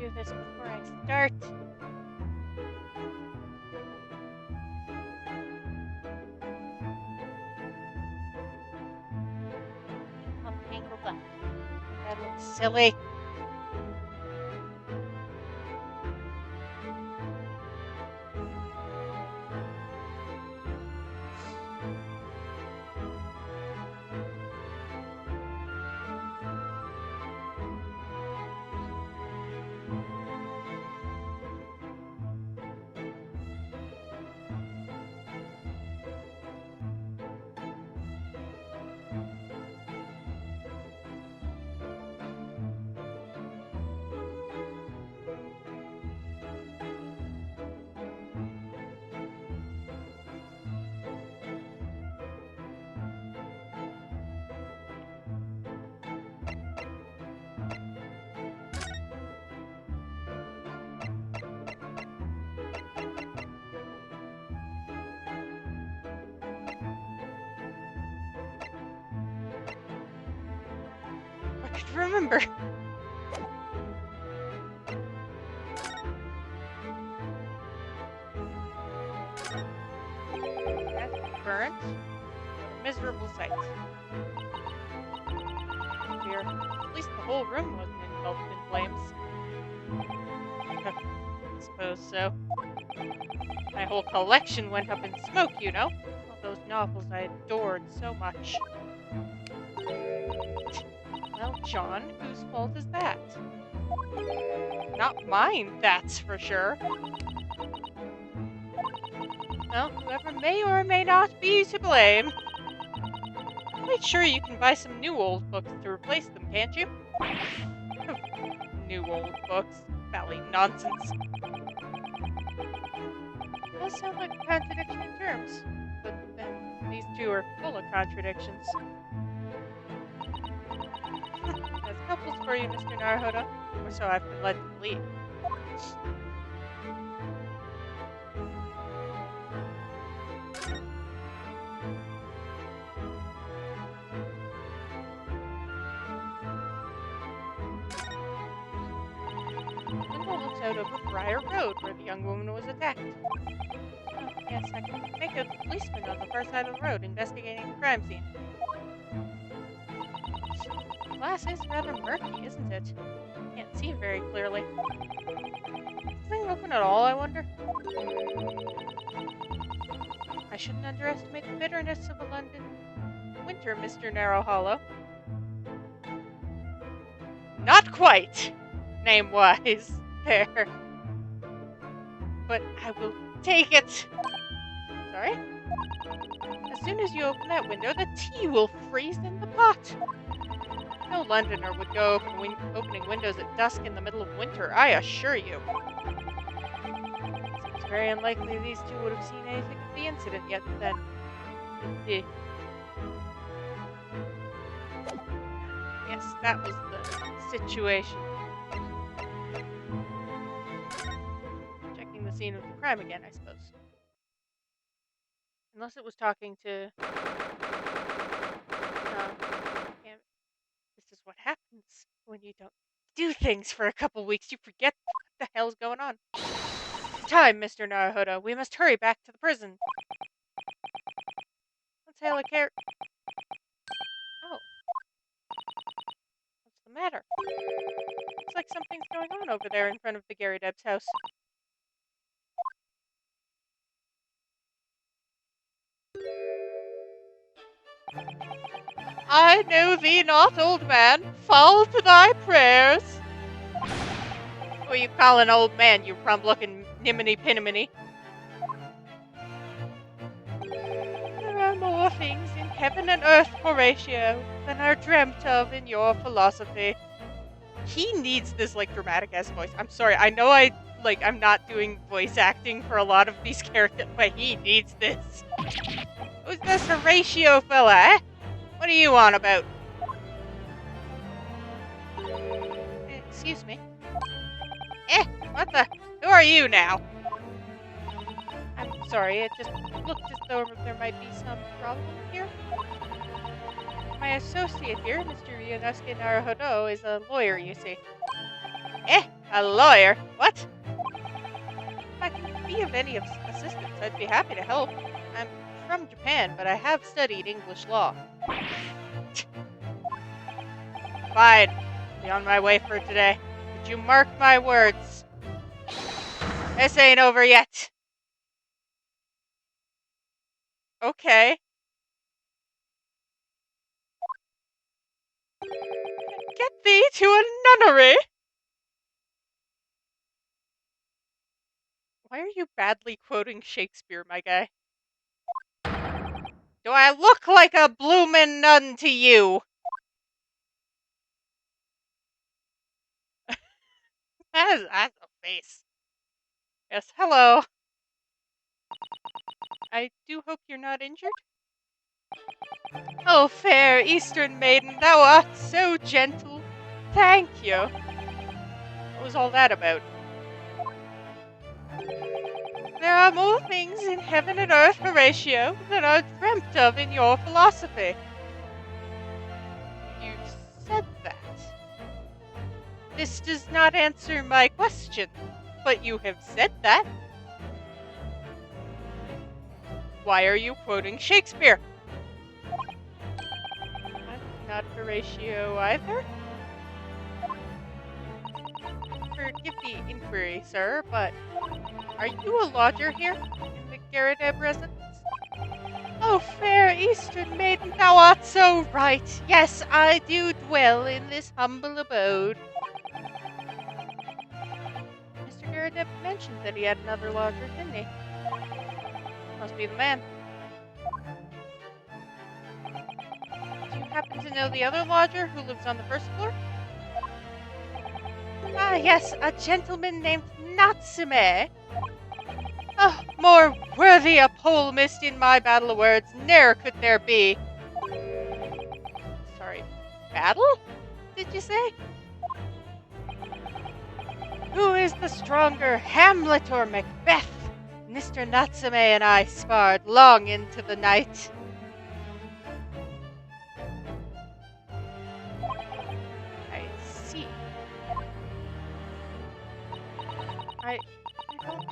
do this before I start. I'm tangled up. That looks silly. I could remember. That's burnt. A miserable sight. Here, at least the whole room wasn't engulfed in flames. I suppose so. My whole collection went up in smoke, you know? All those novels I adored so much. Well, John, whose fault is that? Not mine, that's for sure. Well, whoever may or may not be to blame. Quite sure you can buy some new old books to replace them, can't you? New old books. Bally nonsense. Does sound like a contradiction in terms, but then these two are full of contradictions. As couples for you, Mr. Naruhodo, or so I've been led to believe. Window looks out over Briar Road, where the young woman was attacked. Oh, yes, I can make a policeman on the far side of the road investigating the crime scene. The glass is rather murky, isn't it? Can't see very clearly. Is this thing open at all, I wonder? I shouldn't underestimate the bitterness of a London winter, Mr. Narrow Hollow. Not quite, name-wise, there. But I will take it. Sorry? As soon as you open that window, the tea will freeze in the pot. No Londoner would go opening windows at dusk in the middle of winter, I assure you. It's very unlikely these two would have seen anything of the incident yet then. Yes, that was the situation. Checking the scene of the crime again, I suppose. Unless it was talking to... This is what happens when you don't do things for a couple weeks. You forget what the hell's going on. It's time, Mr. Naruhodo. We must hurry back to the prison. Let's hail a car... Oh. What's the matter? Looks like something's going on over there in front of the Gary Deb's house. I know thee not, old man. Fall to thy prayers. What you call an old man, you rum-looking niminy-piniminy? There are more things in heaven and earth, Horatio, than are dreamt of in your philosophy. He needs this, dramatic-ass voice. I'm sorry, I know I'm not doing voice acting for a lot of these characters, but he needs this. Who's this Horatio fella, eh? What are you on about? Excuse me. What the? Who are you now? I'm sorry, it just looked as though there might be some problem here. My associate here, Mr. Ryunosuke Naruhodo, is a lawyer, you see. A lawyer? What? If I can be of any assistance, I'd be happy to help. I'm from Japan, but I have studied English law. Fine. I'll be on my way for today. But you mark my words. This ain't over yet. Okay. Get thee to a nunnery! Why are you badly quoting Shakespeare, my guy? Do I look like a bloomin' nun to you? That's a face. Yes, hello. I do hope you're not injured. Oh, fair Eastern maiden, thou art so gentle. Thank you. What was all that about? There are more things in heaven and earth, Horatio, than are dreamt of in your philosophy. You said that. This does not answer my question, but you have said that. Why are you quoting Shakespeare? I'm not Horatio either. Forgive the inquiry, sir, but are you a lodger here in the Garadeb residence? Oh, fair Eastern maiden, thou art so right. Yes, I do dwell in this humble abode. Mr. Garadeb mentioned that he had another lodger, didn't he? Must be the man. Do you happen to know the other lodger who lives on the first floor? Ah, yes, a gentleman named Natsume. Oh, more worthy a polemist in my battle of words ne'er could there be. Sorry, battle? Did you say? Who is the stronger, Hamlet or Macbeth? Mr. Natsume and I sparred long into the night. I see. I don't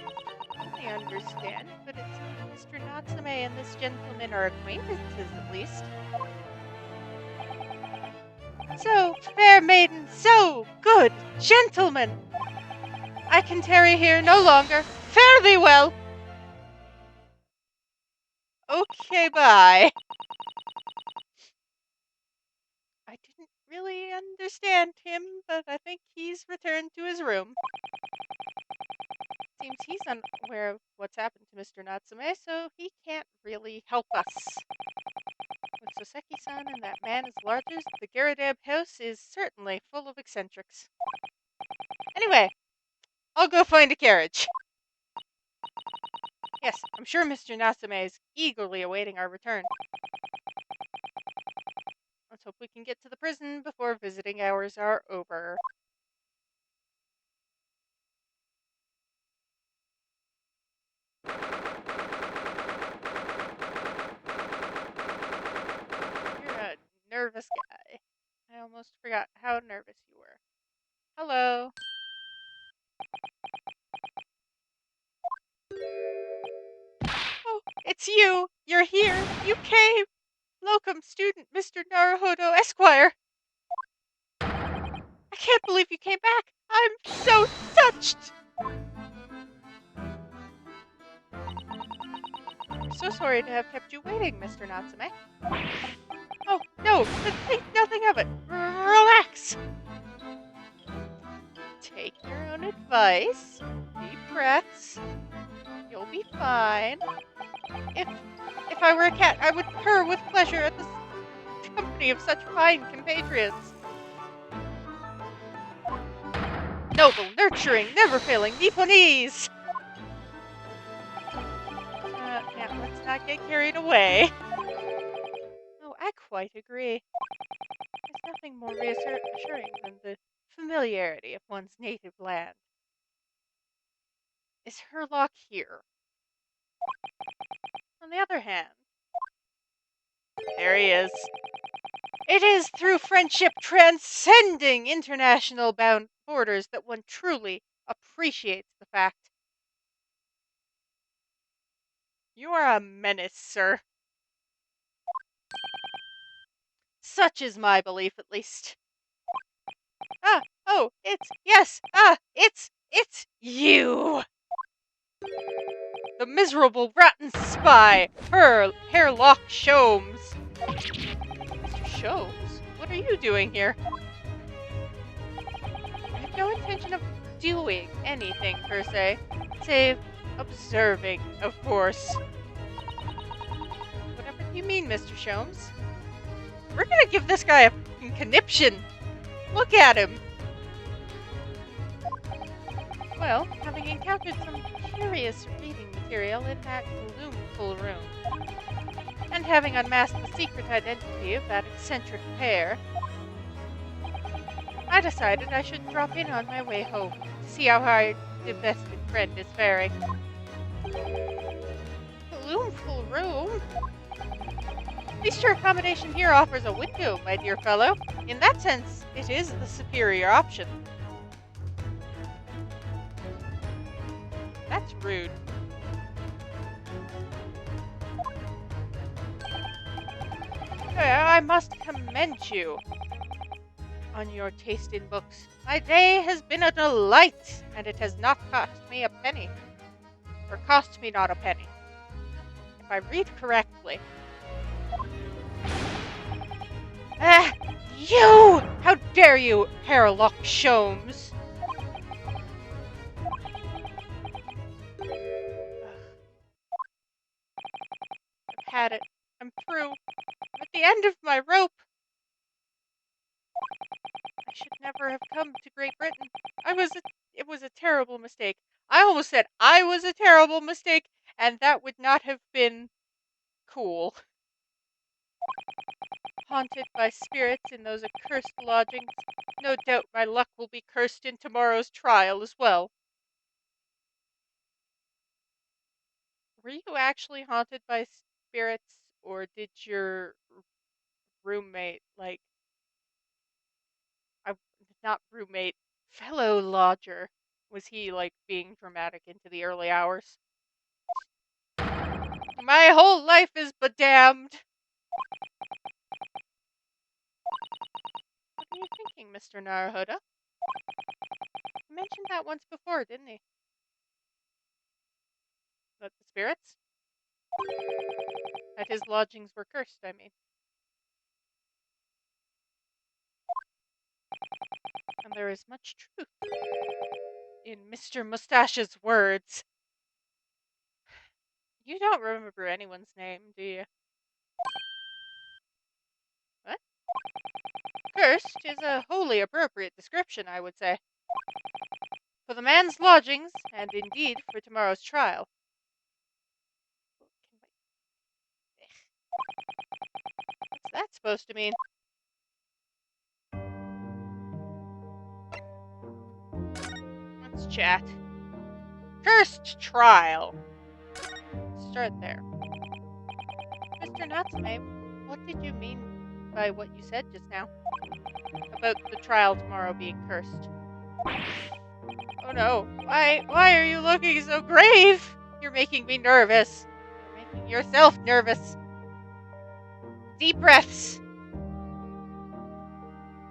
fully understand, but it seems Mr. Natsume and this gentleman are acquaintances at least. So, fair maiden, so good gentlemen, I can tarry here no longer. Fare thee well. Okay, bye. I didn't really understand him, but I think he's returned to his room. Seems he's unaware of what's happened to Mr. Natsume, so he can't really help us. With Soseki-san and that man as lodgers, the Garadeb house is certainly full of eccentrics. Anyway, I'll go find a carriage. Yes, I'm sure Mr. Natsume is eagerly awaiting our return. Let's hope we can get to the prison before visiting hours are over. You're a nervous guy. I almost forgot how nervous you were. Hello. Oh, it's you. You're here. You came. Locum student Mr. Naruhodo Esquire. I can't believe you came back. I'm so touched. I'm so sorry to have kept you waiting, Mr. Natsume. Oh, no, think nothing of it. Relax. Take your own advice. Deep breaths. You'll be fine. If I were a cat, I would purr with pleasure at the company of such fine compatriots. Noble, nurturing, never-failing Nipponese! Now, let's not get carried away. Oh, I quite agree. There's nothing more reassuring than the familiarity of one's native land. Is Herlock here? On the other hand, there he is. It is through friendship transcending international orders that one truly appreciates the fact. You are a menace, sir. Such is my belief, at least. It's you! The miserable rotten spy, Hairlock Sholmes. Mr. Sholmes? What are you doing here? I have no intention of doing anything, per se, save observing, of course. Whatever do you mean, Mr. Sholmes? We're gonna give this guy a conniption. Look at him. Well, having encountered some curious reading material in that gloomful room, and having unmasked the secret identity of that eccentric pair, I decided I should drop in on my way home to see how our divested friend is faring. Gloomful room? At least your accommodation here offers a window, my dear fellow. In that sense, it is the superior option. That's rude. I must commend you on your taste in books. My day has been a delight, and it has not cost me a penny. Or cost me not a penny. If I read correctly. Ah! You! How dare you, Hairlock Sholmes! I've had it. I'm through. I'm at the end of my rope. I should never have come to Great Britain. It was a terrible mistake. I almost said I was a terrible mistake, and that would not have been cool. Haunted by spirits in those accursed lodgings. No doubt my luck will be cursed in tomorrow's trial as well. Were you actually haunted by spirits, or did your roommate, not roommate, fellow lodger, was he, being dramatic into the early hours? My whole life is bedamned! What are you thinking, Mr. Naruhodo? He mentioned that once before, didn't he? That the spirits? That his lodgings were cursed, I mean. And there is much truth in Mr. Mustache's words. You don't remember anyone's name, do you? What? Cursed is a wholly appropriate description, I would say. For the man's lodgings, and indeed for tomorrow's trial. What's that supposed to mean? Let's chat. Cursed trial. Start there. Mr. Natsume, what did you mean by what you said just now? About the trial tomorrow being cursed. Oh no. Why are you looking so grave? You're making me nervous. You're making yourself nervous. Deep breaths.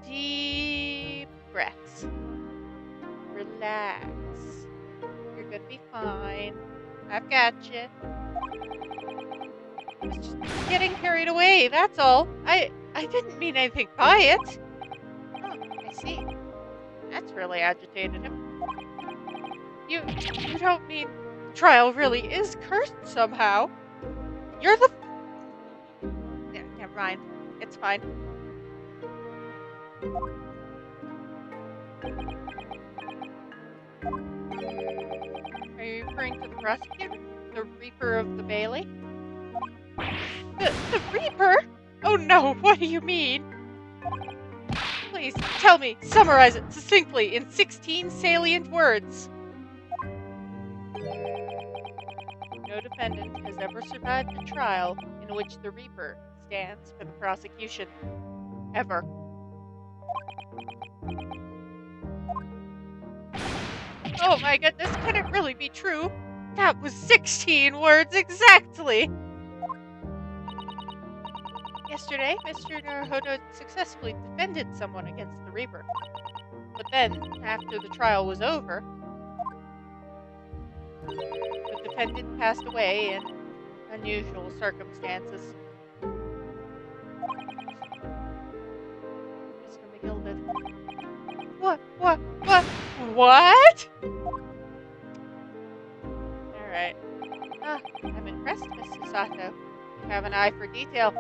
Deep breaths. Relax. You're gonna be fine. I've got you. I was just getting carried away, that's all. I didn't mean anything by it. Oh, I see. That's really agitated him. You don't mean the trial really is cursed somehow? You're the... Yeah, never mind. It's fine. Are you referring to the prosecutor? The Reaper of the Bailey? The Reaper? Oh no, what do you mean? Please, tell me, summarize it succinctly in 16 salient words. No defendant has ever survived a trial in which the Reaper stands for the prosecution. Ever. Oh my goodness, can it really be true? That was 16 words exactly! Yesterday, Mr. Naruhodo successfully defended someone against the Reaper. But then, after the trial was over, the defendant passed away in unusual circumstances. Mr. McGill did. What? What? Alright. I'm impressed, Miss Sato. You have an eye for detail.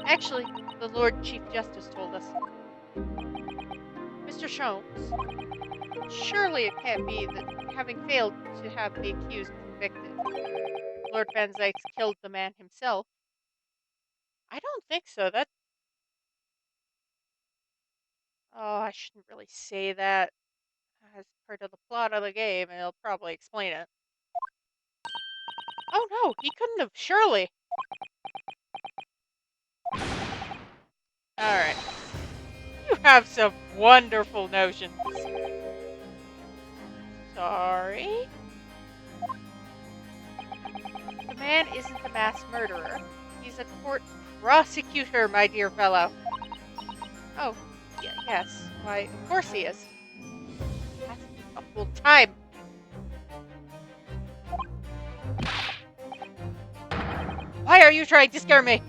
Actually, the Lord Chief Justice told us. Mr. Sholmes, surely it can't be that, having failed to have the accused convicted, Lord Van Zykes killed the man himself. I don't think so. I shouldn't really say that as part of the plot of the game, and he'll probably explain it. Oh no, he couldn't have, surely. Alright. You have some wonderful notions. Sorry? The man isn't a mass murderer. He's a court prosecutor, my dear fellow. Oh, yes. Why, of course he is. That's a full time. Why are you trying to scare me?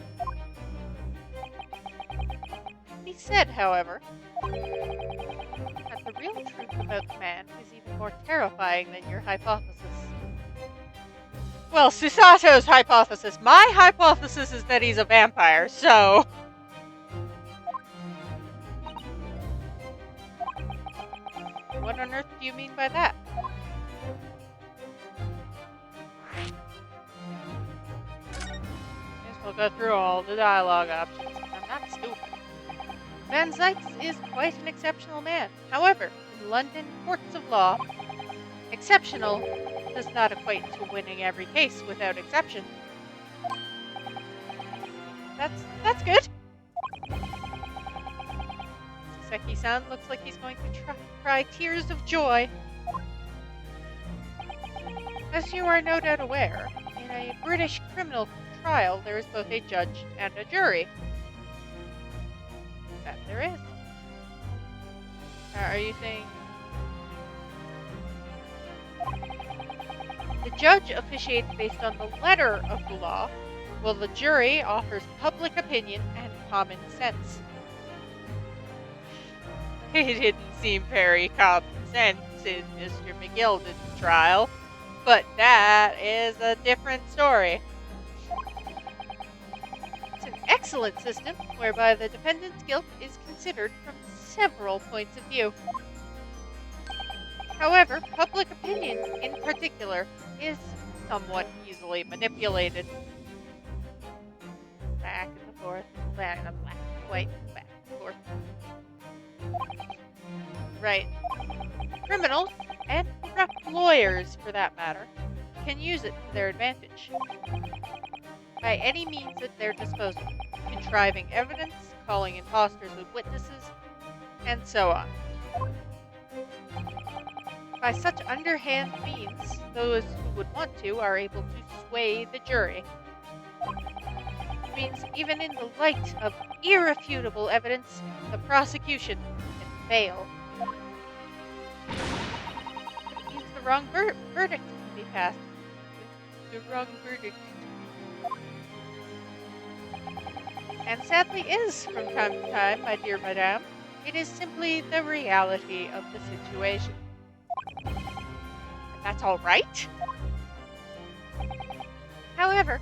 He said, however, that the real truth about the man is even more terrifying than your hypothesis. Well, Susato's hypothesis. My hypothesis is that he's a vampire, so... What on earth do you mean by that? Guess we'll go through all the dialogue options. I'm not stupid. Van Zykes is quite an exceptional man. However, in London courts of law, exceptional does not equate to winning every case without exception. That's good. Seki-san looks like he's going to cry tears of joy. As you are no doubt aware, in a British criminal trial there is both a judge and a jury. That there is. Are you saying... The judge officiates based on the letter of the law, while the jury offers public opinion and common sense. It didn't seem very common sense in Mr. McGilded's trial, but that is a different story. It's an excellent system whereby the defendant's guilt is considered from several points of view. However, public opinion in particular is somewhat easily manipulated. Back and forth, back and forth. Right. Criminals, and corrupt lawyers for that matter, can use it to their advantage. By any means at their disposal, contriving evidence, calling imposters as witnesses, and so on. By such underhand means, those who would want to are able to sway the jury. It means even in the light of irrefutable evidence, the prosecution can fail. It means the wrong verdict can be passed. The wrong verdict. And sadly is, from time to time, my dear madame. It is simply the reality of the situation. That's all right. However,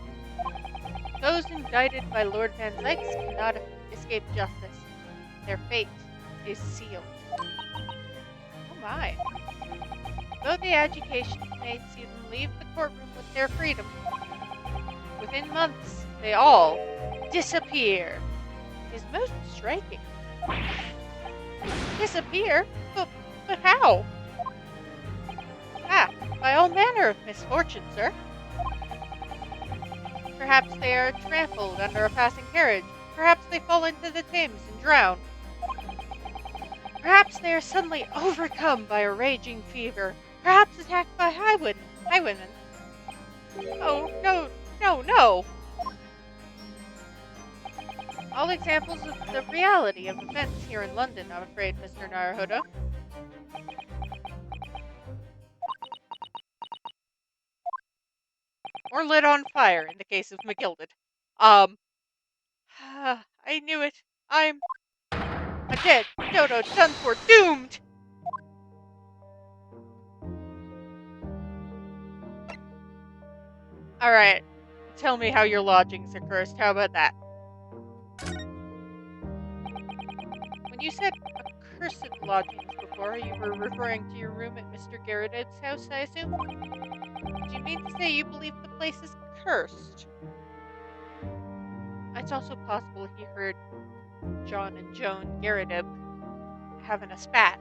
those indicted by Lord Van Zykes cannot escape justice. Their fate is sealed. Oh my. Though the education may see them leave the courtroom with their freedom, within months they all disappear. It is most striking. Disappear? But how? Ah, by all manner of misfortune, sir. Perhaps they are trampled under a passing carriage. Perhaps they fall into the Thames and drown. Perhaps they are suddenly overcome by a raging fever. Perhaps attacked by highwaymen. Oh, no, no, no! All examples of the reality of events here in London, I'm afraid, Mr. Naruhodo. Or lit on fire, in the case of McGilded. I knew it. I'm a dead, Dodo, done for, doomed! Alright, tell me how your lodgings are cursed. How about that? When you said accursed lodgings before, you were referring to your room at Mr. Garrett's house, I assume? Do you mean to say you believe the place is cursed? It's also possible he heard John and Joan Garrett having a spat.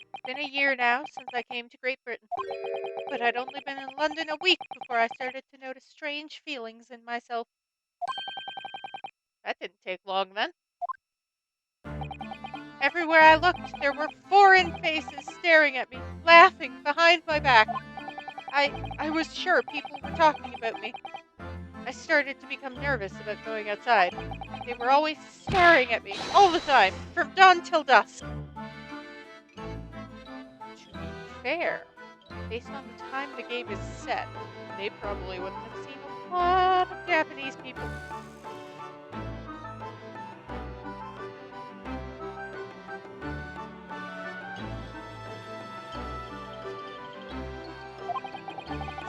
It's been a year now since I came to Great Britain, but I'd only been in London a week before I started to notice strange feelings in myself. That didn't take long then. Everywhere I looked, there were foreign faces staring at me, laughing behind my back. I was sure people were talking about me. I started to become nervous about going outside. They were always staring at me, all the time, from dawn till dusk. To be fair, based on the time the game is set, they probably wouldn't have seen a lot of Japanese people.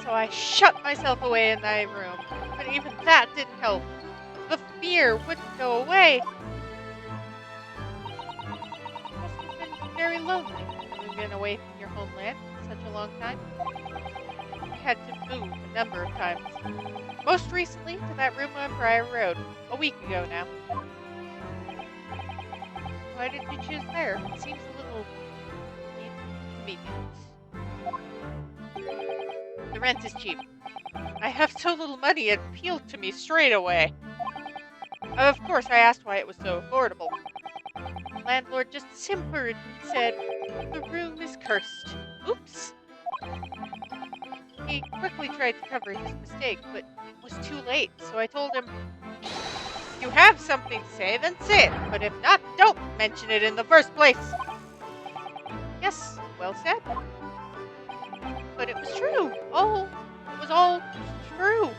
So I shut myself away in my room, but even that didn't help. The fear wouldn't go away. It must have been very lonely moving away from your homeland for such a long time. I had to move a number of times. Most recently to that room on Briar Road, a week ago now. Why did you choose there? It seems a little inconvenient. The rent is cheap. I have so little money, it appealed to me straight away. Of course, I asked why it was so affordable. The landlord just simpered and said, "The room is cursed." Oops. He quickly tried to cover his mistake, but it was too late, so I told him, "If you have something to say, then say it, but if not, don't mention it in the first place." Yes, well said. But it was true. It was all true.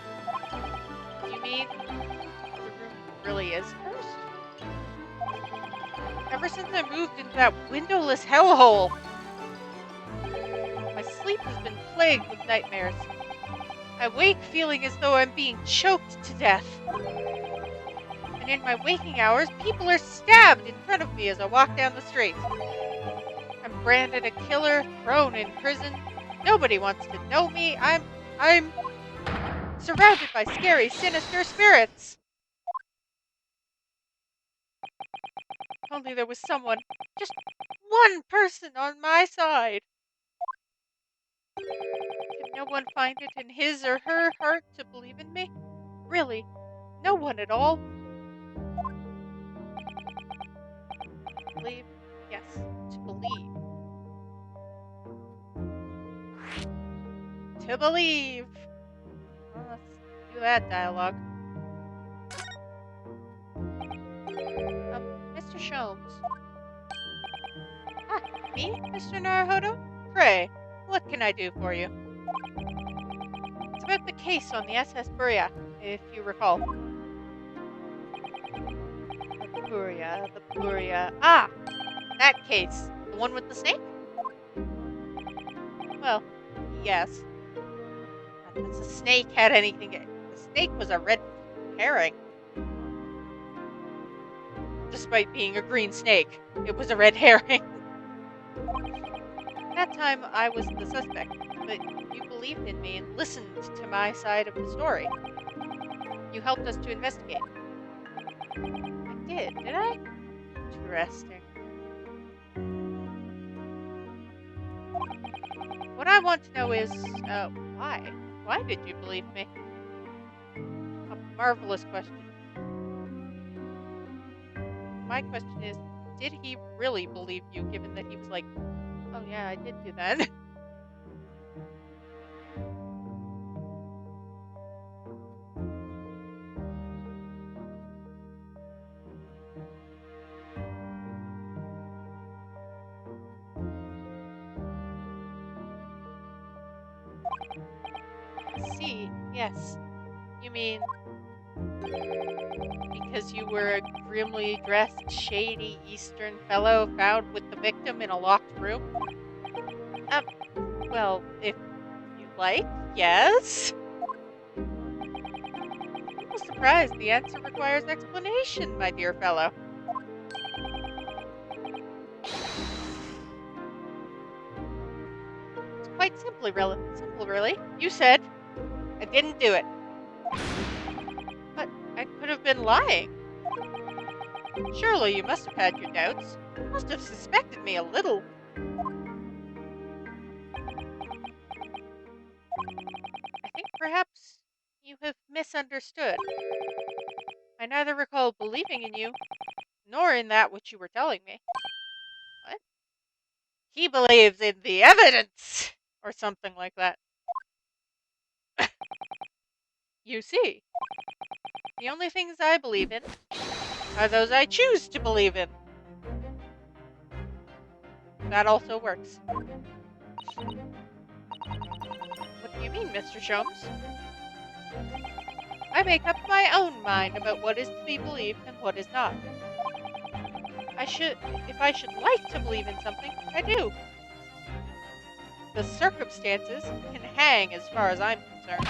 You mean the room really is cursed? Ever since I moved into that windowless hellhole, my sleep has been plagued with nightmares. I wake feeling as though I'm being choked to death. And in my waking hours, people are stabbed in front of me as I walk down the street. I'm branded a killer, thrown in prison. Nobody wants to know me. I'm surrounded by scary, sinister spirits. If only there was someone, just one person on my side. Can no one find it in his or her heart to believe in me? Really, no one at all. Believe? Yes, to believe. To believe. Well, let's do that dialogue. Mr. Sholmes. Ah, me, Mr. Naruhodo? Pray, what can I do for you? It's about the case on the SS Buria, if you recall. The Buria. Ah, that case. The one with the snake? Well, yes. Not that the snake had anything to... The snake was a red herring. Despite being a green snake, it was a red herring. That time I was the suspect, but you believed in me and listened to my side of the story. You helped us to investigate. I did I? Interesting. What I want to know is, why? Why did you believe me? A marvelous question. my question is, did he really believe you, given that he was like, oh yeah, I did do that? See, yes. You mean because you were a grimly dressed, shady Eastern fellow found with the victim in a locked room? Um, well, if you like, yes. I'm not surprised the answer requires explanation, my dear fellow. It's quite simple, really. You said I didn't do it. But I could have been lying. Surely you must have had your doubts. You must have suspected me a little. I think perhaps you have misunderstood. I neither recall believing in you, nor in that which you were telling me. What? He believes in the evidence! Or something like that. You see, the only things I believe in are those I choose to believe in. That also works. What do you mean, Mr. Sholmes? I make up my own mind about what is to be believed and what is not. If I should like to believe in something, I do. The circumstances can hang as far as I'm concerned.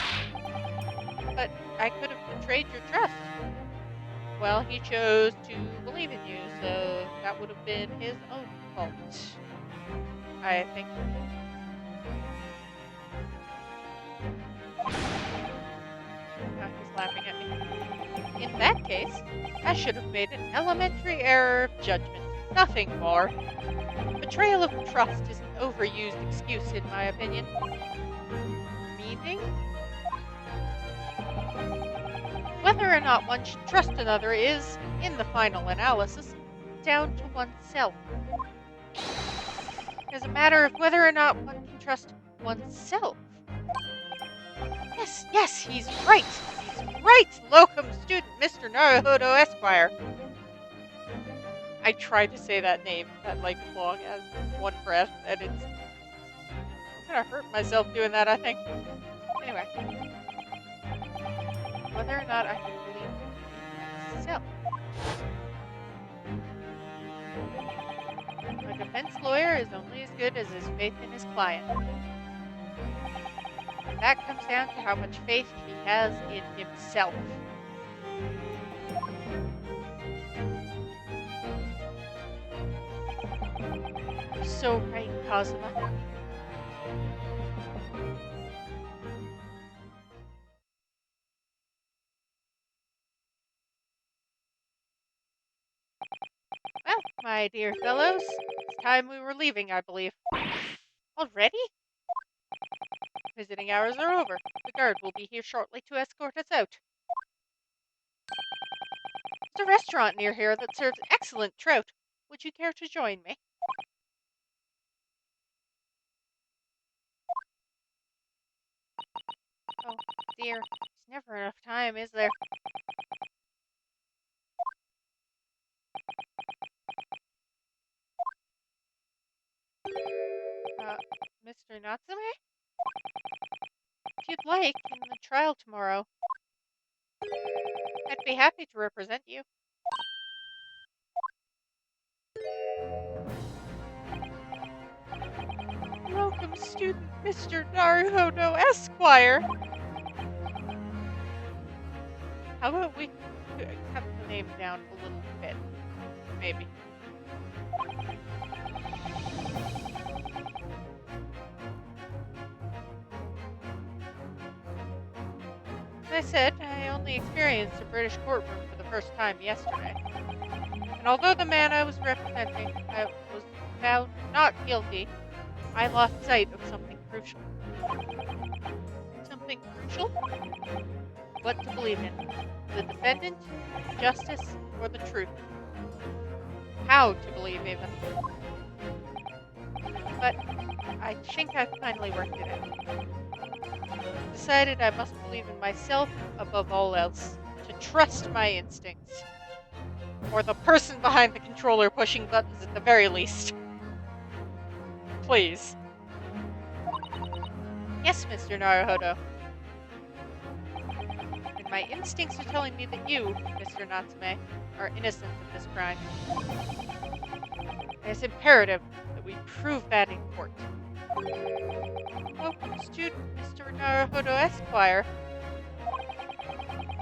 But I could have betrayed your trust. Well, he chose to believe in you, so that would have been his own fault. I think. He's laughing at me. In that case, I should have made an elementary error of judgment, nothing more. Betrayal of trust is an overused excuse, in my opinion. Meaning? Whether or not one should trust another is, in the final analysis, down to oneself. As a matter of whether or not one can trust oneself. Yes, he's right. He's right, locum student Mr. Naruhodo Esquire. I tried to say that name that like long as one breath, and it's I'm gonna hurt myself doing that, I think. Anyway, whether or not I can believe in myself. A defense lawyer is only as good as his faith in his client. And that comes down to how much faith he has in himself. You're so right, Cosima. Well, my dear fellows, it's time we were leaving, I believe. Already? Visiting hours are over. The guard will be here shortly to escort us out. There's a restaurant near here that serves excellent trout. Would you care to join me? Oh, dear. There's never enough time, is there? Mr. Natsume? If you'd like, in the trial tomorrow, I'd be happy to represent you. Welcome, student Mr. Naruhodo Esquire. How about we cut the name down a little bit? Maybe. As I said, I only experienced a British courtroom for the first time yesterday. And although the man I was representing was found not guilty, I lost sight of something crucial. Something crucial? What to believe in. The defendant, justice, or the truth. how to believe even. But I think I've finally worked it out. Decided I must believe in myself above all else, to trust my instincts. Or the person behind the controller pushing buttons at the very least. Please. Yes, Mr. Naruhodo. And my instincts are telling me that you, Mr. Natsume, are innocent of this crime. And it's imperative that we prove that in court. Oh, student Mr. Naruhodo Esquire.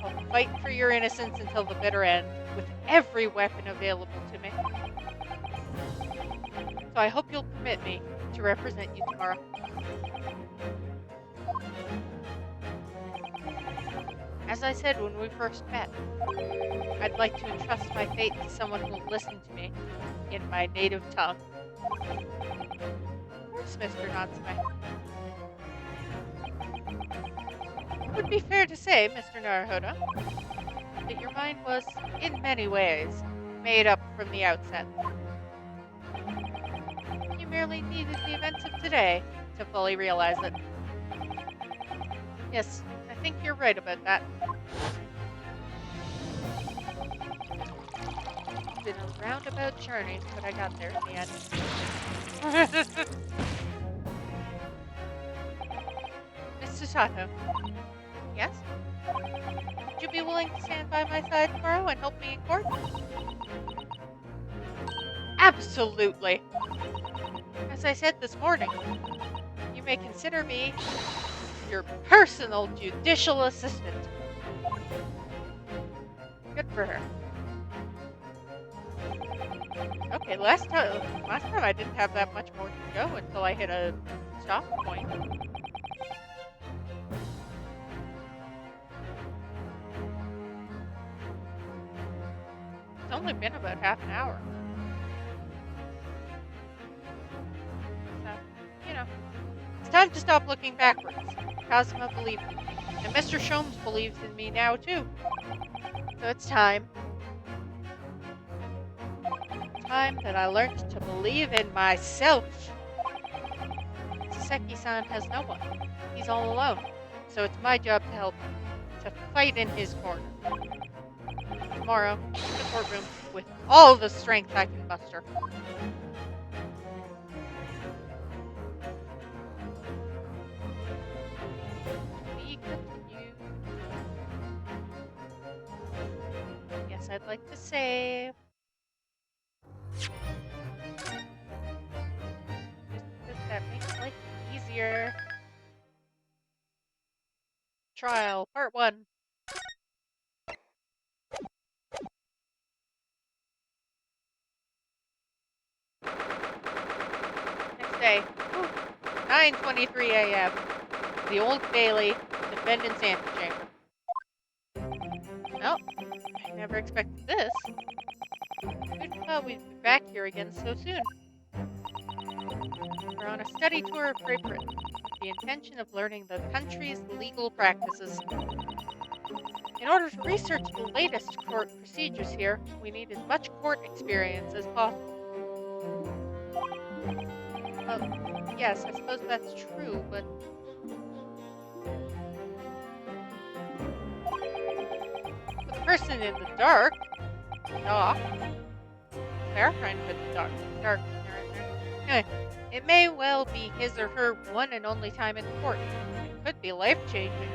I'll fight for your innocence until the bitter end, with every weapon available to me. So I hope you'll permit me to represent you tomorrow. As I said when we first met, I'd like to entrust my fate to someone who will listen to me in my native tongue. Of course, Mr. Natsume. It would be fair to say, Mr. Naruhodo, that your mind was, in many ways, made up from the outset. You merely needed the events of today to fully realize it. Yes, I think you're right about that. It's been a roundabout journey, but I got there in the end. Mr. Sato. Yes? Would you be willing to stand by my side tomorrow and help me in court? Absolutely. As I said this morning, you may consider me your personal judicial assistant. Good for her. Okay, last time I didn't have that much more to go until I hit a stop point. It's only been about half an hour. So, you know, it's time to stop looking backwards. Kazuma believed in me, and Mr. Sholmes believes in me now too. So it's time. Time that I learned to believe in myself. Saseki-san has no one. He's all alone. So it's my job to help him, to fight in his corner. Tomorrow, in the courtroom, with all the strength I can muster. We continue. Yes, I'd like to save. Just because that makes life easier. Trial, part 1. Next day, 9:23 a.m. The Old Bailey, defendant's antechamber. Well, I never expected this. Who'd thought we'd be back here again so soon? We're on a study tour of Great Britain, with the intention of learning the country's legal practices. In order to research the latest court procedures here, we need as much court experience as possible. Yes, I suppose that's true, but... the person in the dark... Doc... They are kind of in the dark. Anyway, it may well be his or her one and only time in court. It could be life-changing.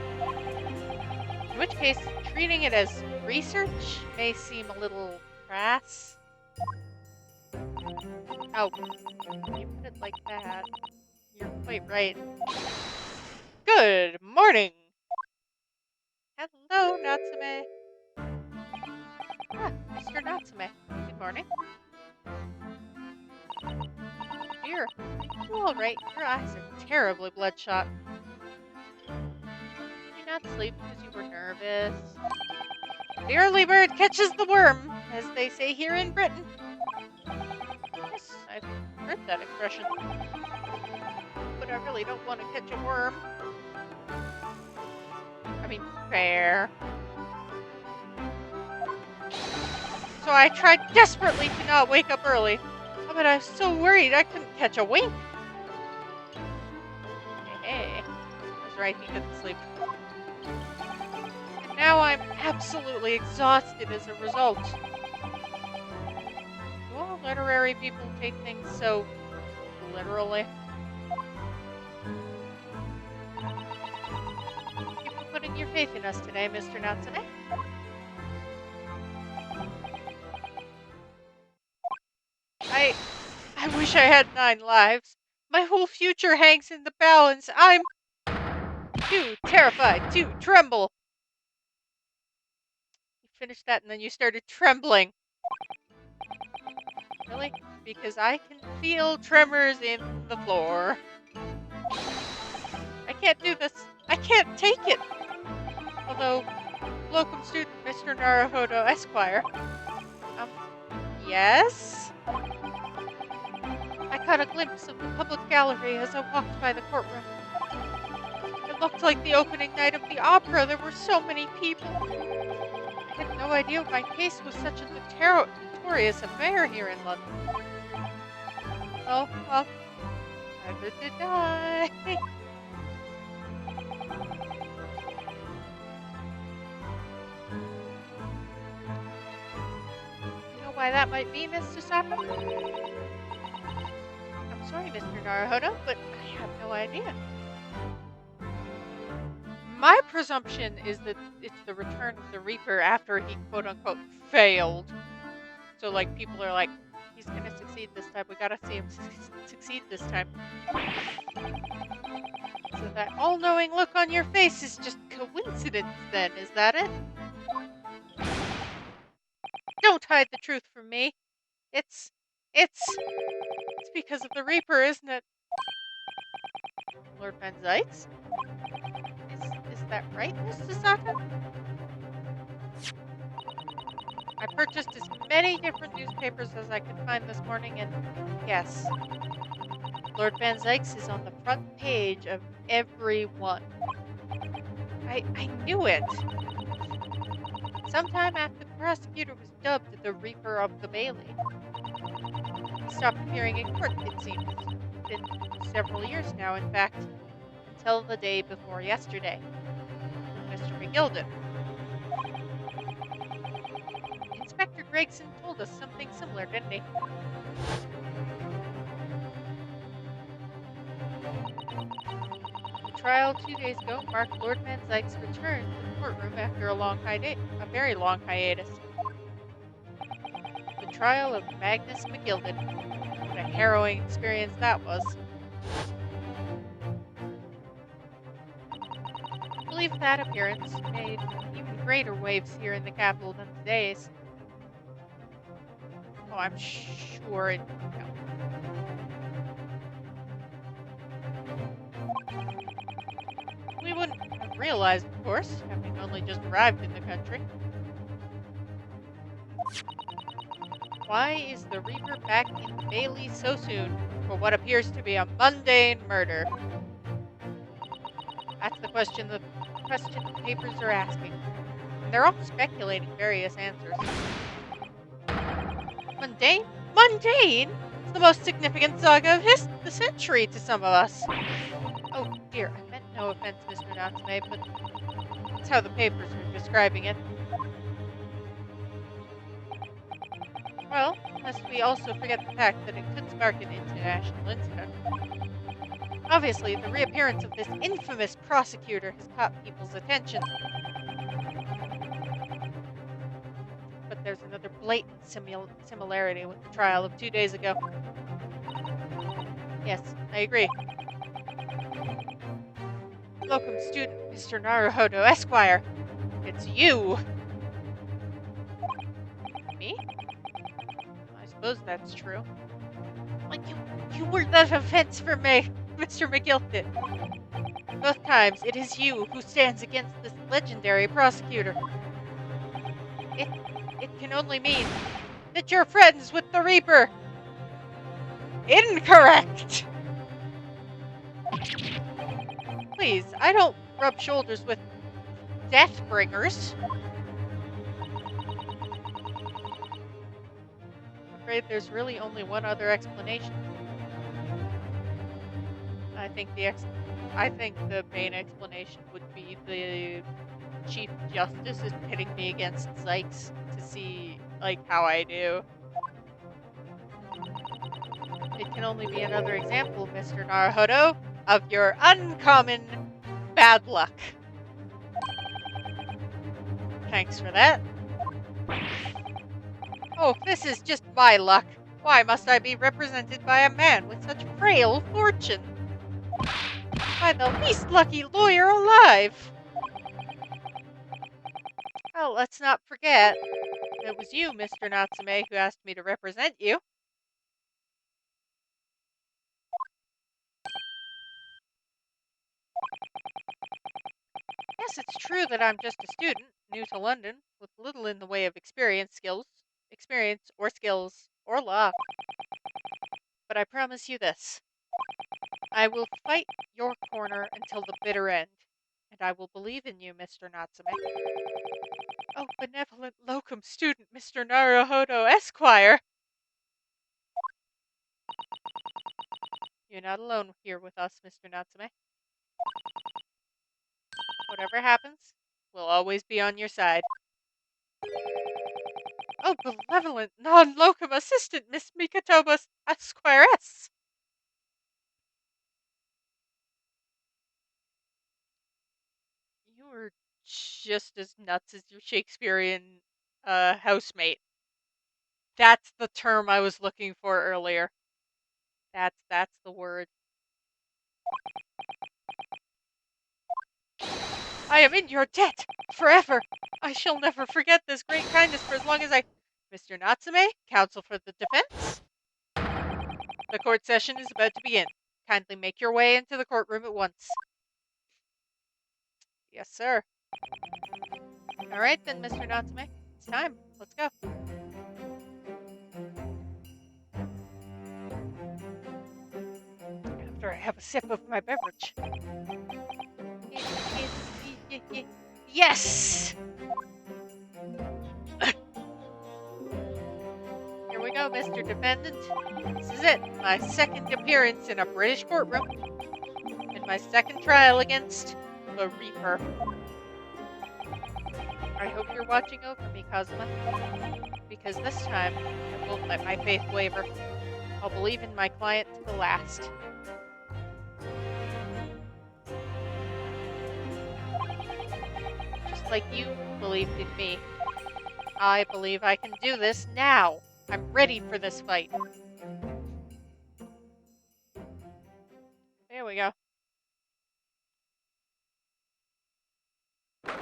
In which case, treating it as research may seem a little crass. Oh, you put it like that. You're quite right. Good morning! Hello, Natsume. Ah, Mr. Natsume. Good morning. Dear, are you alright? Your eyes are terribly bloodshot. Did you not sleep because you were nervous? The early bird catches the worm, as they say here in Britain. Yes, I've heard that expression. But I really don't want to catch a worm. I mean, fair. so I tried desperately to not wake up early. Oh, but I was so worried I couldn't catch a wink. Hey, I was right, he couldn't sleep. And now I'm absolutely exhausted as a result. Do all literary people take things so literally? Keep putting your faith in us today, Mr. Natsume. I wish I had 9 lives. My whole future hangs in the balance. I'm too terrified to tremble. You finished that and then you started trembling. Really? Because I can feel tremors in the floor. I can't do this. I can't take it. Although, locum student Mr. Naruhodo Esquire. Yes? I caught a glimpse of the public gallery as I walked by the courtroom. It looked like the opening night of the opera. There were so many people. I had no idea my case was such a notorious affair here in London. Oh, well, neither did I. You know why that might be, Miss Susato? I'm sorry, Mr. Naruhodo, but I have no idea. My presumption is that it's the return of the Reaper after he quote-unquote failed. So, like, people are like, he's gonna succeed this time. We gotta see him succeed this time. So that all-knowing look on your face is just coincidence then, is that it? Don't hide the truth from me. It's because of the Reaper, isn't it? Lord Van Zykes? Is that right, Miss Sasaka? I purchased as many different newspapers as I could find this morning, and yes, Lord Van Zykes is on the front page of every one. I knew it. Sometime after the prosecutor was dubbed the Reaper of the Bailey, he stopped appearing in court, it seems. It's been several years now, in fact, until the day before yesterday, with Mr. McGilden. Inspector Gregson told us something similar, didn't he? The trial 2 days ago marked Lord Van Zykes' return to the courtroom after a very long hiatus. The trial of Magnus McGilden. What a harrowing experience that was. I believe that appearance made even greater waves here in the capital than today's. Oh, I'm sure it... No. We wouldn't have realized, of course, having only just arrived in the country. Why is the Reaper back in Bailey so soon for what appears to be a mundane murder? That's the question the papers are asking. And they're all speculating various answers. Mundane? Mundane? It's the most significant saga of the century to some of us. Oh dear, I meant no offense, Mr. Natsume, but that's how the papers are describing it. Well, lest we also forget the fact that it could spark an international incident. Obviously, the reappearance of this infamous prosecutor has caught people's attention. But there's another blatant similarity with the trial of 2 days ago. Yes, I agree. Locum student Mr. Naruhodo Esquire. It's you! Me? I suppose that's true. Like, you were the offense for me, Mr. McGilden. Both times, it is you who stands against this legendary prosecutor. It can only mean that you're friends with the Reaper. Incorrect! Please, I don't rub shoulders with Deathbringers. afraid there's really only one other explanation. I think the main explanation would be the Chief Justice is pitting me against Sykes to see, like, how I do. It can only be another example, Mr. Naruhodo, of your uncommon bad luck. Thanks for that. Oh, this is just my luck. Why must I be represented by a man with such frail fortune? By the least lucky lawyer alive. Oh, let's not forget, it was you, Mr. Natsume, who asked me to represent you. Yes, it's true that I'm just a student, new to London, with little in the way of experience or skills, or luck. But I promise you this. I will fight your corner until the bitter end, and I will believe in you, Mr. Natsume. Oh, benevolent locum student, Mr. Naruhodo Esquire! You're not alone here with us, Mr. Natsume. Whatever happens, we'll always be on your side. Oh, benevolent non-locum assistant, Miss Mikatoba Esquires! You were just as nuts as your Shakespearean housemate. That's the term I was looking for earlier. That's the word. I am in your debt forever. I shall never forget this great kindness for as long as I... Mr. Natsume, counsel for the defense. The court session is about to begin. Kindly make your way into the courtroom at once. Yes, sir. All right then, Mr. Natsume. It's time. Let's go. After I have a sip of my beverage. Yes! Here we go, Mr. Defendant. This is it. My second appearance in a British courtroom. And my second trial against the Reaper. I hope you're watching over me, Kazuma. Because this time, I won't let my faith waver. I'll believe in my client to the last. Just like you believed in me. I believe I can do this now. I'm ready for this fight. There we go. 10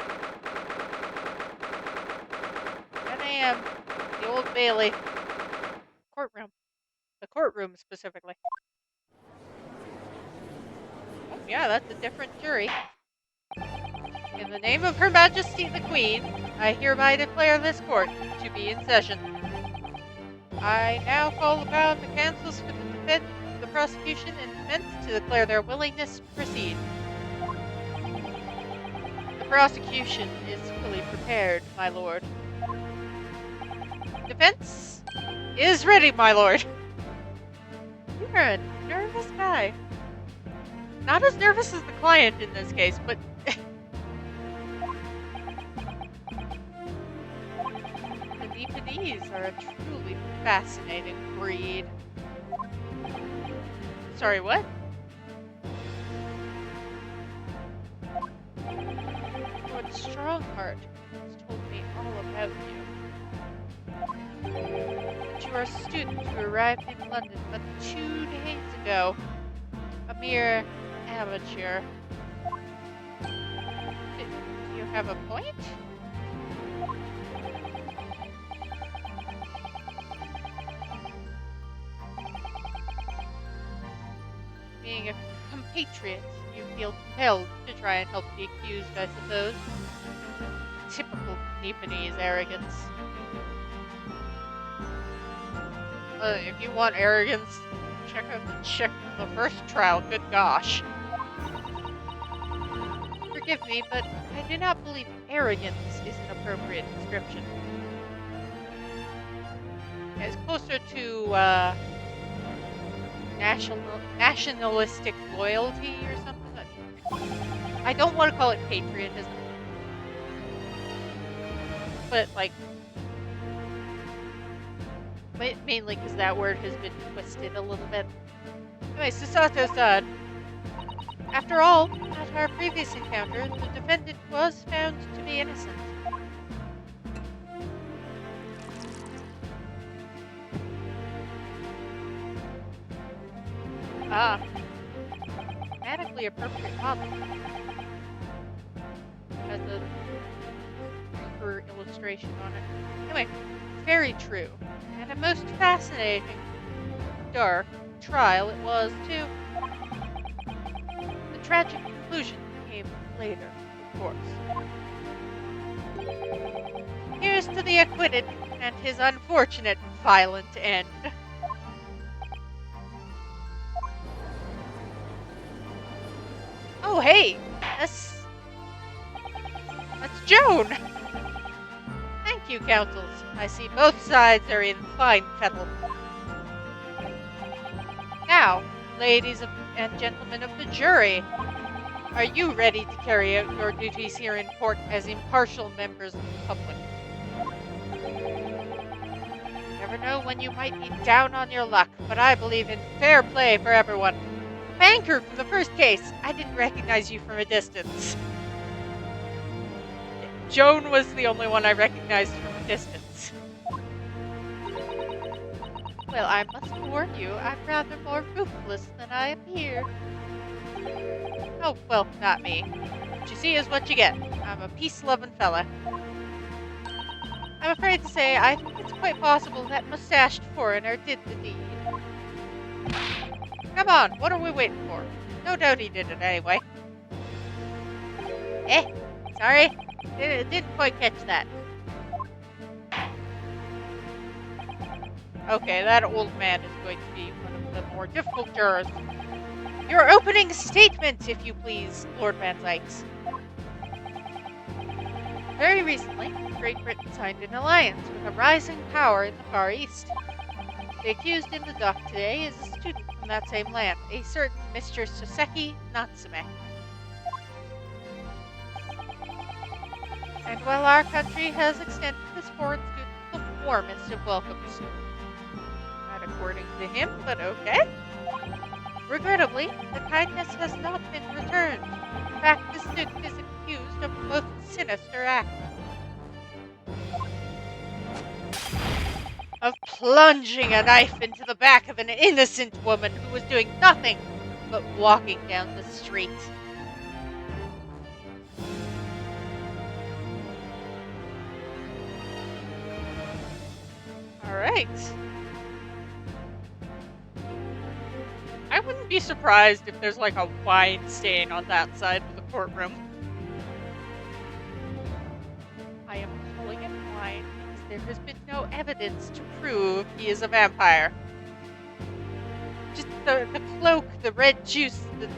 a.m. The Old Bailey. Courtroom. The courtroom, specifically. Oh, yeah, that's a different jury. In the name of Her Majesty the Queen, I hereby declare this court to be in session. I now call upon the counsels for the defense, the prosecution, and defense to declare their willingness to proceed. The prosecution is fully prepared, my lord. Defense is ready, my lord. You're a nervous guy. Not as nervous as the client in this case, but... The Nepalese are a truly fascinating breed. Sorry, what? Lord Strongheart has told me all about you. That you are a student who arrived in London but 2 days ago. A mere amateur. Do you have a point? Being a compatriot, you feel compelled to try and help the accused, I suppose. Typical Nepalese arrogance. If you want arrogance, check the first trial, good gosh. Forgive me, but I do not believe arrogance is an appropriate description. It's closer to nationalistic loyalty or something. I don't want to call it patriotism, but like mainly because that word has been twisted a little bit. Anyway, Susato-san. After all, at our previous encounter, the defendant was found to be innocent. Ah, grammatically appropriate topic. Has a creeper illustration on it. Anyway, very true, and a most fascinating, dark trial it was too. The tragic conclusion came later, of course. Here's to the acquitted and his unfortunate violent end. Oh, hey! That's Joan! Thank you, counsels. I see both sides are in fine fettle. Now, ladies and gentlemen of the jury, are you ready to carry out your duties here in court as impartial members of the public? You never know when you might be down on your luck, but I believe in fair play for everyone. Banker from the first case. I didn't recognize you from a distance. Joan was the only one I recognized from a distance. Well, I must warn you, I'm rather more ruthless than I appear. Oh, well, not me. What you see is what you get. I'm a peace-loving fella. I'm afraid to say, I think it's quite possible that mustached foreigner did the deed. Come on, what are we waiting for? No doubt he did it anyway. Sorry. Didn't quite catch that. Okay, that old man is going to be one of the more difficult jurors. Your opening statement, if you please, Lord Van Zykes. Very recently, Great Britain signed an alliance with a rising power in the Far East. The accused in the dock today is a student from that same land, a certain Mr. Soseki Natsume. And while our country has extended this foreign student the warmest of welcomes, not according to him, but okay. Regrettably, the kindness has not been returned. In fact, the student is accused of a most sinister act. Of plunging a knife into the back of an innocent woman who was doing nothing but walking down the street. Alright. I wouldn't be surprised if there's like a wine stain on that side of the courtroom. I am calling it wine because there has been no evidence to prove he is a vampire. Just the cloak, the red juice, the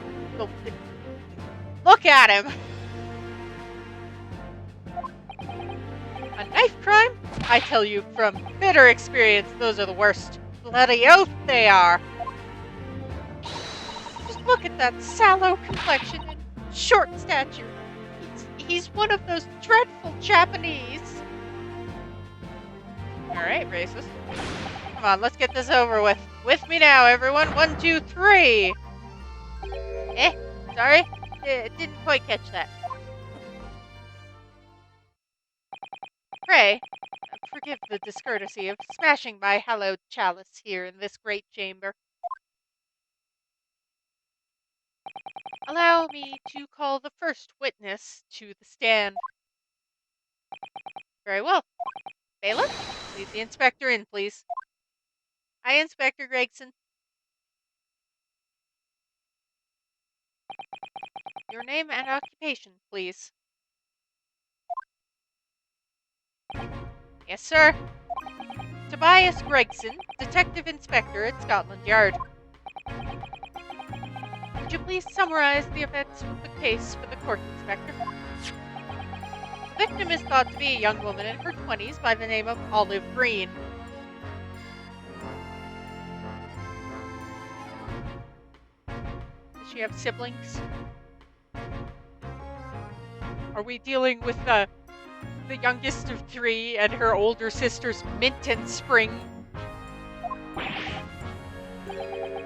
look at him! A knife crime? I tell you from bitter experience, those are the worst. Bloody oath they are! Just look at that sallow complexion and short stature. He's one of those dreadful Japanese. Alright, racist. Come on, let's get this over with. With me now, everyone. 1, 2, 3. Sorry. Didn't quite catch that. Pray, forgive the discourtesy of smashing my hallowed chalice here in this great chamber. Allow me to call the first witness to the stand. Very well. Bailiff, lead the inspector in, please. Hi, Inspector Gregson. Your name and occupation, please. Yes, sir. Tobias Gregson, Detective Inspector at Scotland Yard. Could you please summarize the events of the case for the court, Inspector? The victim is thought to be a young woman in her 20s by the name of Olive Green. she have siblings? Are we dealing with the youngest of 3 and her older sisters Mint and Spring?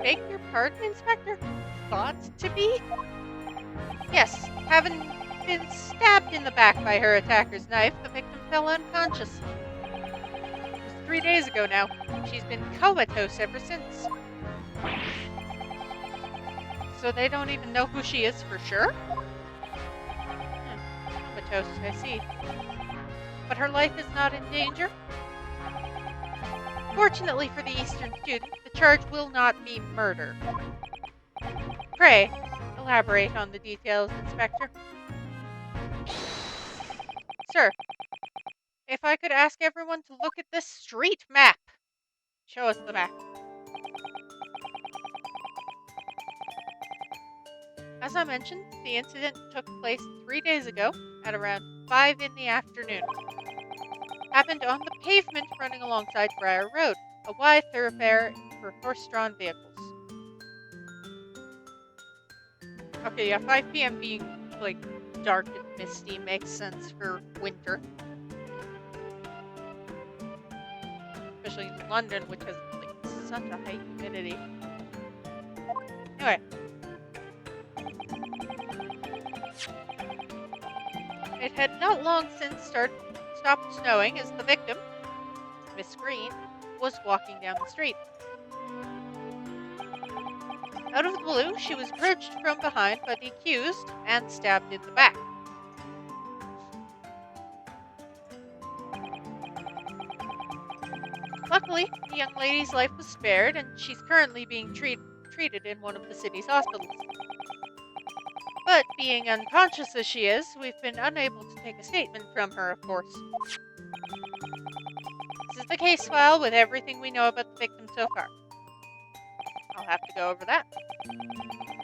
Beg your pardon, Inspector? Thought to be? Yes, having been stabbed in the back by her attacker's knife, the victim fell unconscious. It was 3 days ago now. She's been comatose ever since. So they don't even know who she is for sure? Comatose, I see. But her life is not in danger? Fortunately for the Eastern student, the charge will not be murder. Pray, elaborate on the details, Inspector. Sir, if I could ask everyone to look at this street map. Show us the map. As I mentioned, the incident took place 3 days ago at around 5 in the afternoon. Happened on the pavement running alongside Briar Road, a wide thoroughfare for horse-drawn vehicles. Okay, yeah, 5 p.m. being, like, dark and misty makes sense for winter. Especially in London, which has, like, such a high humidity. Anyway. It had not long since stopped snowing as the victim, Miss Green, was walking down the street. Out of the blue, she was approached from behind by the accused and stabbed in the back. Luckily, the young lady's life was spared, and she's currently being treated in one of the city's hospitals. But being unconscious as she is, we've been unable to take a statement from her, of course. This is the case file with everything we know about the victim so far. I'll have to go over that.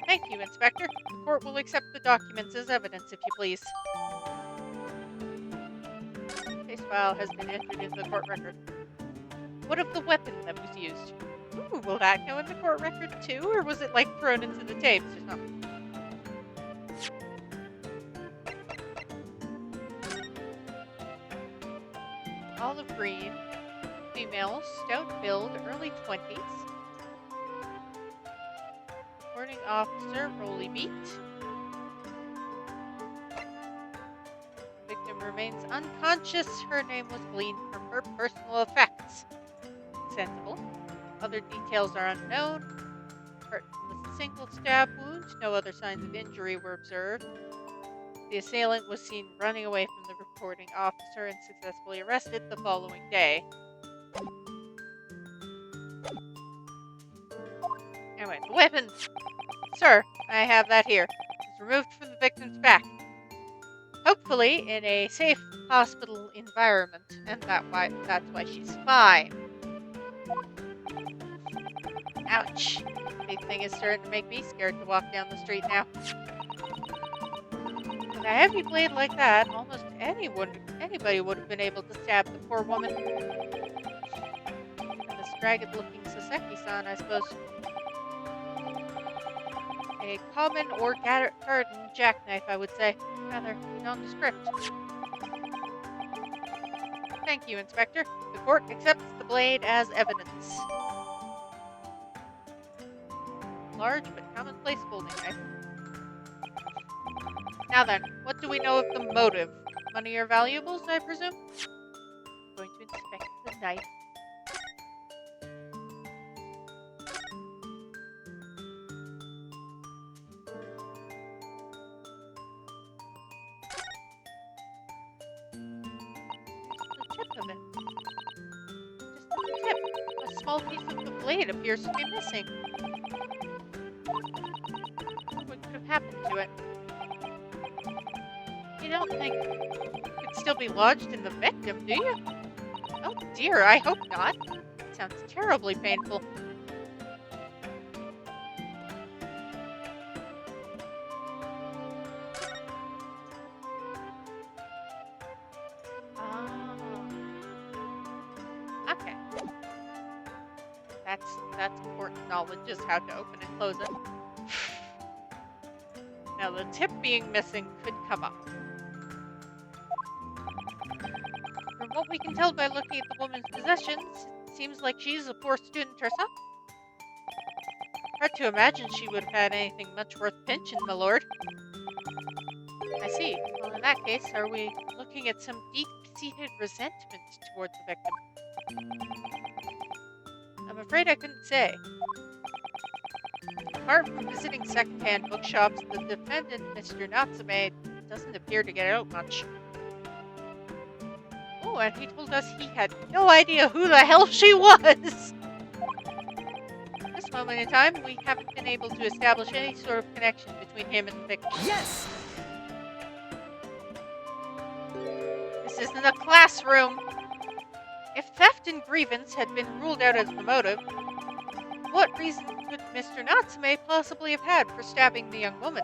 Thank you, Inspector. The court will accept the documents as evidence, if you please. Case file has been entered into the court record. What of the weapon that was used? Ooh, will that go in the court record too, or was it, like, thrown into the tapes or something? Olive green, female, stout build, early 20s. Reporting officer, Rolly Beat. Victim remains unconscious. Her name was gleaned from her personal effects. Sensible. Other details are unknown. Hurt was a single stab wound. No other signs of injury were observed. The assailant was seen running away from the reporting officer and successfully arrested the following day. Anyway, the weapon. Sir, I have that here. It's removed from the victim's back. Hopefully in a safe hospital environment, and that's why she's fine. Ouch. Big thing is starting to make me scared to walk down the street now. With a heavy blade like that, almost anybody would have been able to stab the poor woman. And this ragged-looking Saseki-san, I suppose. A common or garden jackknife, I would say. Rather nondescript. Thank you, Inspector. The court accepts the blade as evidence. Large but commonplace folding knife. Now then, what do we know of the motive? Money or valuables, I presume? Going to inspect the knife. The tip of it. Just the tip. A small piece of the blade appears to be missing. What could have happened to it? You don't think it could still be lodged in the victim, do you? Oh dear, I hope not. It sounds terribly painful. Okay. That's important knowledge, just how to open and close it. Now, the tip being missing could come up. From what we can tell by looking at the woman's possessions, it seems like she's a poor student herself. Hard to imagine she would have had anything much worth pinching, my lord. I see. Well, in that case, are we looking at some deep-seated resentment towards the victim? I'm afraid I couldn't say. Apart from visiting second-hand bookshops, the defendant, Mr. Natsume, doesn't appear to get out much. Oh, and he told us he had no idea who the hell she was! At this moment in time, we haven't been able to establish any sort of connection between him and the victim. Yes! This isn't a classroom! If theft and grievance had been ruled out as the motive, what reason could Mr. Natsume possibly have had for stabbing the young woman?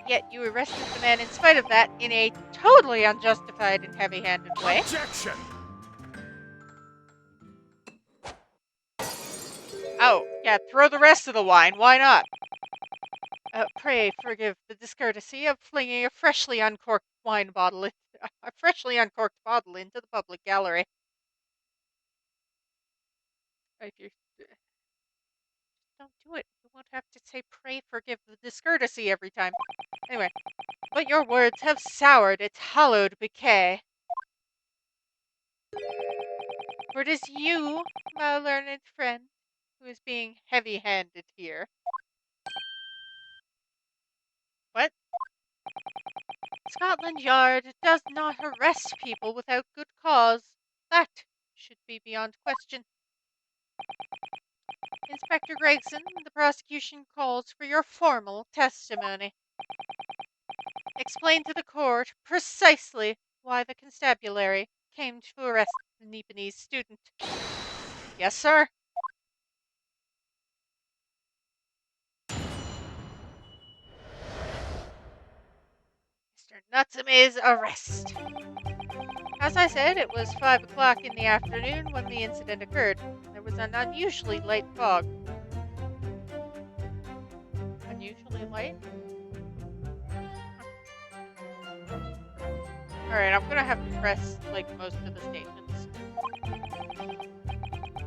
Yet you arrested the man in spite of that in a totally unjustified and heavy-handed way. Objection! Oh, yeah, throw the rest of the wine, why not? Pray forgive the discourtesy of flinging a freshly uncorked bottle into the public gallery. If you don't do it, you won't have to say pray forgive the discourtesy every time. Anyway, but your words have soured its hallowed bouquet. For it is you, my learned friend, who is being heavy-handed here. What? Scotland Yard does not arrest people without good cause. That should be beyond question. Inspector Gregson, the prosecution calls for your formal testimony. Explain to the court precisely why the constabulary came to arrest the Nipponese student. Yes, sir. Mr. Natsume's arrest. As I said, it was 5 o'clock in the afternoon when the incident occurred. There was an unusually light fog. Unusually light? Alright, I'm gonna have to press, most of the statements.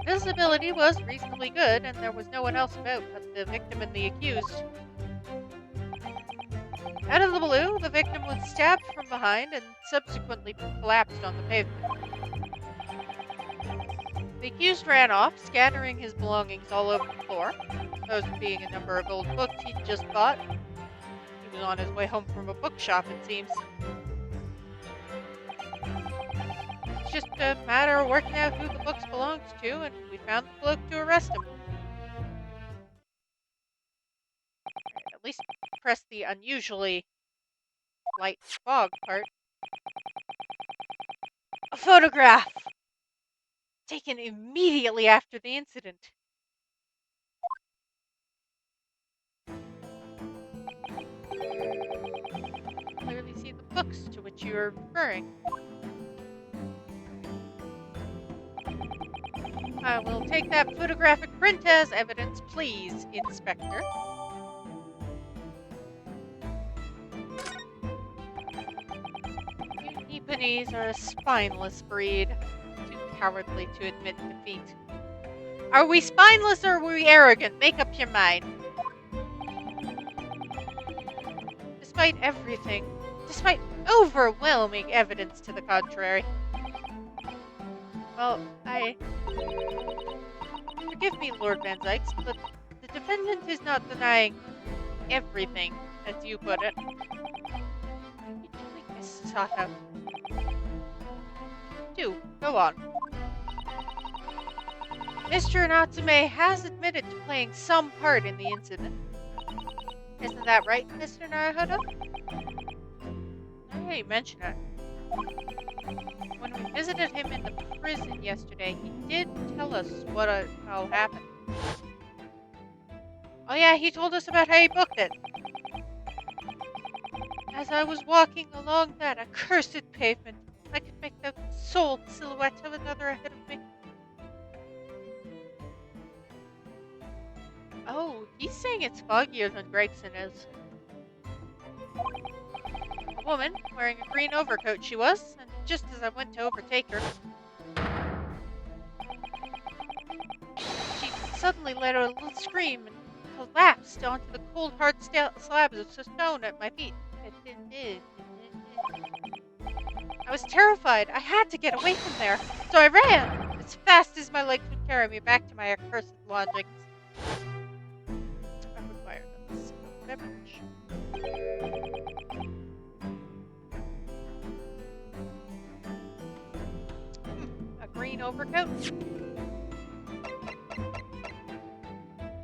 Visibility was reasonably good, and there was no one else about but the victim and the accused. Out of the blue, the victim was stabbed from behind and subsequently collapsed on the pavement. The accused ran off, scattering his belongings all over the floor, those being a number of old books he'd just bought. He was on his way home from a bookshop, it seems. It's just a matter of working out who the books belonged to, and we found the bloke to arrest him. At least press the unusually light fog part. A photograph! Taken immediately after the incident. Clearly see the books to which you are referring. I will take that photographic print as evidence, please, Inspector. You Nipponese are a spineless breed, too cowardly to admit defeat. Are we spineless or are we arrogant? Make up your mind. Despite everything, despite overwhelming evidence to the contrary. Well, forgive me, Lord Van Zykes, but the defendant is not denying everything, as you put it. What are you doing, Miss Sato? Do, go on. Mr. Natsume has admitted to playing some part in the incident. Isn't that right, Mr. Naruhodo? Now you mention it. When we visited him in the prison yesterday, he did tell us what all happened. Oh yeah, he told us about how he booked it. As I was walking along that accursed pavement, I could make the sole silhouette of another ahead of me. Oh, he's saying it's foggier than Gregson is. A woman, wearing a green overcoat she was, and just as I went to overtake her, she suddenly let out a little scream and collapsed onto the cold, hard slabs of stone at my feet. I was terrified. I had to get away from there, so I ran as fast as my legs would carry me back to my accursed lodgings. I required a beverage. A green overcoat?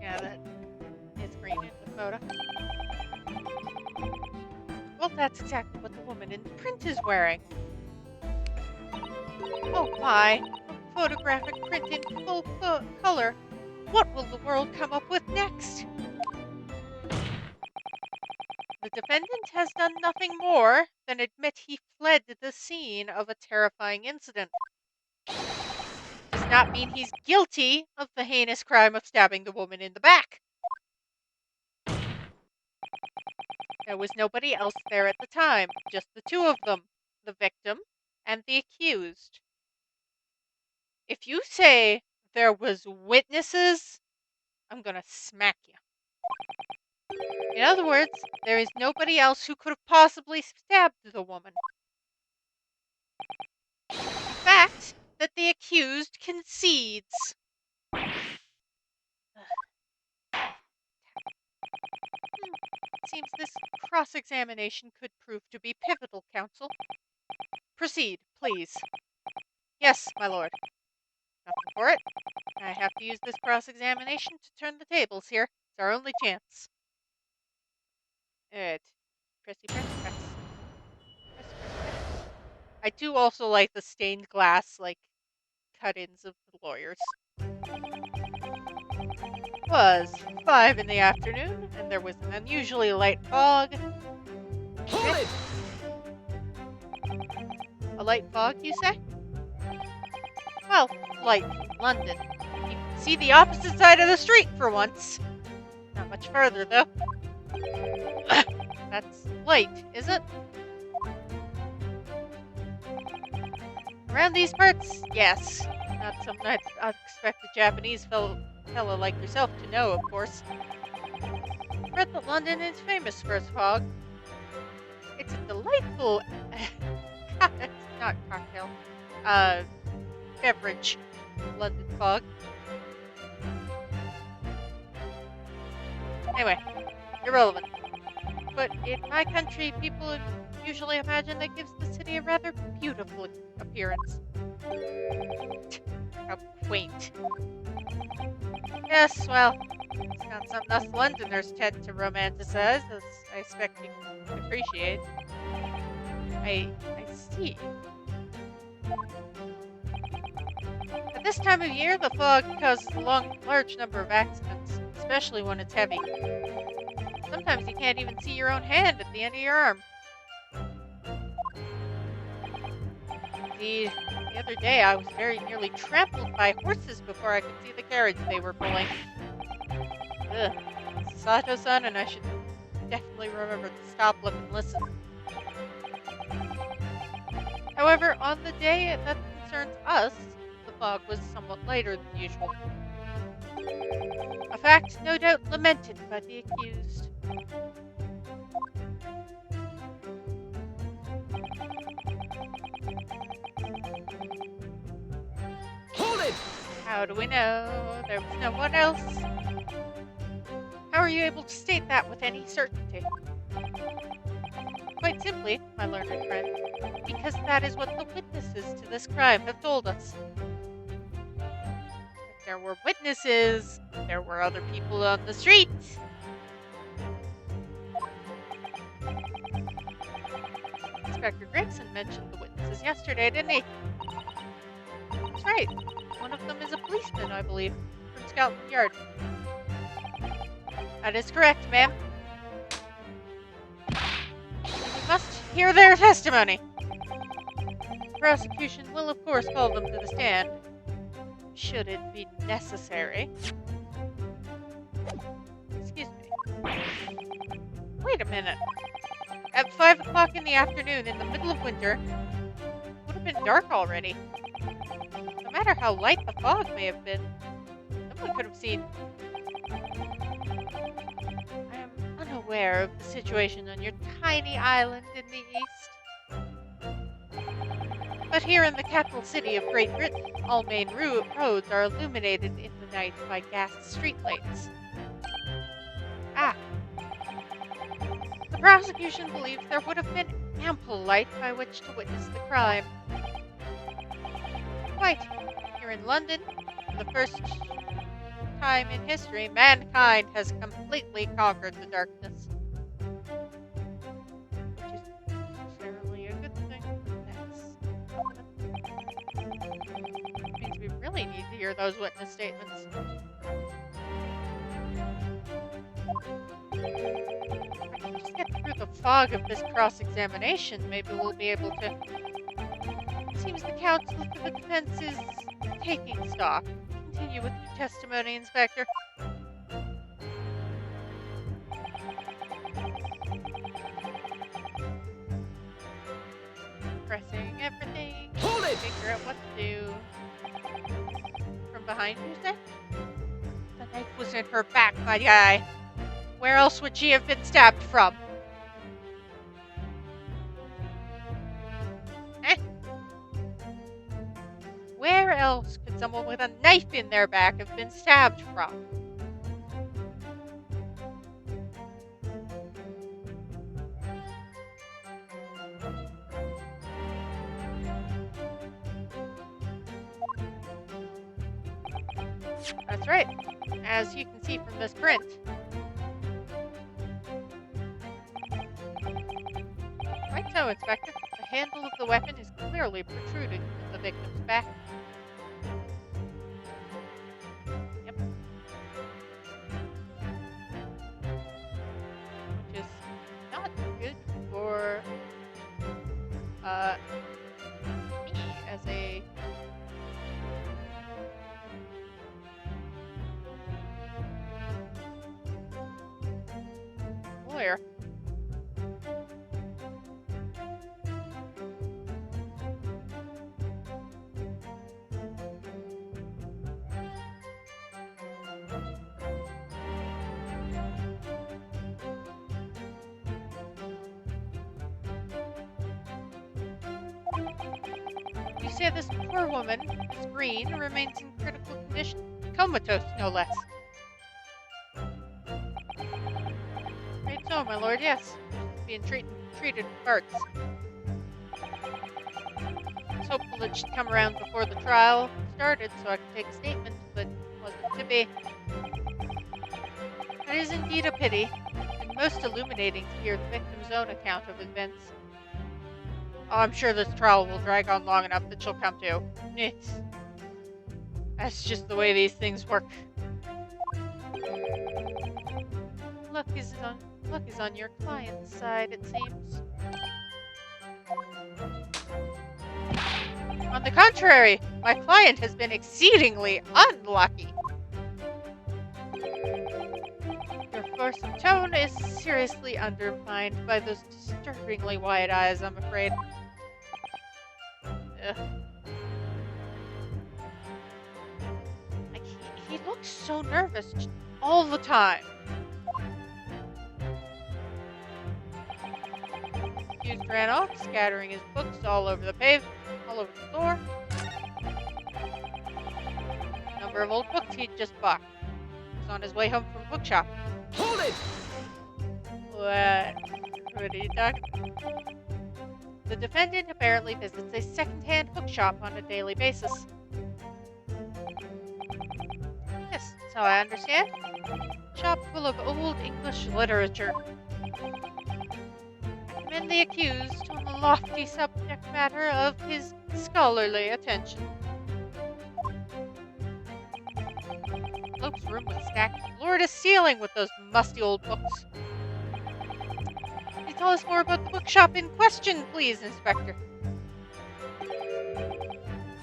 Yeah, that is green in the photo. Well, that's exactly what the woman in the print is wearing. Oh my, a photographic print in full color. What will the world come up with next? The defendant has done nothing more than admit he fled the scene of a terrifying incident. Does not mean he's guilty of the heinous crime of stabbing the woman in the back. There was nobody else there at the time, just the two of them, the victim and the accused. If you say there was witnesses, I'm gonna smack you. In other words, there is nobody else who could have possibly stabbed the woman. The fact that the accused concedes. Seems this cross-examination could prove to be pivotal, counsel. Proceed, please. Yes, my lord. Nothing for it. I have to use this cross-examination to turn the tables here. It's our only chance. Alright. Pressy, press, press. Press, press, press. I do also like the stained glass, like, cut-ins of the lawyers. It was 5 in the afternoon, and there was an unusually light fog. Hold it! A light fog, you say? Well, light London. You can see the opposite side of the street for once. Not much further, though. That's light, is it? Around these parts, yes. Not something I'd expect a Japanese fellow like yourself to know, of course. I've read that London is famous for its fog. It's a delightful... not cocktail. Beverage. London fog. Anyway, irrelevant. But in my country, people usually imagine that gives the city a rather beautiful appearance. How quaint. Yes, well, it's not something us Londoners tend to romanticize, as I expect you can appreciate. I see. At this time of year, the fog causes a large number of accidents, especially when it's heavy. Sometimes you can't even see your own hand at the end of your arm. Indeed, the other day I was very nearly trampled by horses before I could see the carriage they were pulling. Ugh. Sato-san, and I should definitely remember to stop, look, and listen. However, on the day that concerns us, the fog was somewhat lighter than usual. A fact no doubt lamented by the accused. Hold it! How do we know there was no one else? How are you able to state that with any certainty? Quite simply, my learned friend, because that is what the witnesses to this crime have told us. If there were witnesses, there were other people on the street. Inspector Gregson mentioned the witnesses yesterday, didn't he? That's right. One of them is a policeman, I believe, from Scotland Yard. That is correct, ma'am. We must hear their testimony. The prosecution will, of course, call them to the stand, should it be necessary. Wait a minute. At 5 o'clock in the afternoon, in the middle of winter, it would have been dark already. No matter how light the fog may have been, someone could have seen. I am unaware of the situation on your tiny island in the east. But here in the capital city of Great Britain, all main roads are illuminated in the night by gas streetlights. Ah. The prosecution believes there would have been ample light by which to witness the crime. Quite. Here in London, for the first time in history, mankind has completely conquered the darkness. Which is necessarily a good thing. That means we really need to hear those witness statements. Just get through the fog of this cross-examination, maybe we'll be able to. Seems the counsel for the defense is taking stock. Continue with your testimony, Inspector. Pressing everything. Hold it! Figure out what to do. From behind, you say? The knife was in her back, my guy. Where else would she have been stabbed from? Eh? Where else could someone with a knife in their back have been stabbed from? That's right. As you can see from this print. Right so, Inspector. The handle of the weapon is clearly protruding from the victim's back. Yep. Which is not good for me as a lawyer. You say this poor woman, Miss Green, remains in critical condition? Comatose, no less. Right so, my lord, yes. Being treated with parts. I was hopeful that she'd come around before the trial started so I could take a statement, but wasn't to be. It is indeed a pity, and most illuminating to hear the victim's own account of events. Oh, I'm sure this trial will drag on long enough that she'll come to. That's just the way these things work. Luck is on your client's side, it seems. On the contrary, my client has been exceedingly unlucky. Your force of tone is seriously undermined by those disturbingly wide eyes, I'm afraid. Ugh. Like, he looks so nervous all the time. Accused ran off, scattering his books all over the floor. Number of old books he'd just bought. He was on his way home from a bookshop. Hold it! What are you talking? The defendant apparently visits a second-hand bookshop on a daily basis. Yes, so I understand. Shop full of old English literature. I commend the accused on the lofty subject matter of his scholarly attention. Lope's room was stacked floor to ceiling with those musty old books. Can you tell us more about the bookshop in question, please, Inspector?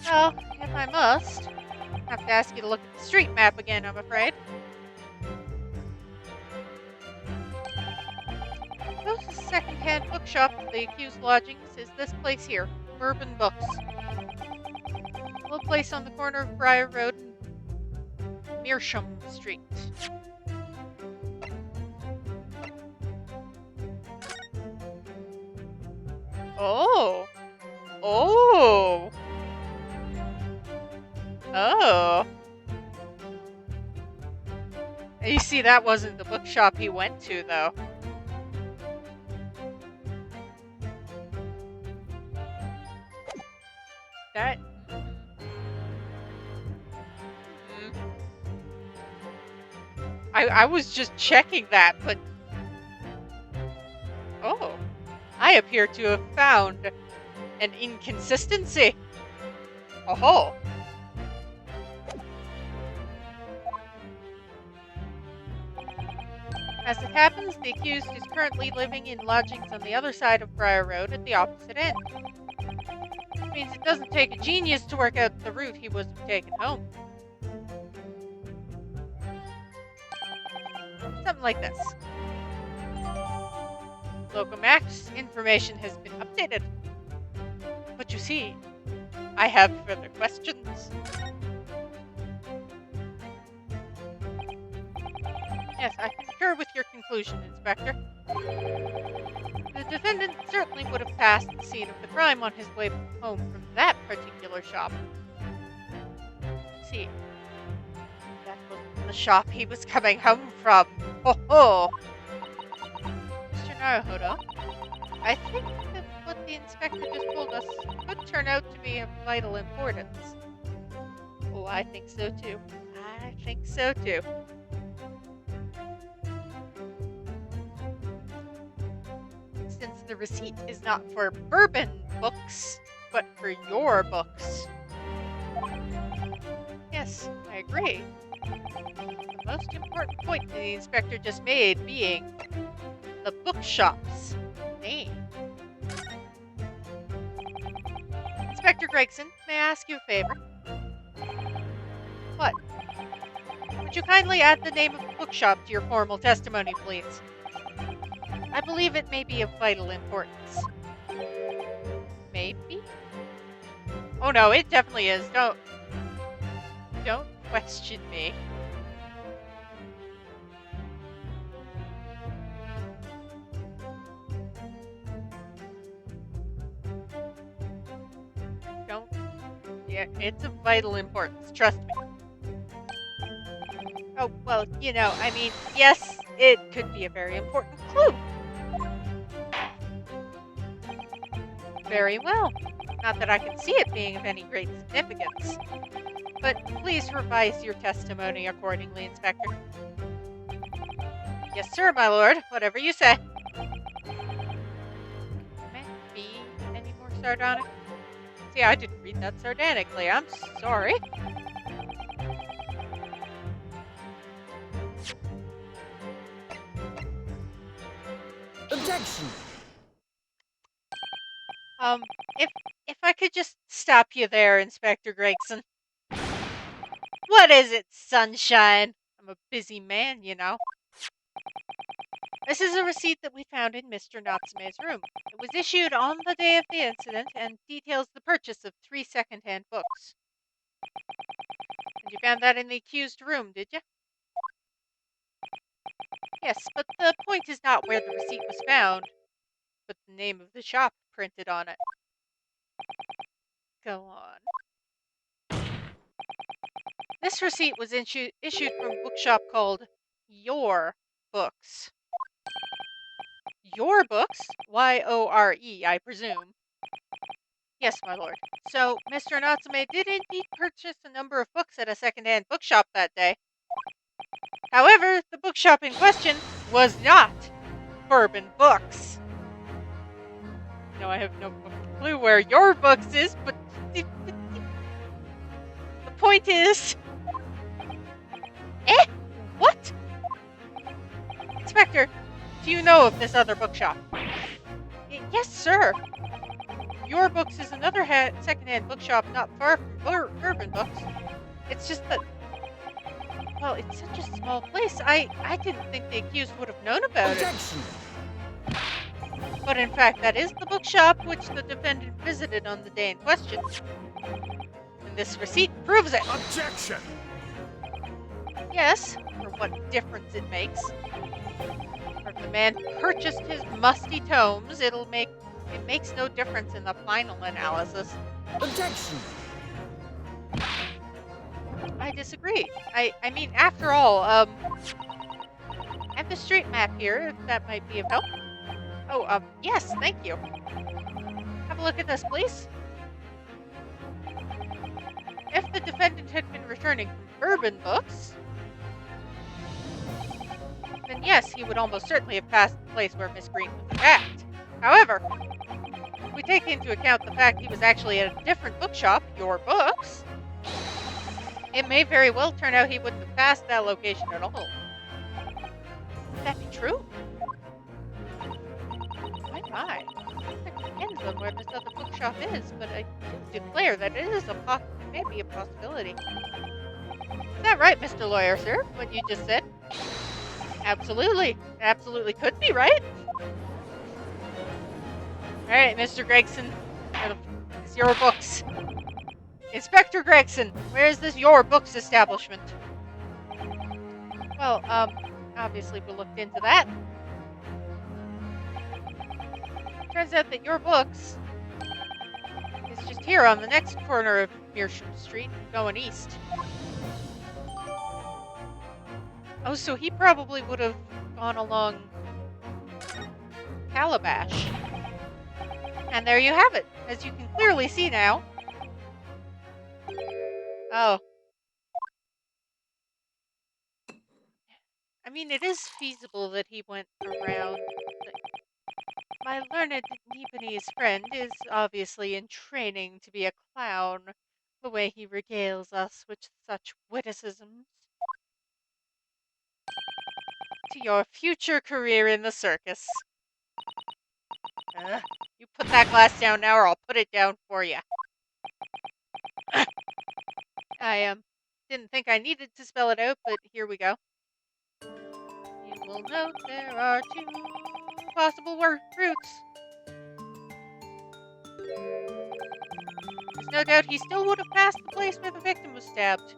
Well, if I must, I have to ask you to look at the street map again, I'm afraid. second-hand bookshop of the accused lodgings is this place here, Bourbon Books. A little place on the corner of Briar Road and Meerschaum Street. Oh. Oh. Oh. You see, that wasn't the bookshop he went to, though. That... I was just checking that, but... Oh. I appear to have found an inconsistency. Oh. As it happens, the accused is currently living in lodgings on the other side of Briar Road at the opposite end. Which means it doesn't take a genius to work out the route he was taken home. Something like this. Locomax information has been updated. But you see, I have further questions. Yes, I concur with your conclusion, Inspector. The defendant certainly would have passed the scene of the crime on his way home from that particular shop. See, that was the shop he was coming home from. Ho ho! Mr. Naruhodo, I think that what the inspector just told us could turn out to be of vital importance. Oh, I think so too. I think so too. Since the receipt is not for Bourbon Books, but for your books. Yes, I agree. The most important point the inspector just made being the bookshop's name. Inspector Gregson, may I ask you a favor? What? Would you kindly add the name of the bookshop to your formal testimony, please? I believe it may be of vital importance. Maybe? Oh no, it definitely is. Don't question me. Yeah, it's of vital importance, trust me. Oh, well, you know, I mean, yes, it could be a very important clue. Very well. Not that I can see it being of any great significance. But please revise your testimony accordingly, Inspector. Yes, sir, my lord. Whatever you say. May I be any more sardonic? See, I didn't read that sardonically. I'm sorry. Objection! If I could just stop you there, Inspector Gregson. What is it, sunshine? I'm a busy man, you know. This is a receipt that we found in Mr. Natsume's room. It was issued on the day of the incident and details the purchase of 3 second-hand books. And you found that in the accused room, did you? Yes, but the point is not where the receipt was found, but the name of the shop printed on it. Go on. This receipt was issued from a bookshop called Your Books. Your Books? Y-O-R-E, I presume. Yes, my lord. So, Mr. Natsume did indeed purchase a number of books at a second-hand bookshop that day. However, the bookshop in question was not Bourbon Books. No, I have no clue where Your Books is, but the point is... Eh? What? Inspector, do you know of this other bookshop? Yes, sir. Your Books is another second-hand bookshop not far from Bourbon Books. It's just that... Well, it's such a small place. I didn't think the accused would have known about Objection! it. But in fact, that is the bookshop which the defendant visited on the day in question. And this receipt proves it. Objection! Yes, for what difference it makes. For if the man purchased his musty tomes, it makes no difference in the final analysis. Objection! I disagree. I mean, after all, I have the street map here, if that might be of help. Oh, yes, thank you. Have a look at this, please. If the defendant had been returning from bourbon books, then yes, he would almost certainly have passed the place where Miss Green was attacked. However, if we take into account the fact he was actually at a different bookshop, Your Books, it may very well turn out he wouldn't have passed that location at all. Would that be true? My. It depends on where this other bookshop is, but I do declare that it is maybe a possibility. Is that right, Mr. Lawyer, sir, what you just said? Absolutely. Absolutely could be right. Alright, Mr. Gregson. It's Your Books. Inspector Gregson, where is this Your Books establishment? Well, obviously we looked into that. Turns out that Your Books is just here on the next corner of Meersham Street, going east. Oh, so he probably would have gone along Calabash. And there you have it, as you can clearly see now. Oh. I mean, it is feasible that he went around. My learned Nipponese friend is obviously in training to be a clown, the way he regales us with such witticisms. To your future career in the circus. You put that glass down now, or I'll put it down for you. I didn't think I needed to spell it out, but here we go. You will note there are 2 possible routes. There's no doubt he still would have passed the place where the victim was stabbed.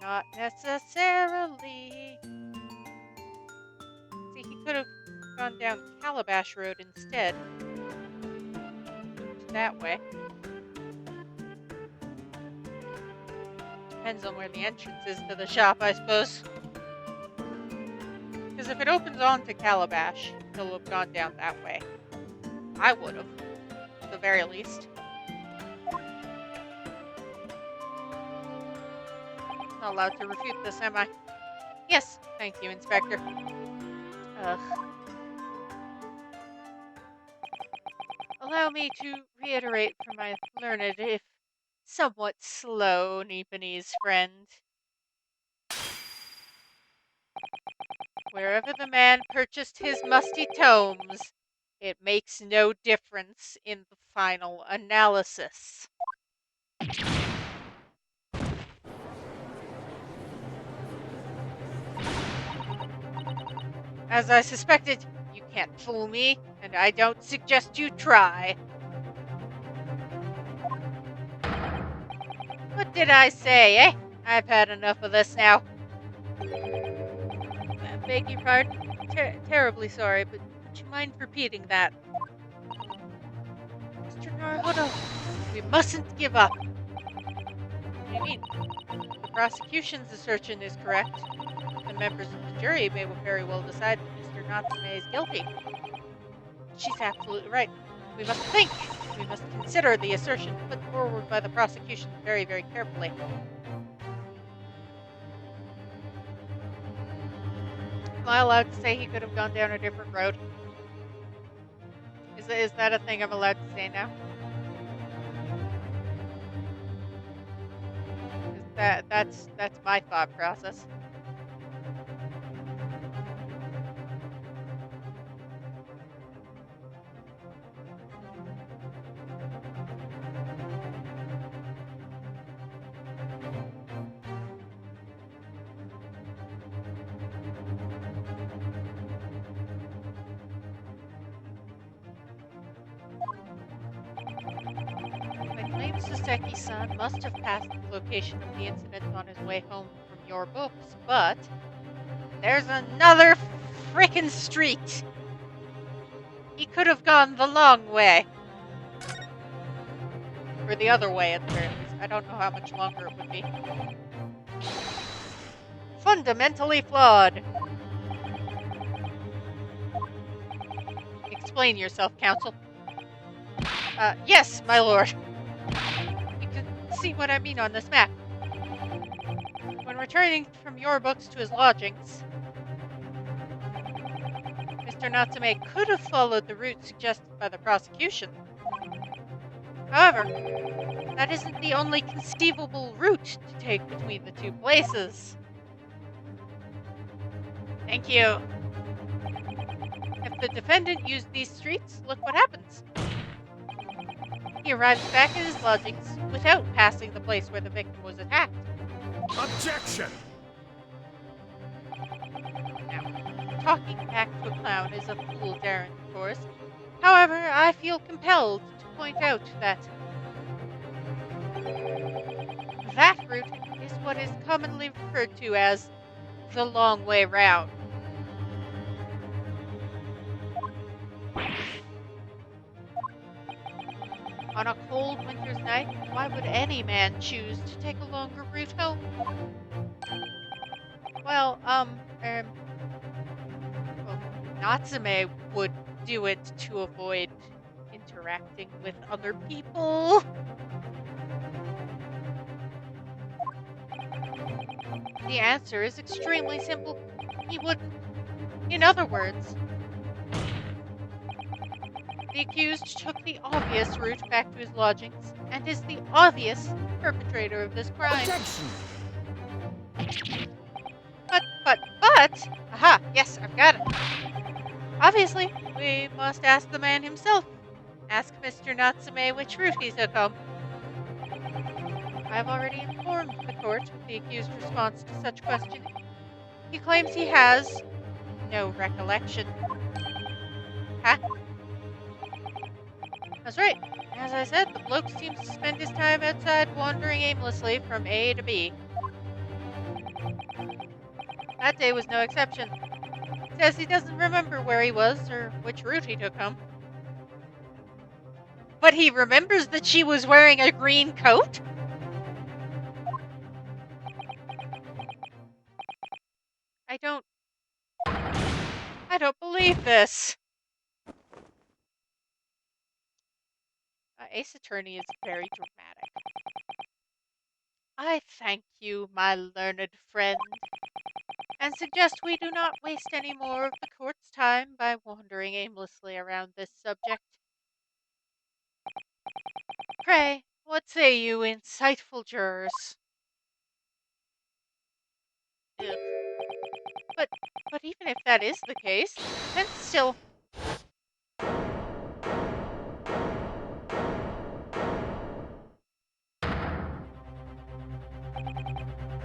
Not necessarily. See, he could have gone down Calabash Road instead. That way. Depends on where the entrance is to the shop, I suppose. Because if it opens onto Calabash, he'll have gone down that way. I would have, at the very least. Not allowed to refute this, am I? Yes, thank you, Inspector. Ugh. Allow me to reiterate for my learned, if somewhat slow, Nipponese friend. Wherever the man purchased his musty tomes, it makes no difference in the final analysis. As I suspected, you can't fool me, and I don't suggest you try. What did I say, eh? I've had enough of this now. Beg your pardon? Terribly sorry, but would you mind repeating that? Mr. Naruhodo, we mustn't give up. What do you mean? The prosecution's assertion is correct. The members of the jury may very well decide that Mr. Natsume is guilty. She's absolutely right. We must think. We must consider the assertion put forward by the prosecution very, very carefully. Am I allowed to say he could have gone down a different road? Is that a thing I'm allowed to say now? That's my thought process. Araseki-san must have passed the location of the incident on his way home from your books, but there's another frickin' street! He could have gone the long way. Or the other way, at the very least. I don't know how much longer it would be. Fundamentally flawed. Explain yourself, counsel. Yes, my lord. You can see what I mean on this map. When returning from your books to his lodgings, Mr. Natsume could have followed the route suggested by the prosecution. However, that isn't the only conceivable route to take between the two places. Thank you. If the defendant used these streets, look what happens. He arrives back at his lodgings without passing the place where the victim was attacked. Objection! Now, talking back to a clown is a fool's errand, of course. However, I feel compelled to point out that that route is what is commonly referred to as the long way round. On a cold winter's night, why would any man choose to take a longer route home? Well, Natsume would do it to avoid interacting with other people. The answer is extremely simple. He wouldn't. In other words, the accused took the obvious route back to his lodgings and is the obvious perpetrator of this crime. Objection! But, aha, yes, I've got it. Obviously, we must ask the man himself. Ask Mr. Natsume which route he took home. I've already informed the court of the accused's response to such questioning. He claims he has no recollection. Huh? That's right. As I said, the bloke seems to spend his time outside wandering aimlessly from A to B. That day was no exception. Says he doesn't remember where he was or which route he took home. But he remembers that she was wearing a green coat? I don't believe this. Ace Attorney is very dramatic. I thank you, my learned friend, and suggest we do not waste any more of the court's time by wandering aimlessly around this subject. Pray, what say you, insightful jurors? Ugh. But even if that is the case, the defense still...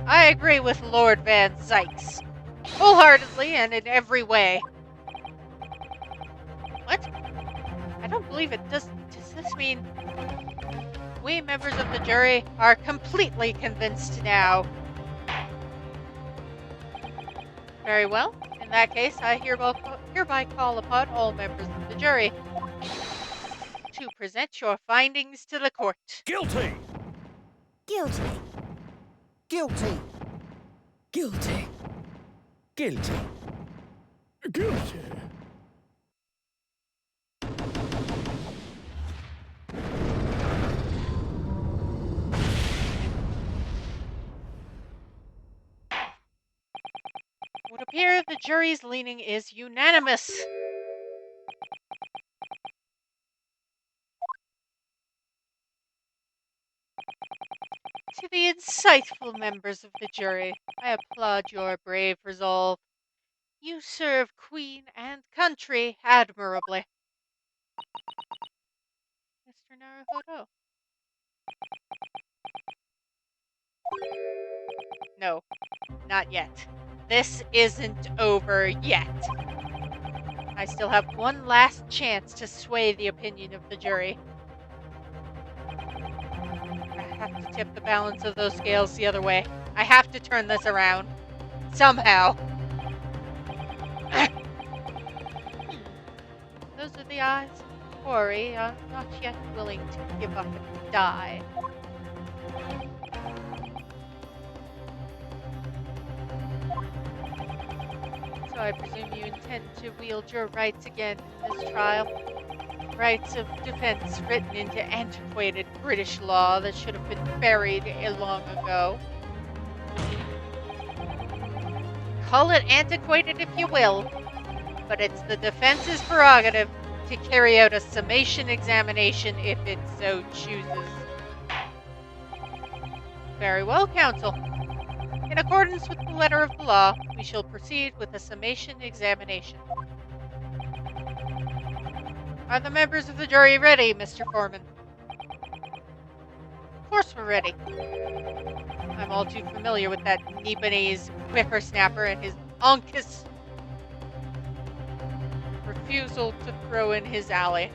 I agree with Lord Van Zykes, wholeheartedly and in every way. What? I don't believe it. Does this mean we members of the jury are completely convinced now? Very well. In that case, I hereby call upon all members of the jury to present your findings to the court. Guilty! Guilty. Guilty. Guilty. Guilty. Guilty. It would appear the jury's leaning is unanimous. To the insightful members of the jury, I applaud your brave resolve. You serve Queen and country admirably. Mr. Naruhodo. No, not yet. This isn't over yet. I still have one last chance to sway the opinion of the jury. have to tip the balance of those scales the other way. I have to turn this around. Somehow. Those are the eyes of Tori, not yet willing to give up and die. So I presume you intend to wield your rights again in this trial? Rights of defense written into antiquated British law that should have been buried long ago. Call it antiquated if you will, but it's the defense's prerogative to carry out a summation examination if it so chooses. Very well, counsel. In accordance with the letter of the law, we shall proceed with a summation examination. Are the members of the jury ready, Mr. Foreman? Of course we're ready. I'm all too familiar with that Nepalese whippersnapper and his uncas refusal to throw in his alley.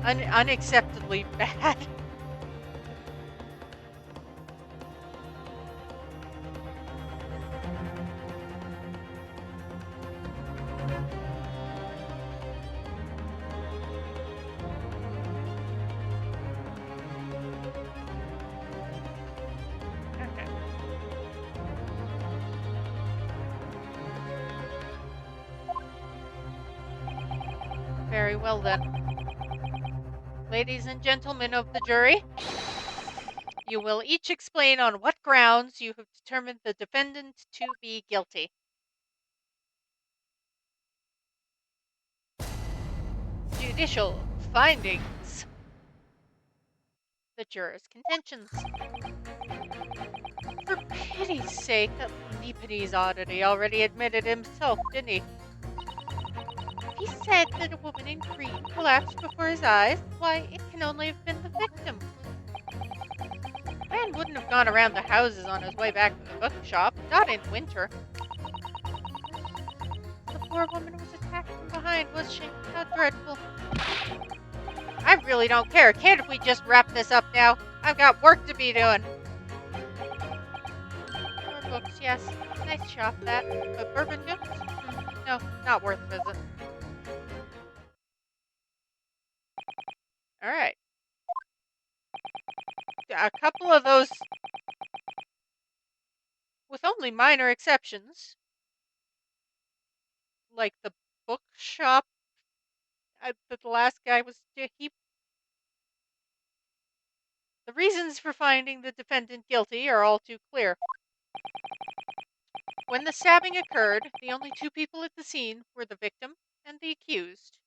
Unacceptably bad. Okay. Very well then. Ladies and gentlemen of the jury, you will each explain on what grounds you have determined the defendant to be guilty. Judicial findings. The jurors' contentions. For pity's sake, that Nepalese oddity already admitted himself, didn't he? He said that a woman in green collapsed before his eyes. Why, it can only have been the victim. The man wouldn't have gone around the houses on his way back from the bookshop, not in winter. The poor woman was attacked from behind, was she? How dreadful. I really don't care. Can't we just wrap this up now? I've got work to be doing. More books, yes. Nice shop, that. But bourbon goods? No, not worth a visit. Alright. A couple of those, with only minor exceptions, like the bookshop that the last guy was, the reasons for finding the defendant guilty are all too clear. When the stabbing occurred, the only two people at the scene were the victim and the accused.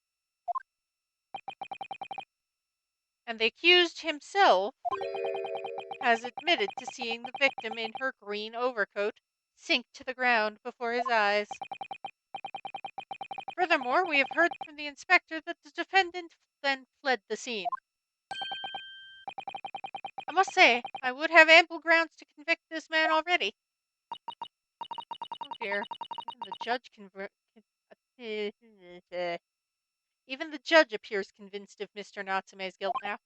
And the accused himself has admitted to seeing the victim in her green overcoat sink to the ground before his eyes. Furthermore, we have heard from the inspector that the defendant then fled the scene. I must say, I would have ample grounds to convict this man already. Oh dear, even the judge even the judge appears convinced of Mr. Natsume's guilt now.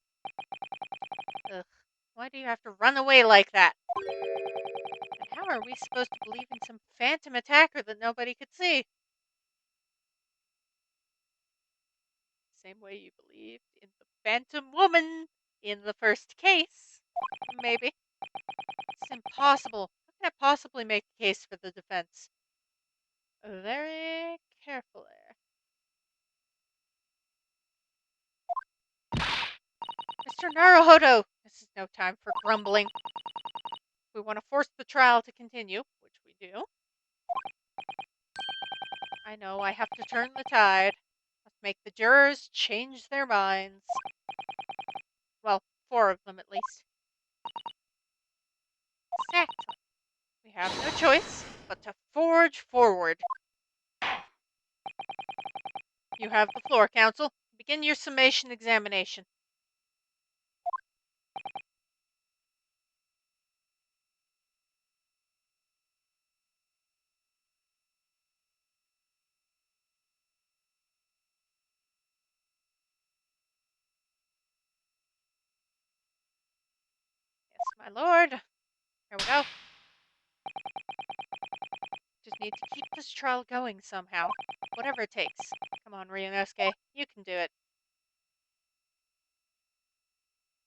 Ugh, why do you have to run away like that? And how are we supposed to believe in some phantom attacker that nobody could see? Same way you believed in the phantom woman in the first case. Maybe. It's impossible. How can I possibly make the case for the defense? Very carefully. Mr. Naruhodo! This is no time for grumbling. If we want to force the trial to continue, which we do, I know I have to turn the tide. Must make the jurors change their minds. Well, 4 of them at least. Exactly. We have no choice but to forge forward. You have the floor, counsel. Begin your summation examination. My lord. Here we go. Just need to keep this trial going somehow. Whatever it takes. Come on, Ryunosuke. You can do it.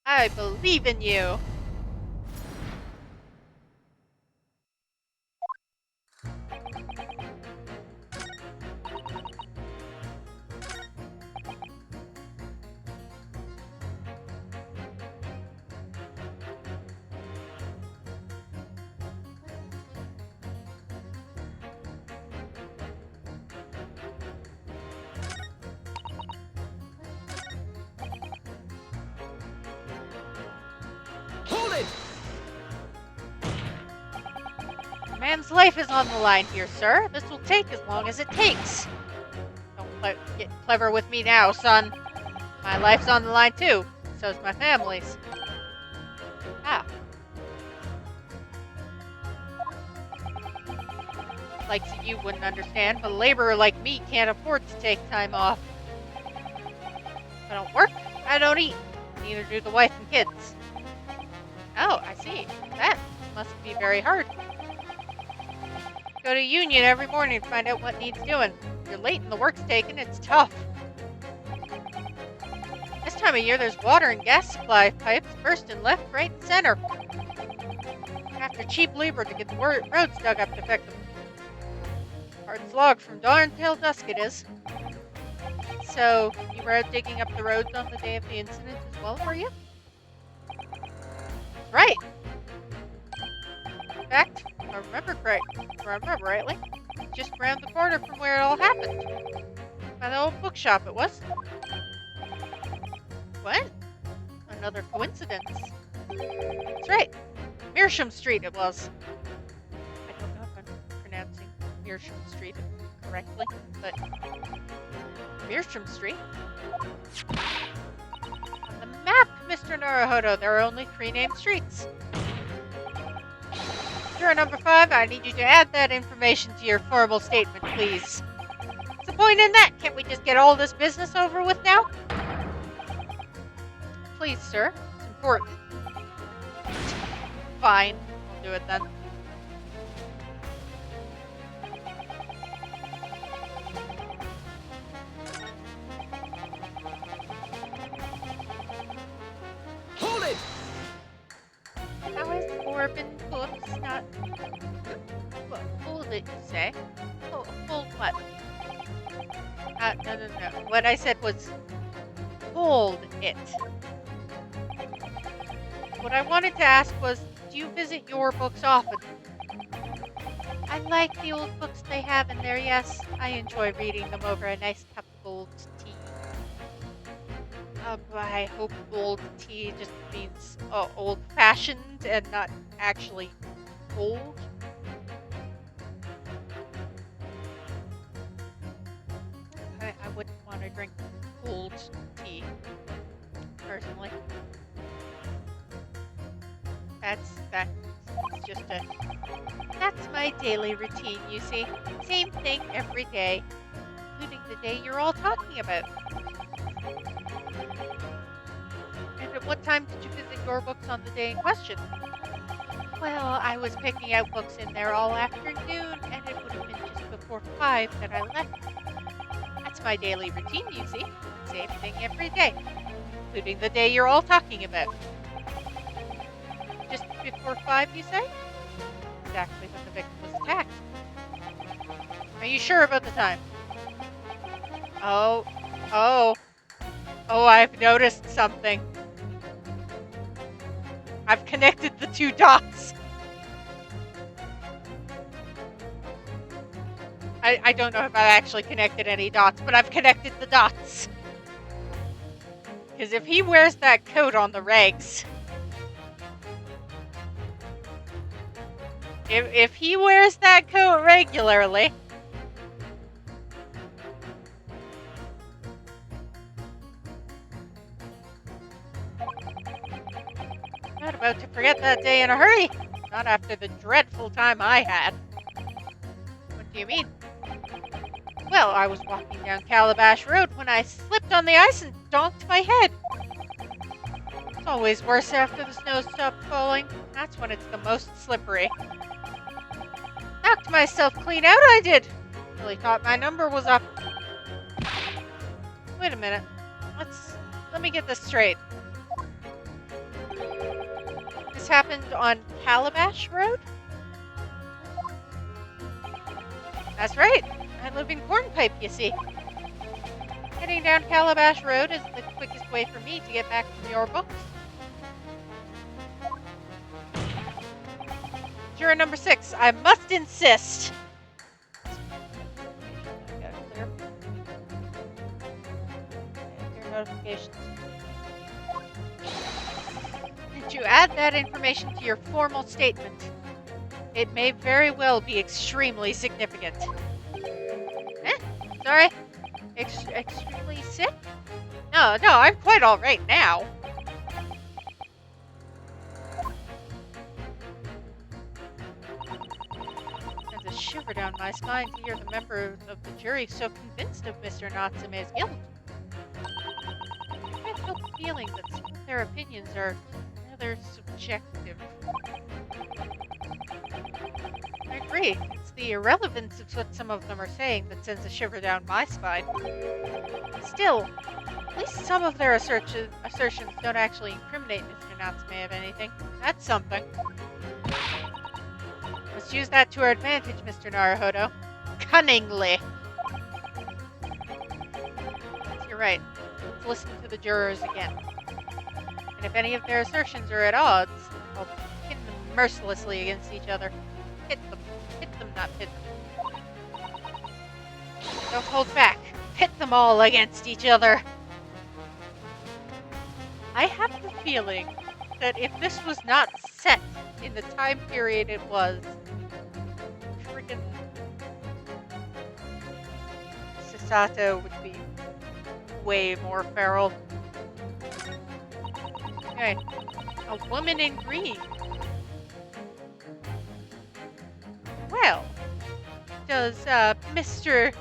I believe in you. Hold it! A man's life is on the line here, sir. This will take as long as it takes. Don't get clever with me now, son. My life's on the line too. So's my family's. Ah. Like you wouldn't understand, but a laborer like me can't afford to take time off. I don't work, I don't eat. Neither do the wife and kids. Oh, I see. That must be very hard. Go to union every morning to find out what needs doing. If you're late and the work's taken, it's tough. This time of year, there's water and gas supply pipes bursting left, right, and center. After cheap labor to get the roads dug up to fix them. Hard slog from dawn till dusk it is. So, you were out digging up the roads on the day of the incident as well, were you? Right. In fact, if I remember rightly, just around the corner from where it all happened. By the old bookshop it was. What? Another coincidence. That's right. Meersham Street it was. I don't know if I'm pronouncing Meersham Street correctly, but Meersham Street? On the map, Mr. Naruhodo, there are only 3 named streets. Juror number 5, I need you to add that information to your formal statement, please. What's the point in that? Can't we just get all this business over with now? Please, sir. It's important. Fine. I'll do it then. Hold it! How is Corbin Books not... What, hold it, you say? Oh, hold what? No. What I said was... Hold it. What I wanted to ask was, do you visit your books often? I like the old books they have in there, yes. I enjoy reading them over a nice cup of old tea. But I hope old tea just means old-fashioned and not actually old. I wouldn't want to drink old tea, personally. That's my daily routine, you see. Same thing every day, including the day you're all talking about. And at what time did you visit your books on the day in question? Well, I was picking out books in there all afternoon, and it would have been just before 5 that I left. That's my daily routine, you see. Same thing every day, including the day you're all talking about. Just before 5, you say? Exactly when the victim was attacked. Are you sure about the time? Oh, I've noticed something. I've connected the 2 dots. I don't know if I've actually connected any dots, but I've connected the dots. Because if he wears that coat on the regs... If he wears that coat regularly... I'm not about to forget that day in a hurry. Not after the dreadful time I had. What do you mean? Well, I was walking down Calabash Road when I slipped on the ice and donked my head. That's always worse after the snow stopped falling. That's when it's the most slippery. Knocked myself clean out, I did. Really thought my number was up. Wait a minute. Let me get this straight. This happened on Calabash Road? That's right. I live in Cornpipe, you see. Heading down Calabash Road is the quickest way for me to get back to your books. Juror number 6, I must insist. Clear notifications. Did you add that information to your formal statement? It may very well be extremely significant. Sorry? Extremely sick? No, I'm quite alright now. Sends a shiver down my spine to hear the members of the jury so convinced of Mr. Natsume's guilt. I can't help feeling that some of their opinions are rather subjective. I agree. It's the irrelevance of what some of them are saying that sends a shiver down my spine. Still, at least some of their assertions don't actually incriminate Mr. Natsume of anything. That's something. Let's use that to our advantage, Mr. Naruhodo. Cunningly. You're right. Let's listen to the jurors again. And if any of their assertions are at odds, I'll pin them mercilessly against each other. Hit them, not pit them. Don't hold back. Pit them all against each other. I have the feeling that if this was not set in the time period it was, friggin' Sasato would be way more feral. Okay, a woman in green. Well, does Mr.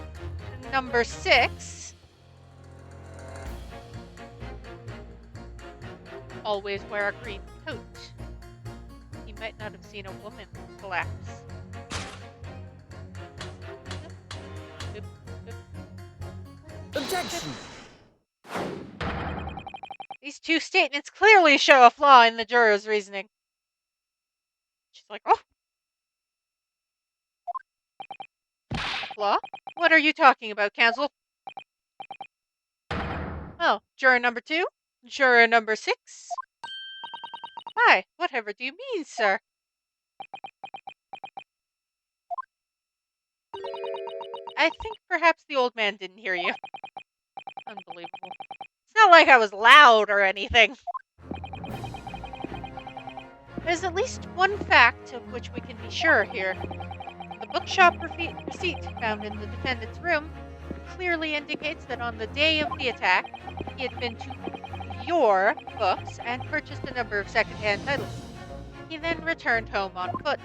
Number 6 always wear a green coat? He might not have seen a woman collapse. Objection! These two statements clearly show a flaw in the juror's reasoning. She's like, oh. Flaw? What are you talking about, counsel? Oh, juror number 2? Juror number 6? Why, whatever do you mean, sir? I think perhaps the old man didn't hear you. Unbelievable. It's not like I was loud or anything. There's at least one fact of which we can be sure here. The bookshop receipt found in the defendant's room clearly indicates that on the day of the attack, he had been to your books and purchased a number of second-hand titles. He then returned home on foot.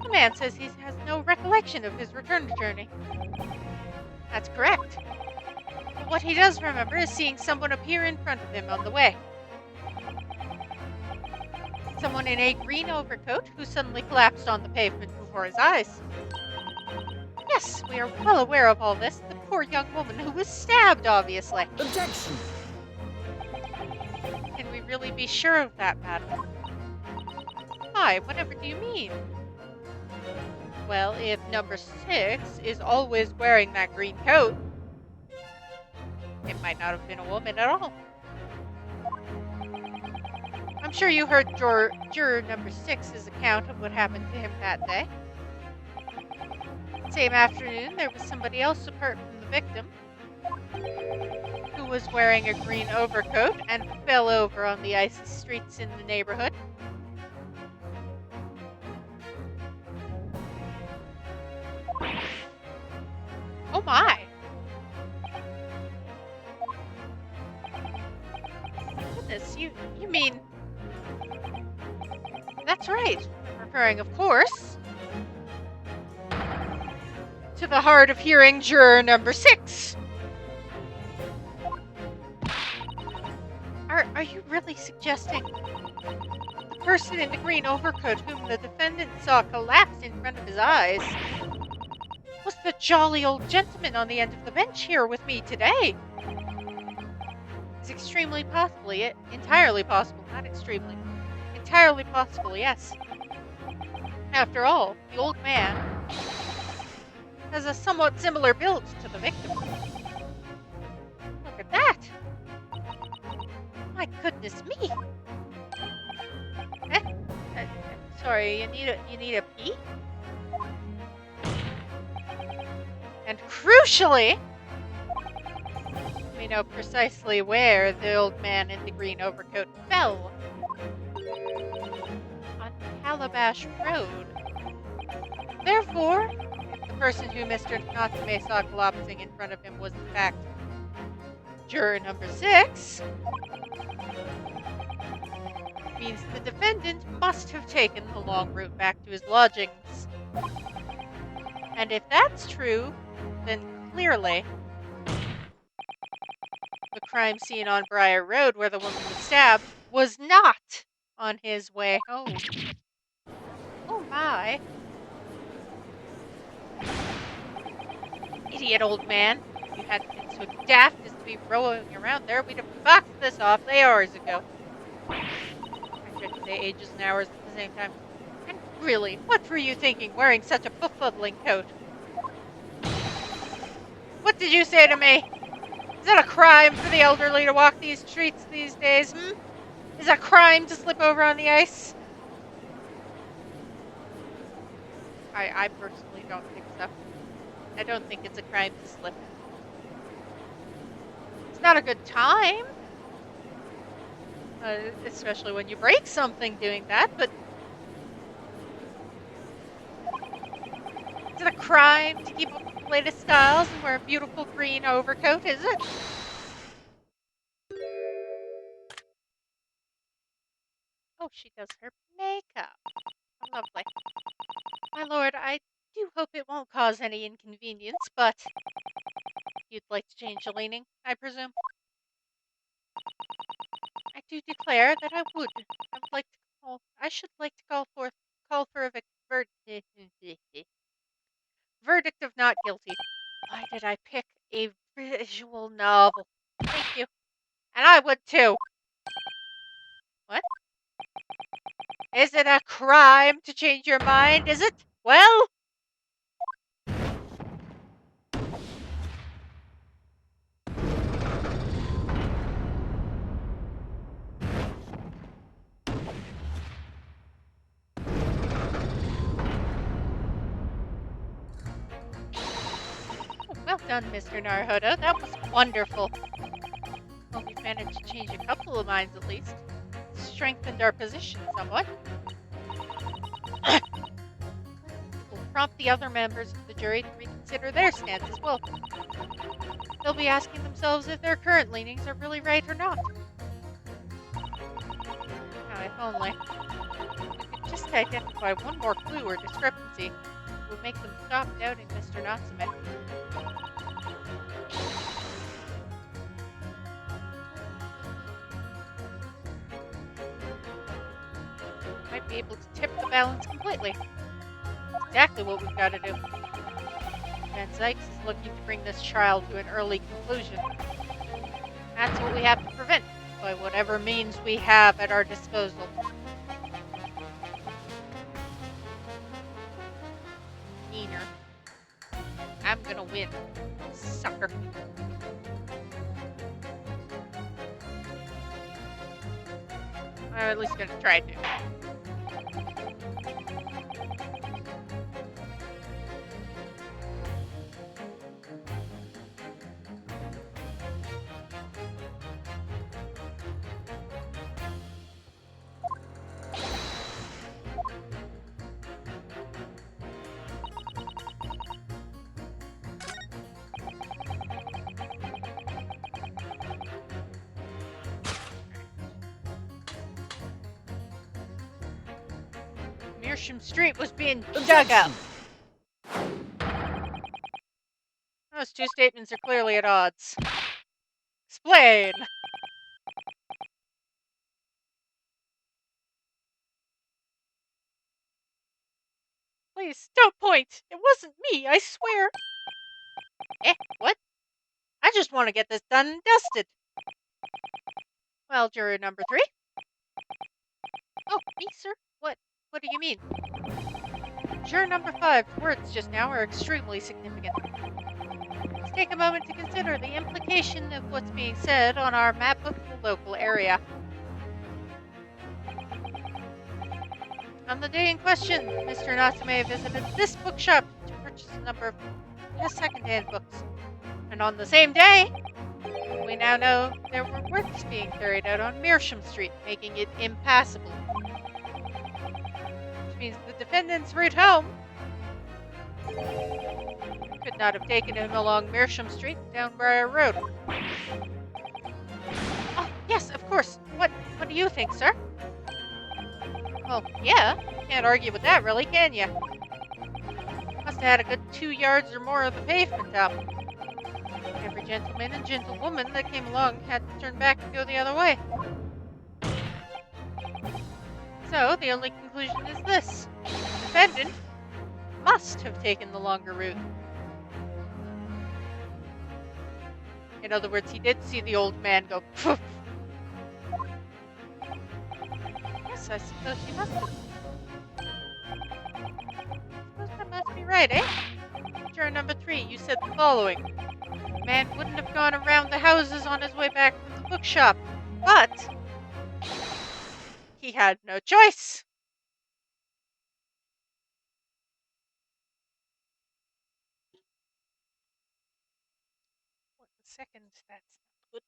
The man says he has no recollection of his return journey. That's correct. But what he does remember is seeing someone appear in front of him on the way. Someone in a green overcoat who suddenly collapsed on the pavement before his eyes. Yes, we are well aware of all this. The poor young woman who was stabbed, obviously. Objection! Can we really be sure of that, madam? Why, whatever do you mean? Well, if number 6 is always wearing that green coat, it might not have been a woman at all. I'm sure you heard juror number 6's account of what happened to him that day. Same afternoon, there was somebody else apart from the victim who was wearing a green overcoat and fell over on the icy streets in the neighborhood. Oh my! Goodness, you mean... That's right. I'm referring, of course, to the hard of hearing juror number 6. Are Are you really suggesting the person in the green overcoat whom the defendant saw collapse in front of his eyes was the jolly old gentleman on the end of the bench here with me today? It's extremely possible, entirely possible, not extremely. Entirely possible, yes. After all, the old man has a somewhat similar build to the victim. Look at that! My goodness me! Eh? Sorry, you need a pee? And crucially, we know precisely where the old man in the green overcoat fell. On Calabash Road. Therefore, if the person who Mr. Natsume saw collapsing in front of him was in fact juror number 6, means the defendant must have taken the long route back to his lodgings. And if that's true, then clearly the crime scene on Briar Road where the woman was stabbed was not on his way home. Oh my. Idiot old man. If you hadn't been so daft as to be rowing around there, we'd have boxed this off hours ago. I tried to say ages and hours at the same time. And really, what were you thinking wearing such a befuddling coat? What did you say to me? Is it a crime for the elderly to walk these streets these days, Is it a crime to slip over on the ice? I personally don't think so. I don't think it's a crime to slip. It's not a good time. Especially when you break something doing that, but is it a crime to keep up with the latest styles and wear a beautiful green overcoat, is it? Oh, she does her makeup. Lovely. My lord, I do hope it won't cause any inconvenience, but you'd like to change the leaning, I presume? I do declare that I would. I should like to call for a verdict of not guilty. Why did I pick a visual novel? Thank you. And I would too. What? Is it a crime to change your mind, is it? Well, well done, Mr. Naruhodo. That was wonderful. Well, we've managed to change a couple of minds at least. Strengthened our position somewhat. We'll prompt the other members of the jury to reconsider their stance as well. They'll be asking themselves if their current leanings are really right or not. Now, if only we could just identify one more clue or discrepancy, it would make them stop doubting Mr. Natsume. Might be able to tip the balance completely. That's exactly what we've got to do. Van Zykes is looking to bring this trial to an early conclusion. That's what we have to prevent, by whatever means we have at our disposal. Neener. I'm gonna win, sucker. I'm at least gonna try to. Meerschaum Street was being dug up. Those two statements are clearly at odds. Explain! Please, don't point. It wasn't me, I swear. What? I just want to get this done and dusted. Well, juror number 3. Oh, me, sir? What do you mean? Juror number 5's words just now are extremely significant. Let's take a moment to consider the implication of what's being said on our map of the local area. On the day in question, Mr. Natsume visited this bookshop to purchase a number of second-hand books. And on the same day, we now know there were works being carried out on Meersham Street, making it impassable. Which means the defendant's route home could not have taken him along Meersham Street down Briar Road. Oh, yes, of course. What do you think, sir? Well, yeah, can't argue with that, really, can you? Must have had a good 2 yards or more of the pavement up. Every gentleman and gentlewoman that came along had to turn back and go the other way. So, the only conclusion is this. The defendant must have taken the longer route. In other words, he did see the old man go poof. Yes, I suppose he must have. I suppose that must be right, eh? Juror number 3, you said the following. The man wouldn't have gone around the houses on his way back from the bookshop, but he had no choice. 1 second, that's not good.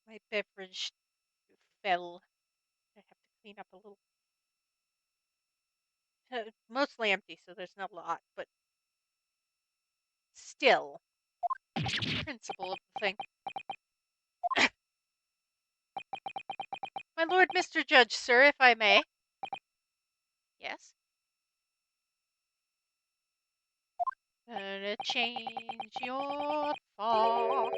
My beverage fell. I have to clean up a little. Mostly empty, so there's not a lot, but still, principle of the thing. My lord, Mr. Judge, sir, if I may. Yes? Gonna change your thought.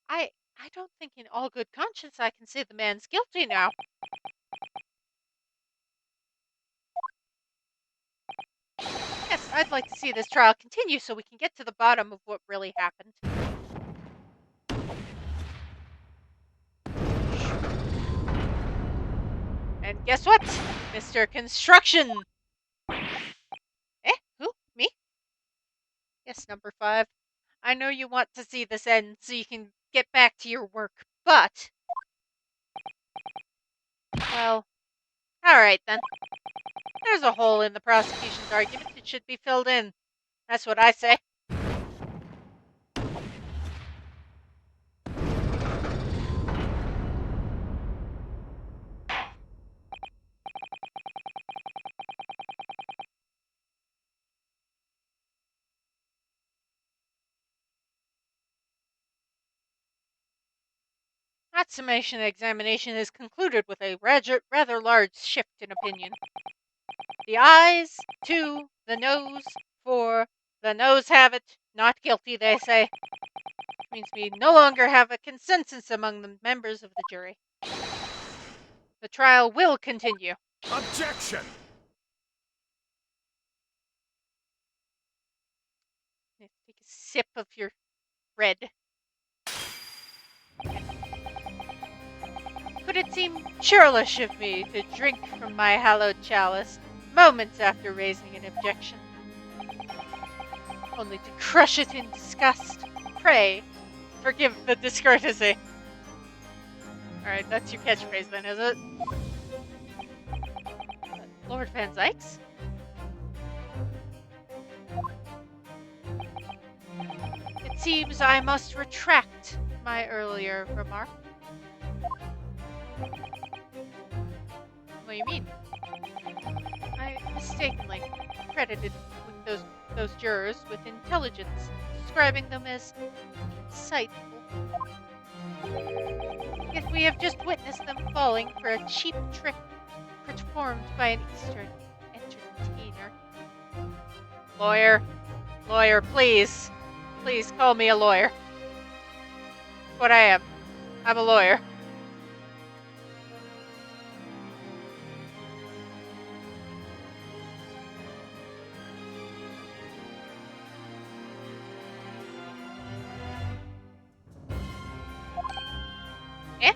I don't think in all good conscience I can say the man's guilty now. Yes, I'd like to see this trial continue so we can get to the bottom of what really happened. And guess what, Mr. Construction? Who? Me? Yes, number 5. I know you want to see this end so you can get back to your work, but... Well, alright then. There's a hole in the prosecution's argument. It should be filled in. That's what I say. That summation examination is concluded with a rather large shift in opinion. The ayes, 2, the noes, 4, the noes have it, not guilty, they say. Which means we no longer have a consensus among the members of the jury. The trial will continue. Objection! Take a sip of your red. Could it seem churlish of me to drink from my hallowed chalice moments after raising an objection, only to crush it in disgust? Pray, forgive the discourtesy. Alright, that's your catchphrase then, is it? Lord Van Zykes? It seems I must retract my earlier remark. What do you mean? I mistakenly credited with those jurors with intelligence, describing them as insightful. Yet we have just witnessed them falling for a cheap trick performed by an Eastern entertainer. Lawyer, please. Please call me a lawyer. What I am. I'm a lawyer. Eh?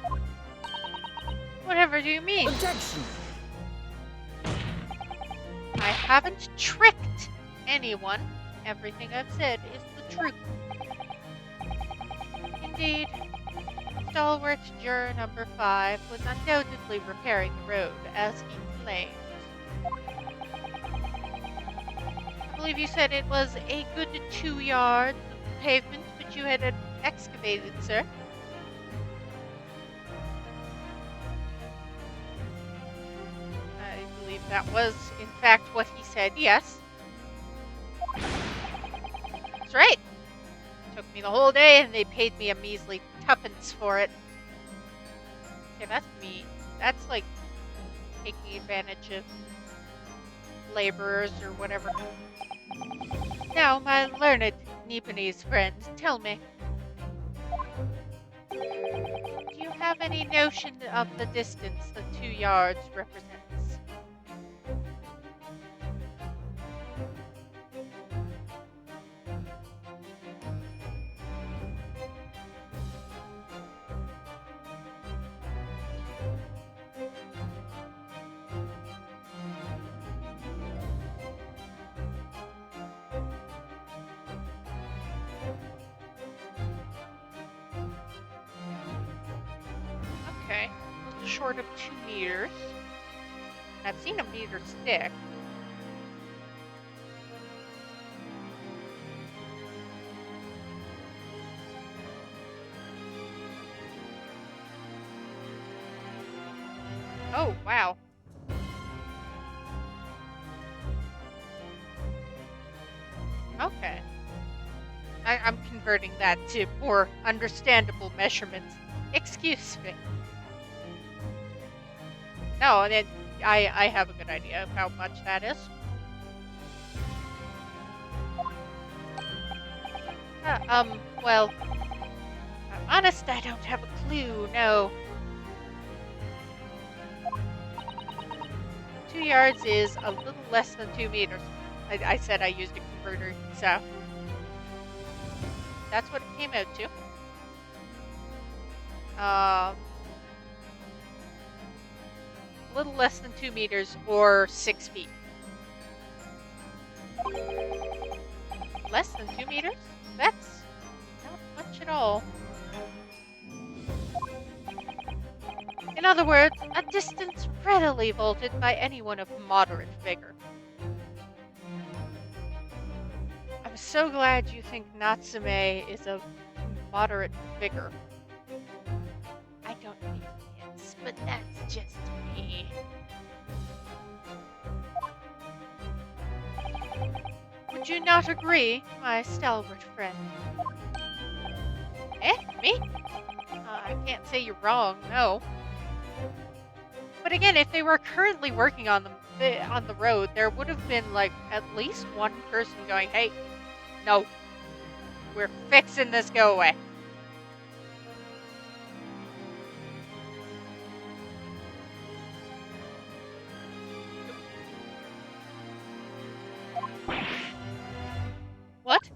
Whatever do you mean? Objection! I haven't tricked anyone. Everything I've said is the truth. Indeed, stalwart juror number 5 was undoubtedly repairing the road as he claimed. I believe you said it was a good 2 yards of pavement which you had excavated, sir. I believe that was, in fact, what he said, yes. That's right. Took me the whole day and they paid me a measly tuppence for it. Okay, that's mean. That's like taking advantage of laborers or whatever. Now, my learned Nipponese friend, tell me. Do you have any notion of the distance that 2 yards represents? Okay, a little short of 2 meters. I've seen a meter stick. Oh, wow. Okay. I'm converting that to more understandable measurements. Excuse me. No, then I have a good idea of how much that is. Well, I'm honest, I don't have a clue, no. 2 yards is a little less than 2 meters. I said I used a converter, so that's what it came out to. A little less than 2 meters or 6 feet. Less than 2 meters? That's not much at all. In other words, a distance readily vaulted by anyone of moderate vigor. I'm so glad you think Natsume is of moderate vigor. I don't think he is, but that's just me. Would you not agree, my stalwart friend? Eh? Me? I can't say you're wrong, no. But again, if they were currently working on the road, there would have been like at least one person going, "Hey, no, we're fixing this. Go away." What?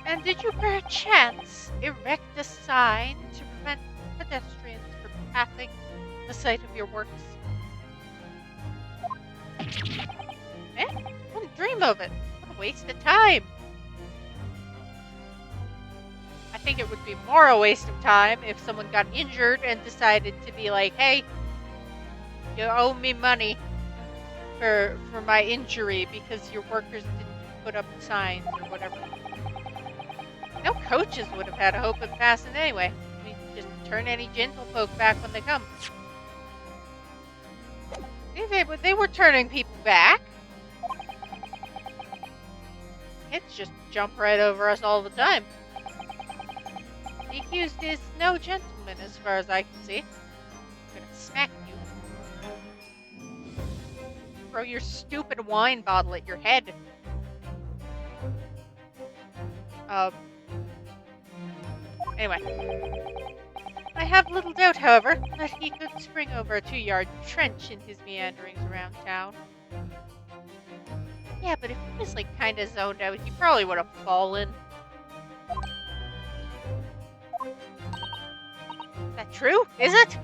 And did you perchance erect a sign to prevent pedestrians from passing the site of your works? Eh? Wouldn't dream of it. What a waste of time. I think it would be more a waste of time if someone got injured and decided to be like, "Hey, you owe me money for my injury because your workers didn't put up signs or whatever." No coaches would have had a hope of passing anyway. I mean, just turn any gentlefolk back when they come. They were turning people back. Kids just jump right over us all the time. The accused is no gentleman as far as I can see. I'm gonna smack you. Throw your stupid wine bottle at your head. Anyway. I have little doubt, however, that he could spring over a 2-yard trench in his meanderings around town. Yeah, but if he was like kinda zoned out, he probably would have fallen. that true? Is it?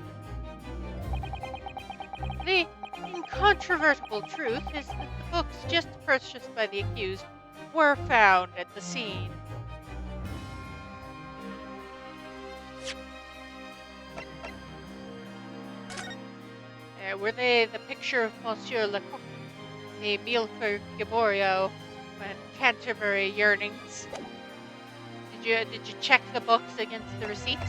The incontrovertible truth is that the books just purchased by the accused were found at the scene. Were they the picture of Monsieur Lecoq, the Milford Gaborio, and Canterbury yearnings? Did you check the books against the receipt?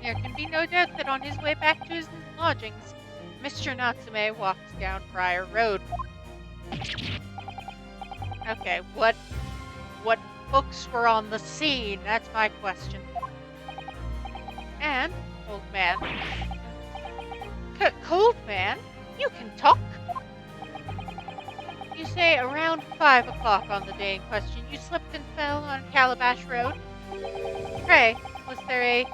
There can be no doubt that on his way back to his lodgings, Mr. Natsume walked down Friar Road. Okay, what books were on the scene? That's my question. And, old man. Cold man? You can talk? You say around 5 o'clock on the day in question you slipped and fell on Calabash Road? Pray, was there a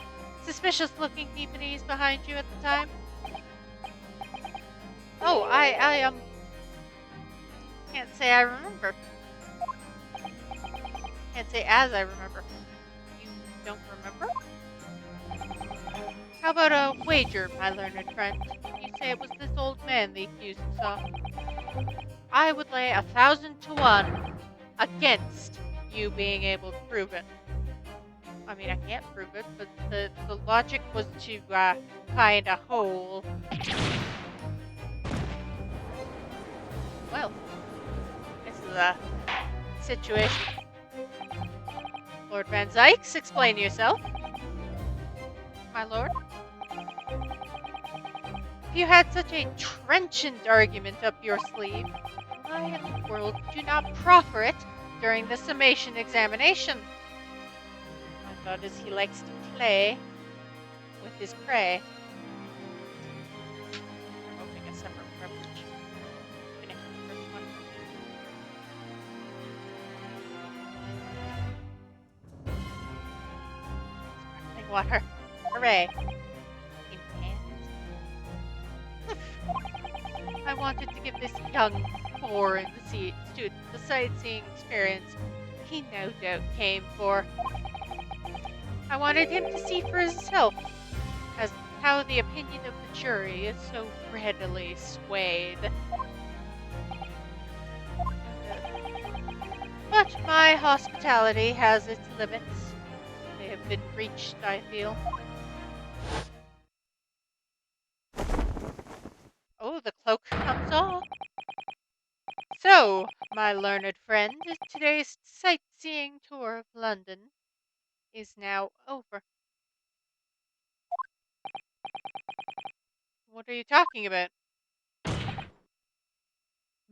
suspicious-looking Peaponese behind you at the time? Oh, I can't say I remember. Can't say as I remember. You don't remember? How about a wager, my learned friend? You say it was this old man the accused saw. I would lay 1,000 to 1 against you being able to prove it. I mean, I can't prove it, but the logic was to find a hole. Well, this is a situation. Lord Van Zykes, explain yourself. My lord? If you had such a trenchant argument up your sleeve, why in the world did you not proffer it during the summation examination? My thought is he likes to play with his prey. I'm opening a separate beverage. Finish the first one. Sparkling water. Hooray. In hand. I wanted to give this young, foreign student the sightseeing experience he no doubt came for. I wanted him to see for himself as how the opinion of the jury is so readily swayed. But my hospitality has its limits. They have been reached, I feel. Oh, the cloak comes off. So, my learned friend, today's sightseeing tour of London is now over. What are you talking about?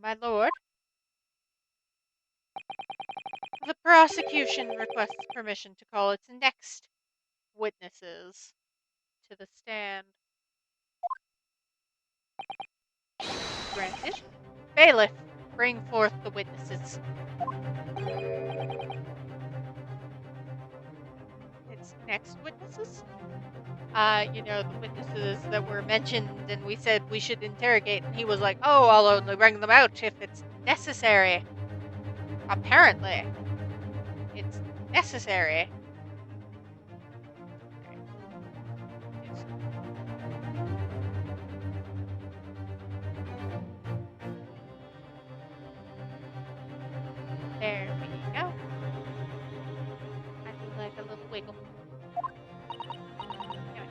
My lord? The prosecution requests permission to call its next witnesses to the stand. Granted. Bailiff, bring forth the witnesses. Its next witnesses? The witnesses that were mentioned and we said we should interrogate, and he was like, oh, I'll only bring them out if it's necessary. Apparently. It's necessary. There we go. I do like a little wiggle. Anyway.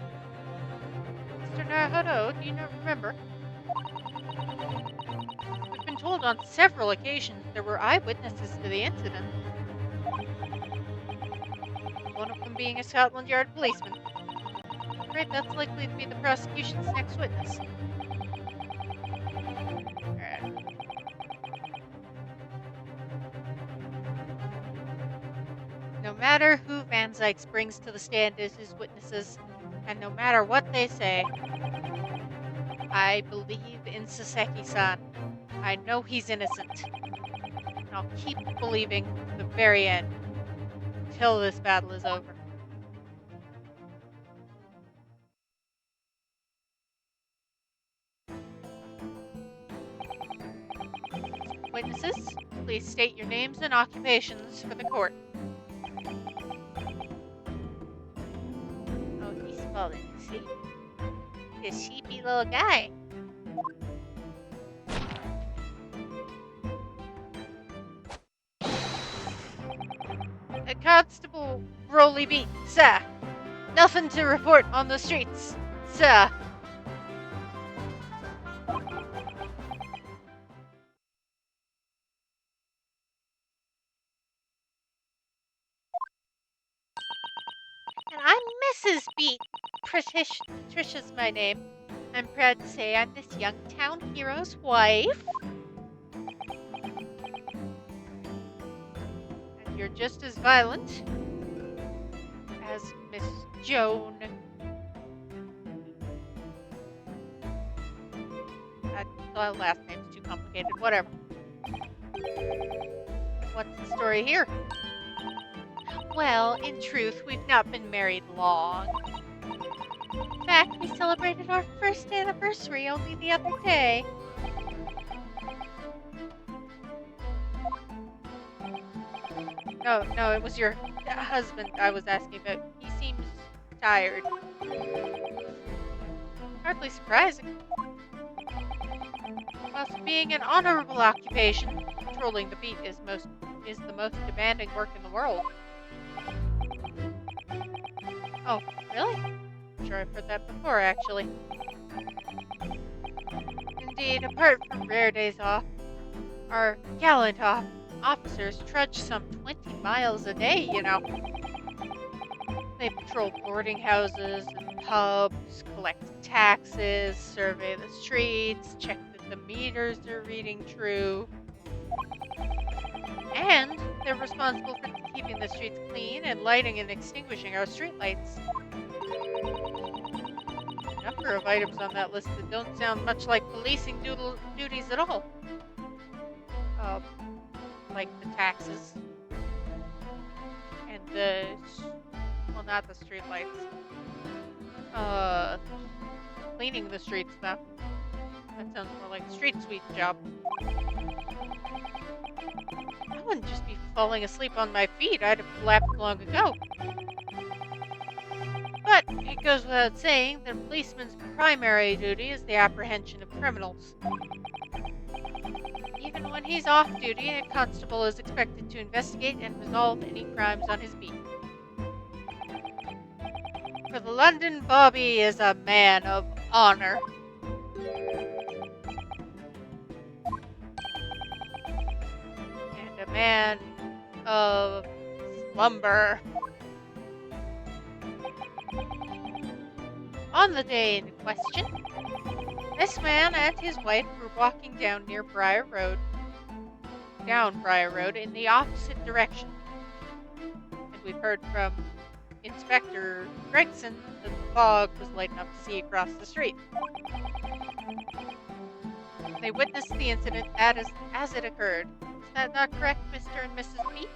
Mr. Naruhodo, do you not remember? We've been told on several occasions there were eyewitnesses to the incident. One of them being a Scotland Yard policeman. I'm afraid that's likely to be the prosecution's next witness. Alright. No matter who Van Zykes brings to the stand as his witnesses, and no matter what they say, I believe in Saseki-san. I know he's innocent. And I'll keep believing to the very end, till this battle is over. Witnesses, please state your names and occupations for the court. Oh, he's falling asleep. This sheepy little guy. Constable Rolly Beat, sir. Nothing to report on the streets, sir. And I'm Mrs. Beat. Patricia's my name. I'm proud to say I'm this young town hero's wife. And you're just as violent as Miss Joan. The last name's too complicated. Whatever. What's the story here? Well, in truth, we've not been married long. In fact, we celebrated our first anniversary only the other day. No, it was your husband I was asking about. He seems tired. Hardly surprising. Whilst being an honorable occupation, patrolling the beat is the most demanding work in the world. Oh, really? I'm sure I've heard that before, actually. Indeed, apart from rare days off, our gallant officers trudge some 20 miles a day, you know. They patrol boarding houses and pubs, collect taxes, survey the streets, check that the meters are reading true. And they're responsible for keeping the streets clean and lighting and extinguishing our streetlights. A number of items on that list that don't sound much like policing duties at all. Like the taxes. And well, not the streetlights. Cleaning the streets, though. That sounds more like a street sweep job. I wouldn't just be falling asleep on my feet. I'd have collapsed long ago. But it goes without saying that a policeman's primary duty is the apprehension of criminals. Even when he's off duty, a constable is expected to investigate and resolve any crimes on his beat. For the London Bobby is a man of honor. And a man of slumber. On the day in question, this man and his wife were walking down Briar Road in the opposite direction. And we've heard from Inspector Gregson that the fog was light enough to see across the street. They witnessed the incident as it occurred. Is that not correct, Mr. and Mrs. Beat?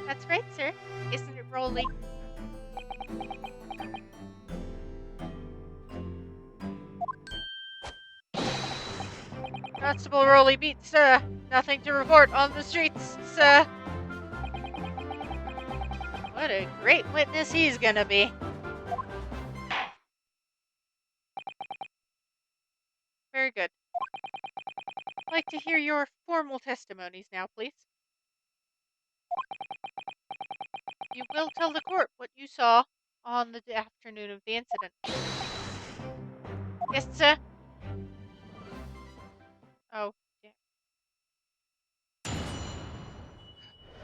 That's right, sir. Isn't it, Rolly? Constable Rolly Beat, sir. Nothing to report on the streets, sir. What a great witness he's gonna be. Very good. I'd like to hear your formal testimonies now, please. You will tell the court what you saw on the afternoon of the incident. Yes, sir. Oh, yeah.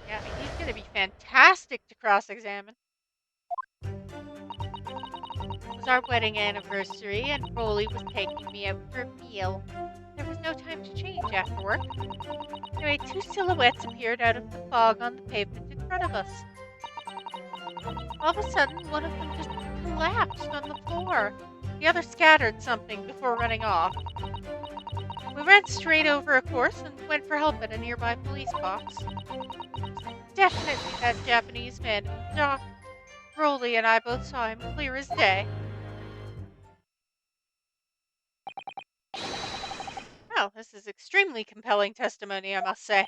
Yeah, he's gonna be fantastic to cross-examine. It was our wedding anniversary, and Rolly was taking me out for a meal. There was no time to change after work. Anyway, two silhouettes appeared out of the fog on the pavement in front of us. All of a sudden, one of them just collapsed on the floor. The other scattered something before running off. We ran straight over, of course, and went for help at a nearby police box. Definitely that Japanese man. Doc, Rolly and I both saw him clear as day. Well, this is extremely compelling testimony, I must say.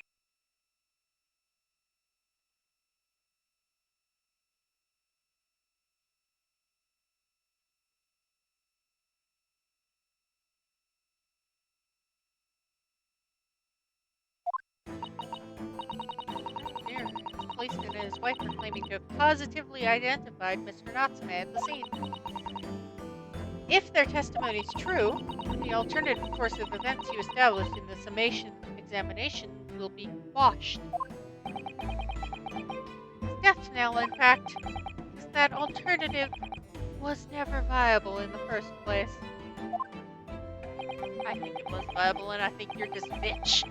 Here, the policeman and his wife are claiming to have positively identified Mr. Natsume at the scene. If their testimony is true, the alternative course of events you established in the summation examination will be quashed. Death knell, in fact, is that alternative was never viable in the first place. I think it was viable, and I think you're just a bitch.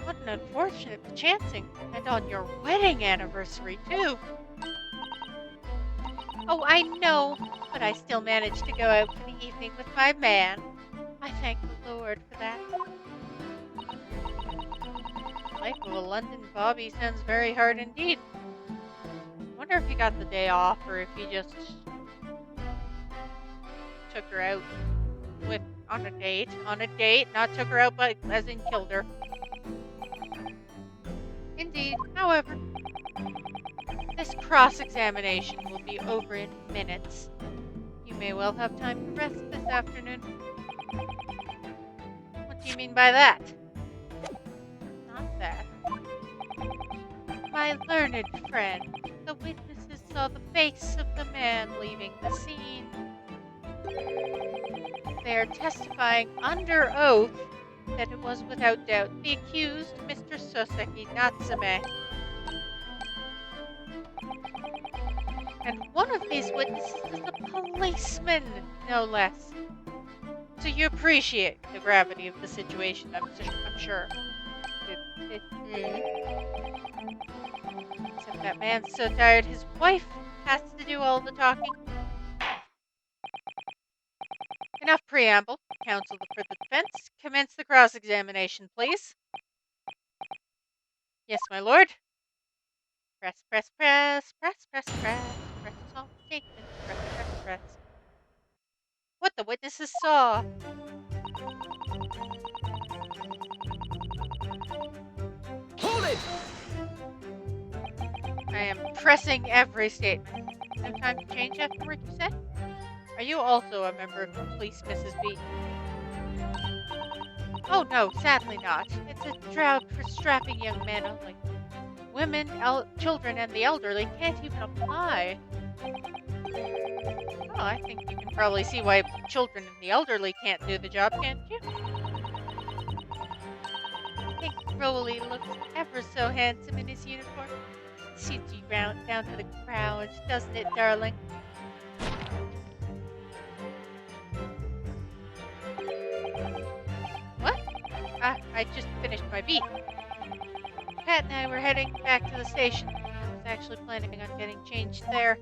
What an unfortunate chancing, and on your wedding anniversary, too. Oh, I know, but I still managed to go out for the evening with my man. I thank the Lord for that. Life of a London bobby sounds very hard indeed. I wonder if he got the day off, or if he just took her out on a date, not took her out, but as in killed her. Indeed, however, this cross-examination will be over in minutes. You may well have time to rest this afternoon. What do you mean by that? Not that. My learned friend, the witnesses saw the face of the man leaving the scene. They are testifying under oath that it was without doubt the accused, Mr. Soseki Natsume. And one of these witnesses is a policeman, no less. So you appreciate the gravity of the situation, I'm sure. Except that man's so tired his wife has to do all the talking. Enough preamble. Counsel for the defense. Commence the cross-examination, please. Yes, my lord. Press, press, press, press, press, press. Press all statements. Press, press, press. What the witnesses saw. Hold it! I am pressing every statement. No time to change afterward, you said? Are you also a member of the police, Mrs. B? Oh no, sadly not. It's a drought for strapping young men only. Women, children, and the elderly can't even apply. Well, I think you can probably see why children and the elderly can't do the job, can't you? I think Crowley looks ever so handsome in his uniform. Suits you down to the ground, doesn't it, darling? What? I just finished my beat. Pat and I were heading back to the station. I was actually planning on getting changed there.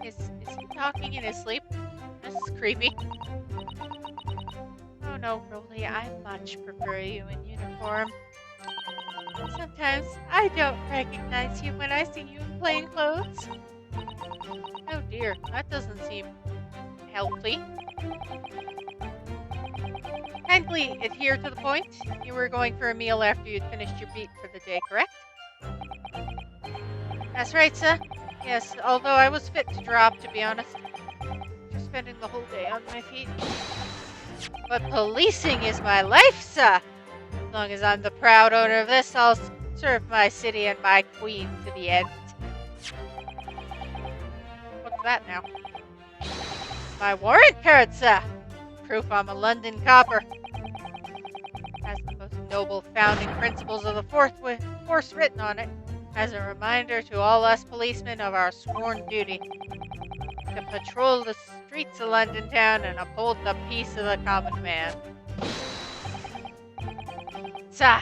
Is he talking in his sleep? This is creepy. Oh no, Rolly, I much prefer you in uniform. Sometimes I don't recognize you when I see you in plain clothes. Oh dear, that doesn't seem healthy. Kindly adhere to the point. You were going for a meal after you'd finished your beat for the day, correct? That's right, sir. Yes, although I was fit to drop, to be honest. After spending the whole day on my feet. But policing is my life, sir. As long as I'm the proud owner of this, I'll serve my city and my queen to the end. What's that now? My warrant card, sir. Proof I'm a London copper. Has the most noble founding principles of the force written on it, as a reminder to all us policemen of our sworn duty to patrol the streets of London town and uphold the peace of the common man. Sir,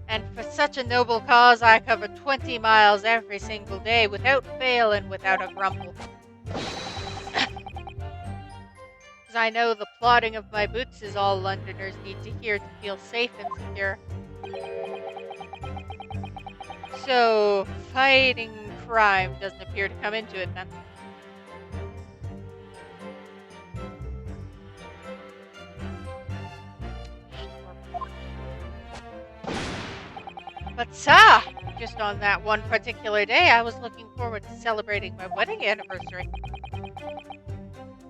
and for such a noble cause I cover 20 miles every single day without fail and without a grumble. As I know the plodding of my boots is all Londoners need to hear to feel safe and secure. So, fighting crime doesn't appear to come into it then. But sir, just on that one particular day, I was looking forward to celebrating my wedding anniversary.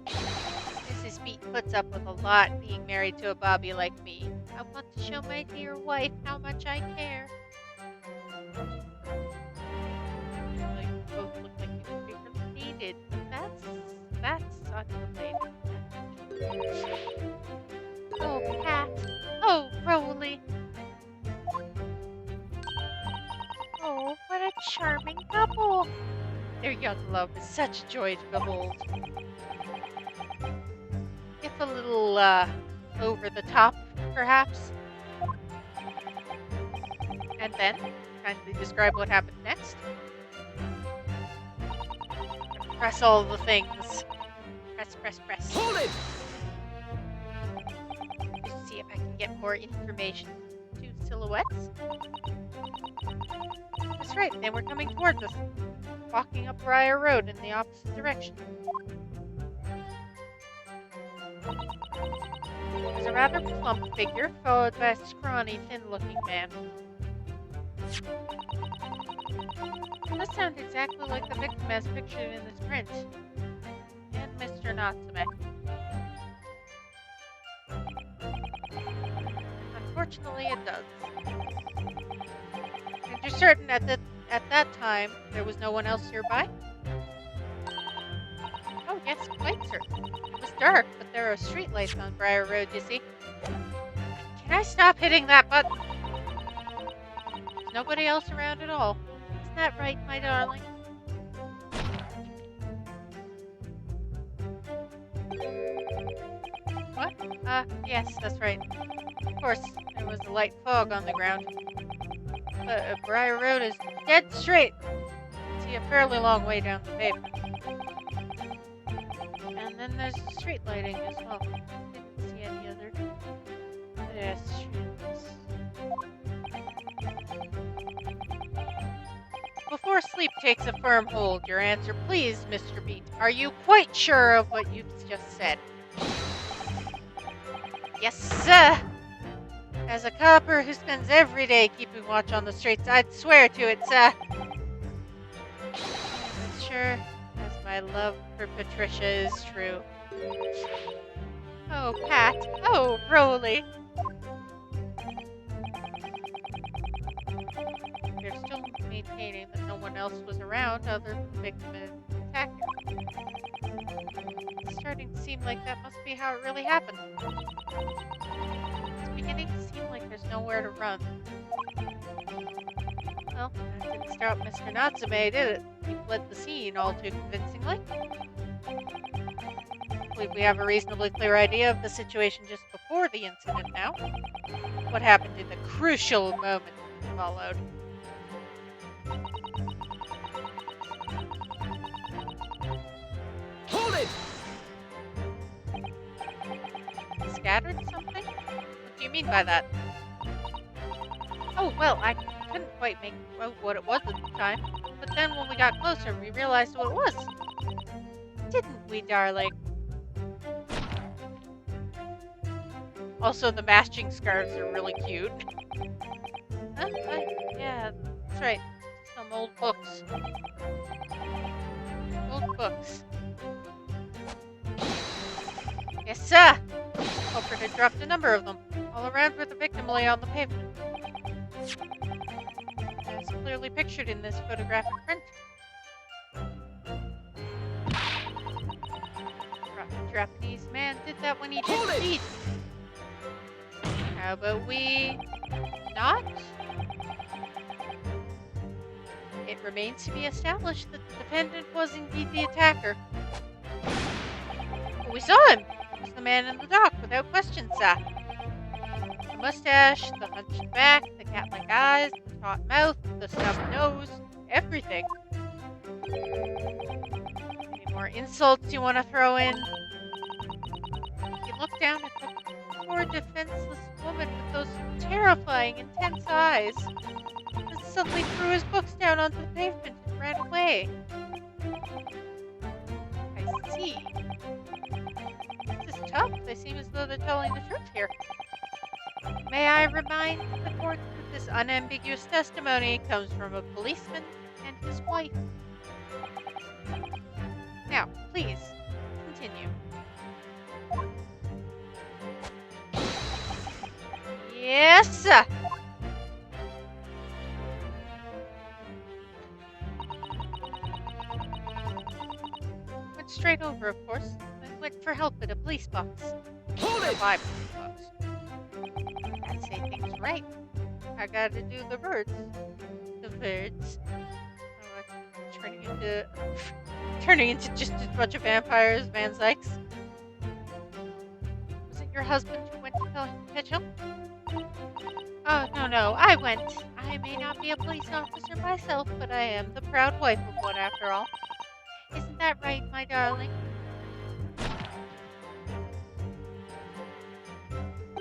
Mrs. Beat puts up with a lot being married to a Bobby like me. I want to show my dear wife how much I care. Well, you both look like you could be related, but that's unrelated. Oh, Pat. Oh, Rolly. Oh, what a charming couple. Their young love is such a joy to behold. If a little, over the top, perhaps. And then, kindly describe what happened next. Press all the things. Press, press, press. Hold it! Just see if I can get more information. 2 silhouettes. That's right, they were coming towards us. Walking up Briar Road in the opposite direction. There's a rather plump figure, followed by a scrawny, thin-looking man. This sounds exactly like the victim as pictured in this print. And Mr. Natsume. Unfortunately, it does. And you're certain at that time there was no one else nearby? Oh yes, quite certain. It was dark, but there are streetlights on Briar Road, you see. Can I stop hitting that button? There's nobody else around at all. Isn't that right, my darling? What? Yes, that's right. Of course, there was a light fog on the ground. But Briar Road is dead straight. See a fairly long way down the pavement. And then there's street lighting as well. Didn't see any other pedestrians. Before sleep takes a firm hold, your answer please, Mr. Beat. Are you quite sure of what you've just said? Yes, sir. As a copper who spends every day keeping watch on the streets, I'd swear to it, sir. As sure as my love for Patricia is true. Oh, Pat. Oh, Rolly. You're still maintaining that no one else was around other than the victim and attacker. It's starting to seem like that must be how it really happened. It's beginning to seem like there's nowhere to run. Well, that didn't stop Mr. Natsume, did it? He fled the scene all too convincingly. I believe we have a reasonably clear idea of the situation just before the incident now. What happened in the crucial moment that followed. Hold it! Scattered something? What do you mean by that? Oh, well, I couldn't quite make out what it was at the time, but then when we got closer, we realized what it was. Didn't we, darling? Also, the matching scarves are really cute. Huh? Yeah, that's right. Some old books. Old books. Yes, sir! Culprit had dropped a number of them, all around where the victim lay on the pavement. As clearly pictured in this photographic print. The Japanese man did that when he did the deed. How about we not? It remains to be established that the defendant was indeed the attacker. But we saw him. He was the man in the dock, without question, sir. The mustache, the hunched back, the cat-like eyes, the taut mouth, the stubbed nose, everything. Any more insults you want to throw in? He looked down at the poor defenseless woman with those terrifying, intense eyes, and suddenly threw his books down onto the pavement and ran away. I see. This is tough. They seem as though they're telling the truth here. May I remind the court that This unambiguous testimony comes from a policeman and his wife. Now, please, continue. Yes! Went straight over, of course. I went for help at a police box. Hold it! My police box. I'd say things right. I gotta do the birds. The birds. Oh, I'm turning into just as much a vampire as Van Zykes. Was it your husband who went to catch him? Oh, no, I went. I may not be a police officer myself, but I am the proud wife of one after all. Isn't that right, my darling?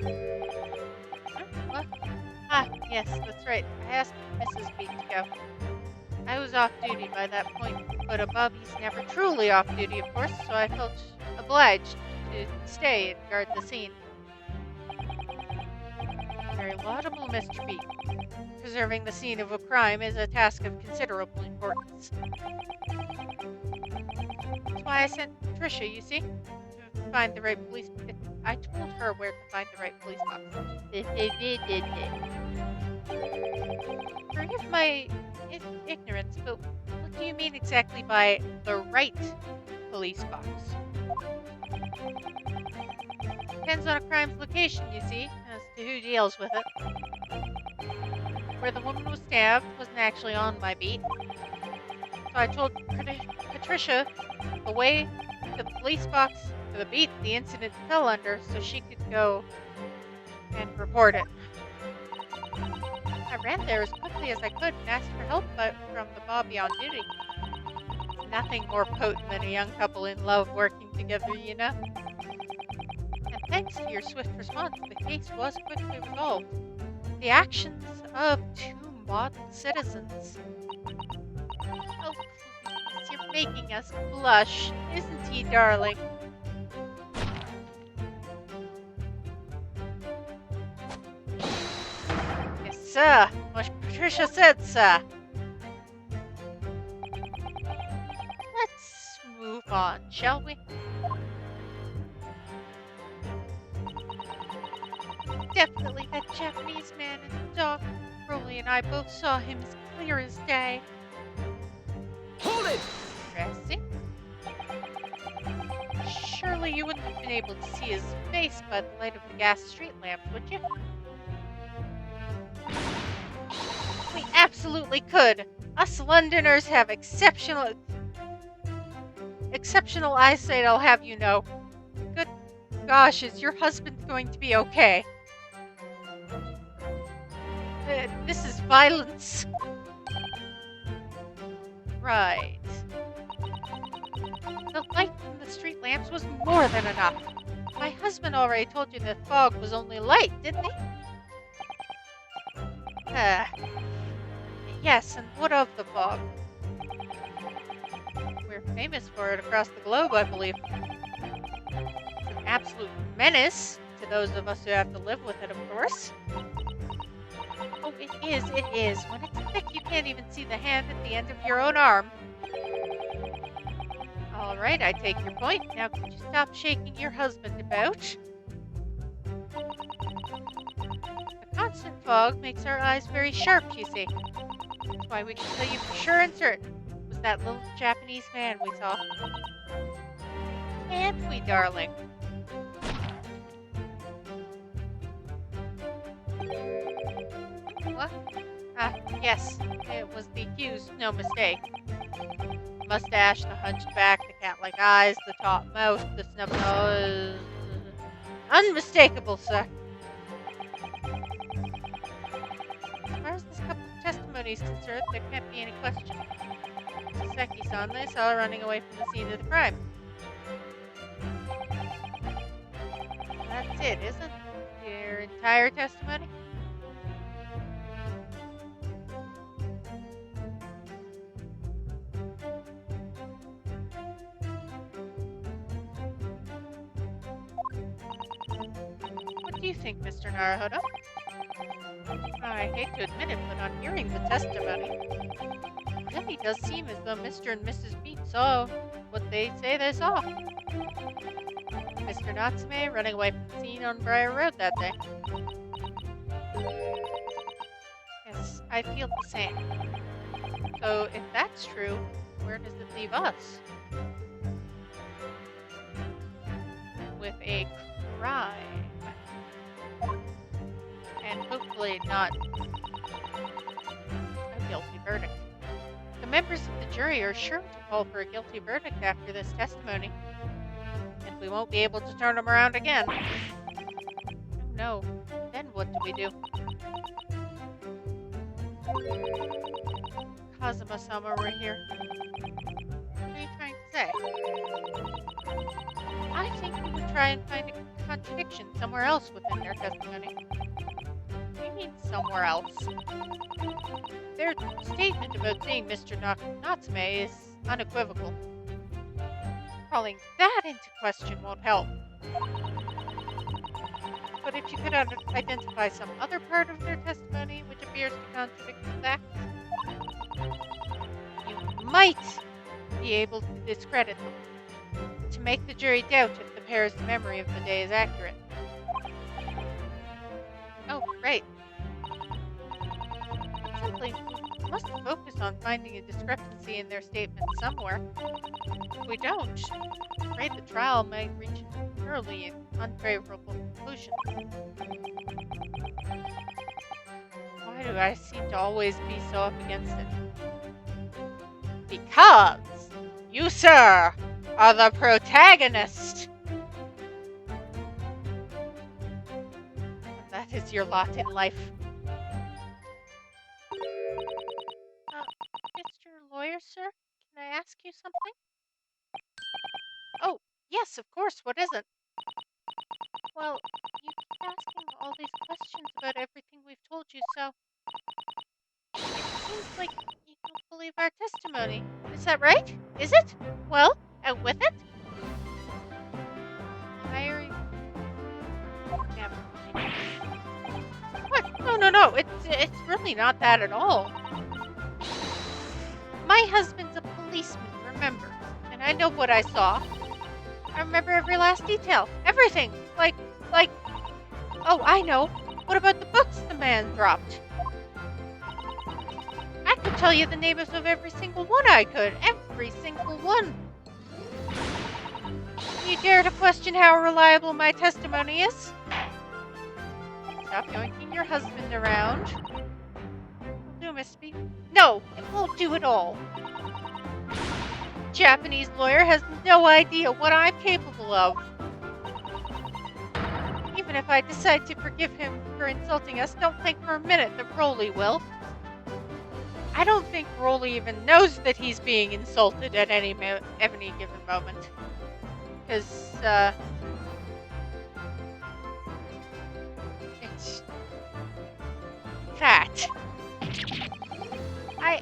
Huh? What? Ah, yes, that's right. I asked Mrs. B to go. I was off duty by that point, but Bobby's never truly off duty, of course, so I felt obliged to stay and guard the scene. Very laudable, Mr. B. Preserving the scene of a crime is a task of considerable importance. That's why I sent Patricia, you see, to find the right police. I told her where to find the right police box. Forgive my ignorance, but what do you mean exactly by the right police box? Depends on a crime's location, you see, as to who deals with it. Where the woman was stabbed wasn't actually on my beat. So I told Patricia the way to the police box for the beat the incident fell under so she could go and report it. I ran there as quickly as I could and asked for help from the Bobby on duty. Nothing more potent than a young couple in love working together, you know? And thanks to your swift response, the case was quickly resolved. The actions of two modern citizens. Oh, please, you're making us blush, isn't he, darling? Yes, sir. What Patricia said, sir. Let's move on, shall we? Definitely that Japanese man in the dock. Crowley and I both saw him as clear as day. Hold it! Interesting. Surely you wouldn't have been able to see his face by the light of the gas street lamps, would you? We absolutely could. Us Londoners have exceptional eyesight, I'll have you know. Good gosh, is your husband going to be okay? This is violence. Right. The light from the street lamps was more than enough. My husband already told you the fog was only light, didn't he? Yes, and what of the fog? We're famous for it across the globe, I believe. It's an absolute menace to those of us who have to live with it, of course. Oh, it is. When it's thick, you can't even see the hand at the end of your own arm. All right, I take your point. Now, could you stop shaking your husband about? The constant fog makes our eyes very sharp, you see. That's why we can tell you for sure and certain it was that little Japanese man we saw. Can't we, darling? What? Yes, it was the accused, no mistake. The mustache, the hunched back, the cat-like eyes, the taut mouth, the snub nose. Unmistakable, sir. As far as this couple's testimony is concerned, there can't be any question. Saseki-san, they saw her running away from the scene of the crime. That's it, isn't your entire testimony? What do you think, Mr. Naruhodo? I hate to admit it, but on hearing the testimony, it really does seem as though Mr. and Mrs. Beat saw what they say they saw. Mr. Natsume running away from the scene on Briar Road that day. Yes, I feel the same. So if that's true, where does it leave us? With a crime. And hopefully not a guilty verdict. The members of the jury are sure to call for a guilty verdict after this testimony. And we won't be able to turn them around again. Oh no. Then what do we do? Kazuma-sama, we're here. What are you trying to say? I think we would try and find a contradiction somewhere else within their testimony. What do you mean somewhere else? Their statement about seeing Mr. Natsume is unequivocal. Calling that into question won't help. But if you could identify some other part of their testimony which appears to contradict the facts, you might be able to discredit them, to make the jury doubt if the pair's memory of the day is accurate. Oh, great. But simply, we must focus on finding a discrepancy in their statements somewhere. If we don't, I'm afraid the trial might reach an early and unfavorable conclusion. Why do I seem to always be so up against it? Because you, sir, are the protagonist. And that is your lot in life. Mr. Lawyer, sir, can I ask you something? Oh, yes, of course, what is it? Well, you keep asking all these questions about everything we've told you, so it seems like you don't believe our testimony. Is that right? Is it? Well, out with it? Hiring. Never mind. What? No. It's really not that at all. My husband's a policeman, remember? And I know what I saw. I remember every last detail. Everything. Like, oh, I know. What about the books the man dropped? I could tell you the names of every single one I could. Every single one. You dare to question how reliable my testimony is? Stop yoinking your husband around. It'll do, Miss B. No, it won't do at all. Japanese lawyer has no idea what I'm capable of. Even if I decide to forgive him for insulting us, don't think for a minute that Broly will. I don't think Broly even knows that he's being insulted at any given moment. Because, it's that. I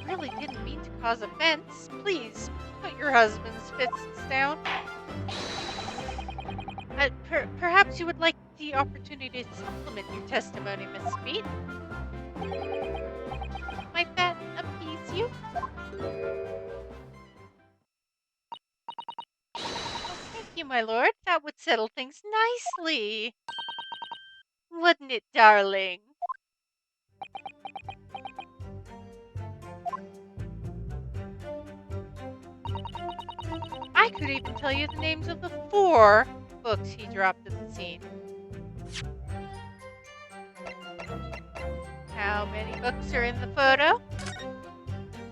really didn't mean to cause offense. Please, put your husband's fists down. Perhaps you would like the opportunity to supplement your testimony, Miss Speed. Might that appease you? Oh, thank you, my lord. That would settle things nicely. Wouldn't it, darling? I could even tell you the names of the 4 books he dropped at the scene. How many books are in the photo?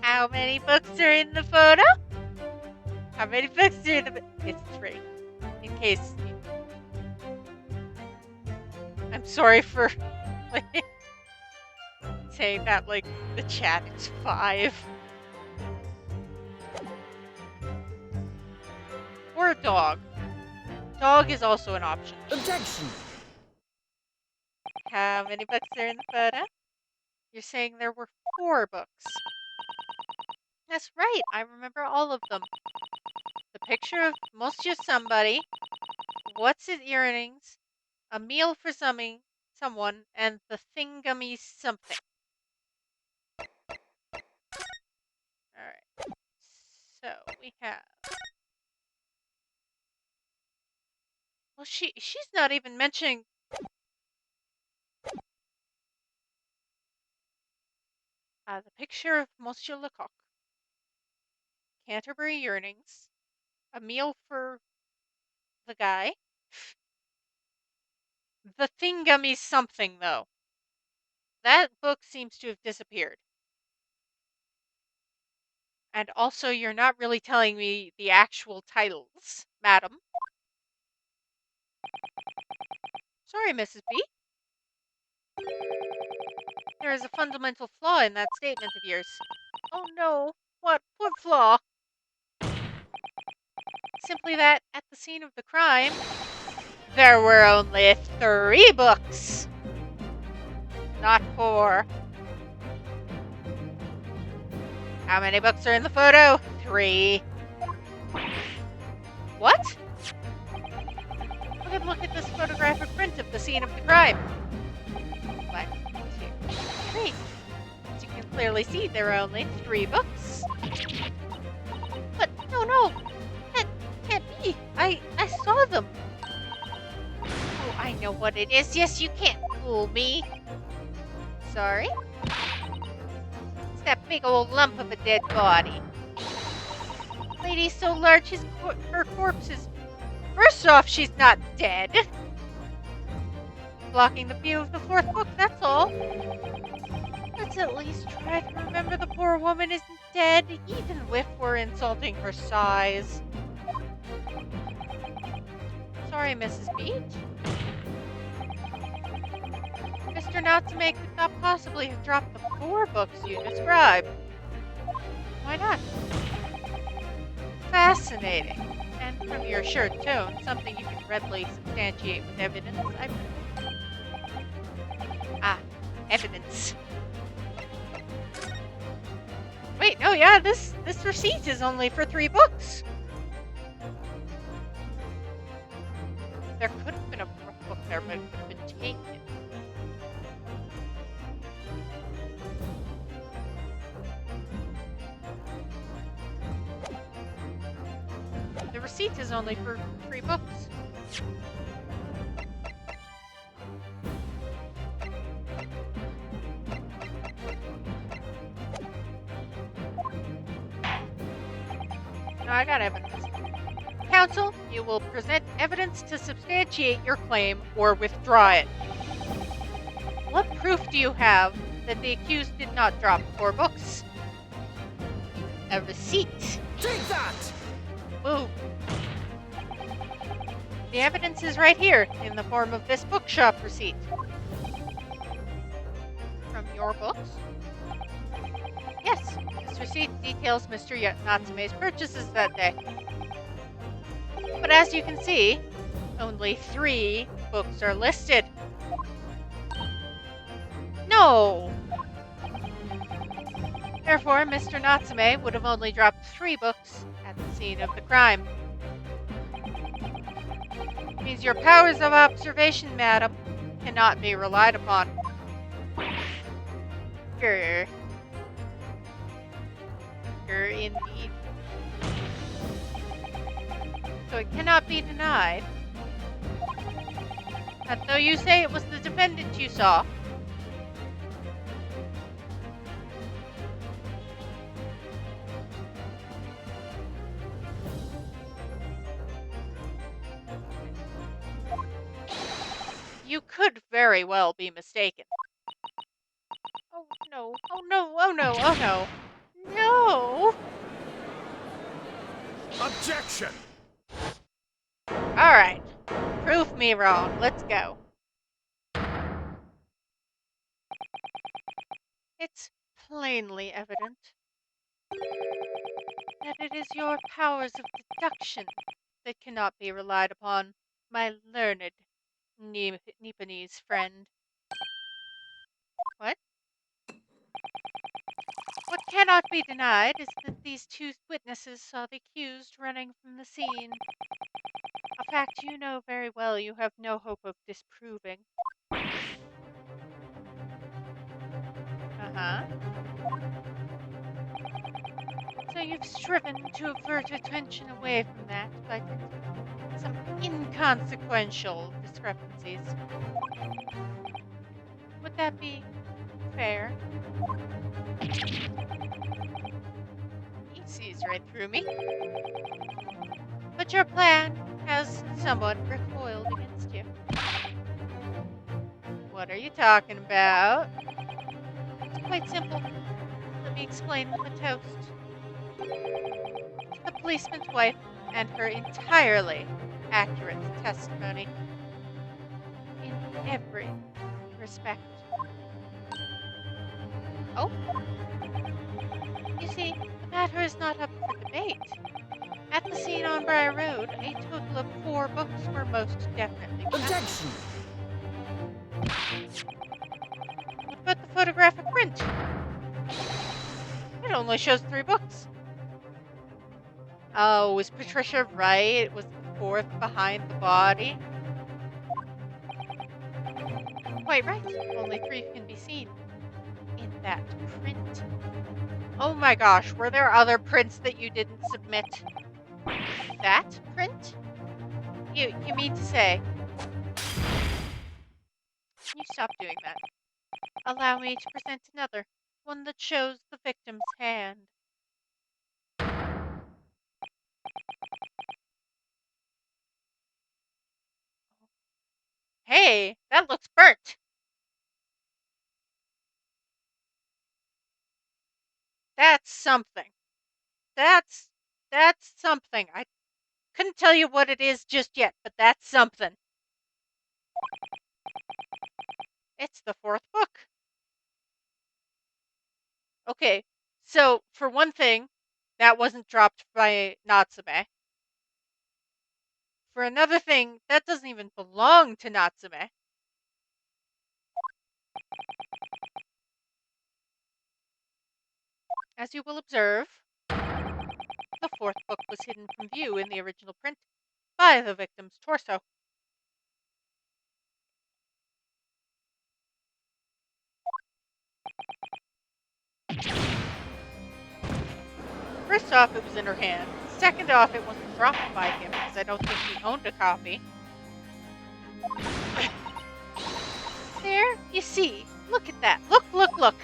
How many books are in the photo? How many books are in the... It's 3. In case... I'm sorry for saying that like the chat is 5. Or a dog. Dog is also an option. Objection! How many books are in the photo? You're saying there were 4 books. That's right, I remember all of them. The picture of Monsieur Somebody, what's his earrings, a meal for someone and the thingamy something. Alright. So we have. Well, she's not even mentioning. The picture of Monsieur Lecoq. Canterbury Yearnings. A meal for the guy. The thingamy something, though. That book seems to have disappeared. And also, you're not really telling me the actual titles, madam. Sorry, Mrs. B. There is a fundamental flaw in that statement of yours. Oh no, what flaw? Simply that, at the scene of the crime, there were only 3 books. Not 4. How many books are in the photo? 3. What? Look at this photographic print of the scene of the crime. 1, 2, 3. As you can clearly see, there are only 3 books. But no, that can't be. I saw them. Oh, I know what it is. Yes, you can't fool me. Sorry? It's that big old lump of a dead body. Lady so large, her corpse is. First off, she's not dead. Blocking the view of the 4th book, that's all. Let's at least try to remember the poor woman isn't dead, even if we're insulting her size. Sorry, Mrs. Beach. Mr. Natsume could not possibly have dropped the 4 books you described. Why not? Fascinating. And from your assured tone, something you can readily substantiate with evidence. Evidence. Wait, no, yeah, this receipt is only for 3 books. There could have been a 4th book there, but it could have been taken. The receipt is only for 3 books. No, I got evidence. Counsel, you will present evidence to substantiate your claim or withdraw it. What proof do you have that the accused did not drop 4 books? A receipt. Take that! Ooh. The evidence is right here in the form of this bookshop receipt. From your books? Yes, this receipt details Mr. Natsume's purchases that day. But as you can see, only 3 books are listed. No! Therefore, Mr. Natsume would have only dropped 3 books at the scene of the crime. Means your powers of observation, madam, cannot be relied upon. Grr. Grr, indeed. So it cannot be denied that though you say it was the defendant you saw, you could very well be mistaken. Oh no, oh no, oh no, oh no. No! Objection! Alright. Prove me wrong. Let's go. It's plainly evident that it is your powers of deduction that cannot be relied upon, my learned Nipponese friend. What? What cannot be denied is that these 2 witnesses saw the accused running from the scene. A fact you know very well you have no hope of disproving. Uh-huh. So you've striven to avert attention away from that by some inconsequential discrepancies. Would that be fair? He sees right through me. But your plan has somewhat recoiled against you. What are you talking about? It's quite simple. Let me explain with a toast. To the policeman's wife and her entirely accurate testimony. In every respect. Oh? You see, the matter is not up for debate. At the scene on Briar Road, a total of 4 books were most definitely found. Objection! What about the photographic print? It only shows 3 books. Oh, was Patricia right? Was the 4th behind the body? Quite right. Only 3 can be seen in that print. Oh my gosh, were there other prints that you didn't submit? That print? You mean to say? Can you stop doing that? Allow me to present another, one that shows the victim's hand. Hey, that looks burnt. That's something. That's something. I couldn't tell you what it is just yet, but that's something. It's the 4th book. Okay, so for one thing, that wasn't dropped by Natsume. For another thing, that doesn't even belong to Natsume. As you will observe, the 4th book was hidden from view in the original print by the victim's torso. First off, it was in her hand. Second off, it wasn't dropped by him because I don't think he owned a copy. There, you see. Look at that. Look, look, look.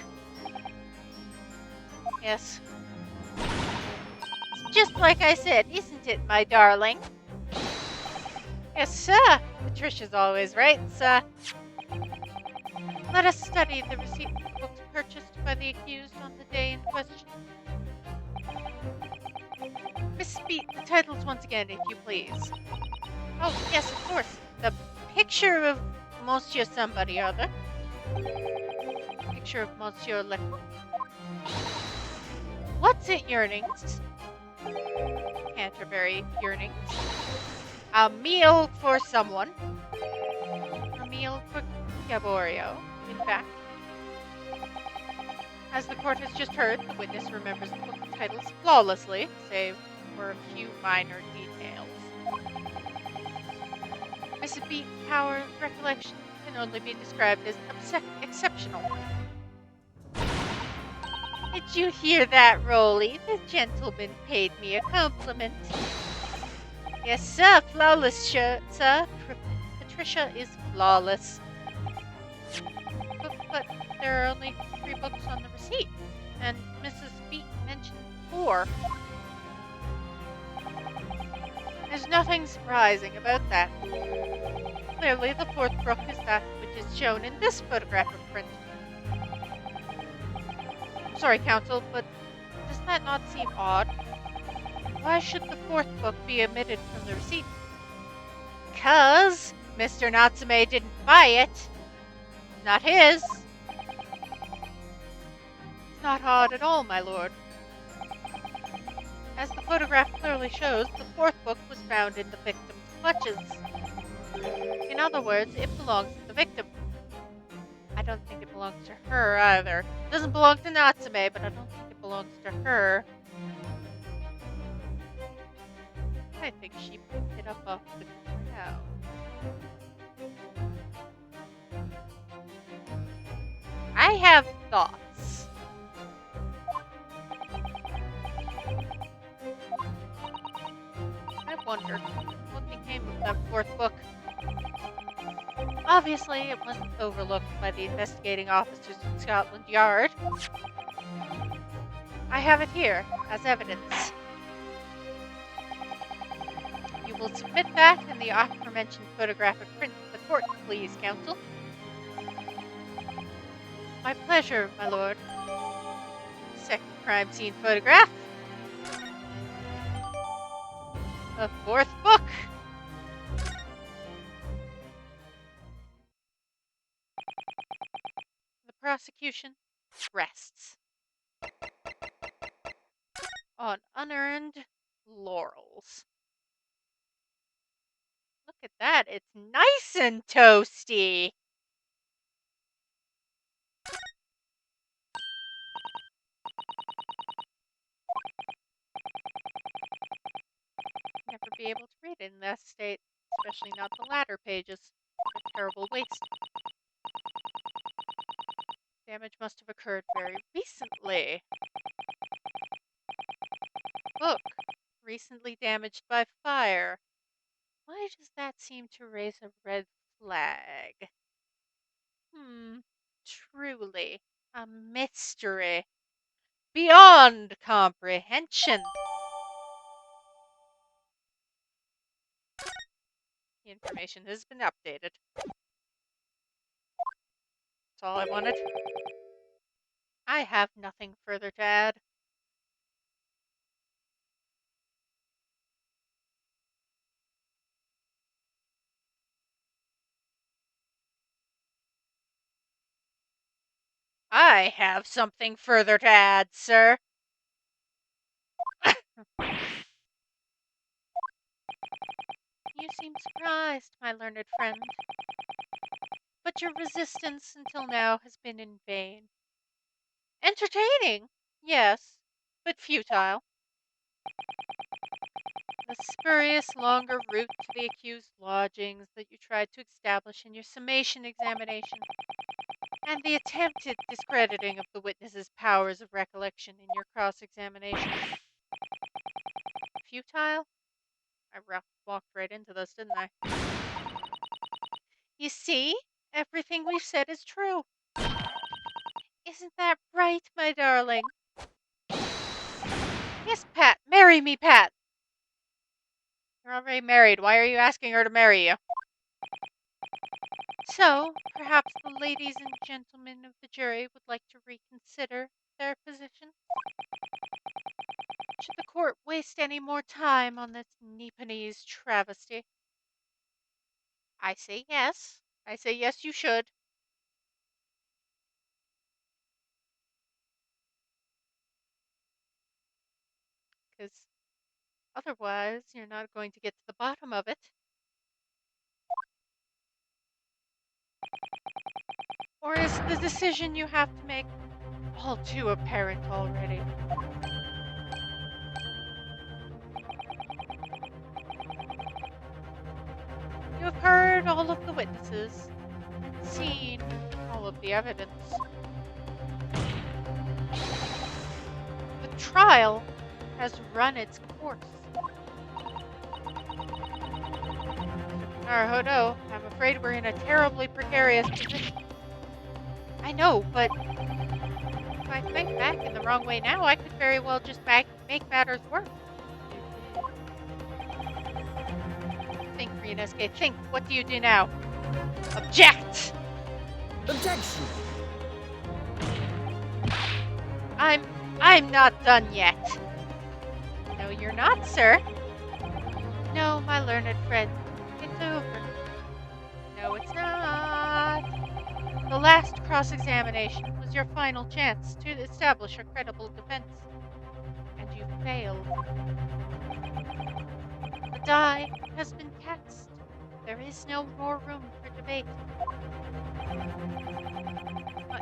Yes. It's just like I said, isn't it, my darling? Yes, sir. Patricia's always right, sir. Let us study the receipt of the books purchased by the accused on the day in question. Miss Beat, the titles once again, if you please. Oh, yes, of course. The picture of Monsieur somebody or other. Picture of Monsieur Le... What's it, yearnings? Canterbury yearnings. A meal for someone. A meal for Gaborio, in fact. As the court has just heard, the witness remembers the book titles flawlessly, save for a few minor details. Miss Beat's power of recollection can only be described as exceptional. Did you hear that, Rolly? The gentleman paid me a compliment. Yes, sir, flawless, sir. Patricia is flawless. But there are only 3 books on the receipt, and Mrs. Beat mentioned 4. There's nothing surprising about that. Clearly, the 4th book is that which is shown in this photographic print. Sorry, counsel, but does that not seem odd? Why should the 4th book be omitted from the receipt? 'Cause Mr. Natsume didn't buy it. Not his. It's not odd at all, my lord. As the photograph clearly shows, the 4th book was found in the victim's clutches. In other words, it belongs to the victim. I don't think it belongs to her either. It doesn't belong to Natsume, but I don't think it belongs to her. I think she picked it up off the ground. I have thoughts. record. What became of that fourth book? Obviously, it wasn't overlooked by the investigating officers at Scotland Yard. I have it here as evidence. You will submit that and the aforementioned photographic print to the court, please, counsel. My pleasure, my lord. Second crime scene photograph. The fourth book. The prosecution rests on unearned laurels. Look at that. It's nice and toasty. Never be able to read it in that state, especially not the latter pages. A terrible waste. Damage must have occurred very recently. Book. Recently damaged by fire. Why does that seem to raise a red flag? Truly a mystery beyond comprehension. The information has been updated. That's all I wanted. I have nothing further to add. I have something further to add, sir. You seem surprised, my learned friend. But your resistance until now has been in vain. Entertaining, yes, but futile. The spurious longer route to the accused lodgings that you tried to establish in your summation examination, and the attempted discrediting of the witness's powers of recollection in your cross-examination. Futile? I walked right into this, didn't I? You see, everything we've said is true. Isn't that right, my darling? Yes, Pat. Marry me, Pat. You're already married. Why are you asking her to marry you? So, perhaps the ladies and gentlemen of the jury would like to reconsider their position? Should the court waste any more time on this Nipponese travesty? I say yes. I say yes, you should. Because otherwise, you're not going to get to the bottom of it. Or is the decision you have to make all too apparent already? You have heard all of the witnesses and seen all of the evidence. The trial has run its course. Naruhodo, I'm afraid we're in a terribly precarious position. I know, but if I think back in the wrong way now, I could very well just make matters worse. Think, Ryunosuke, think. What do you do now? Object! Objection! I'm not done yet. No, you're not, sir. No, my learned friend. It's over. No, it's not. The last cross-examination was your final chance to establish a credible defense. And you failed. The die has been cast. There is no more room for debate.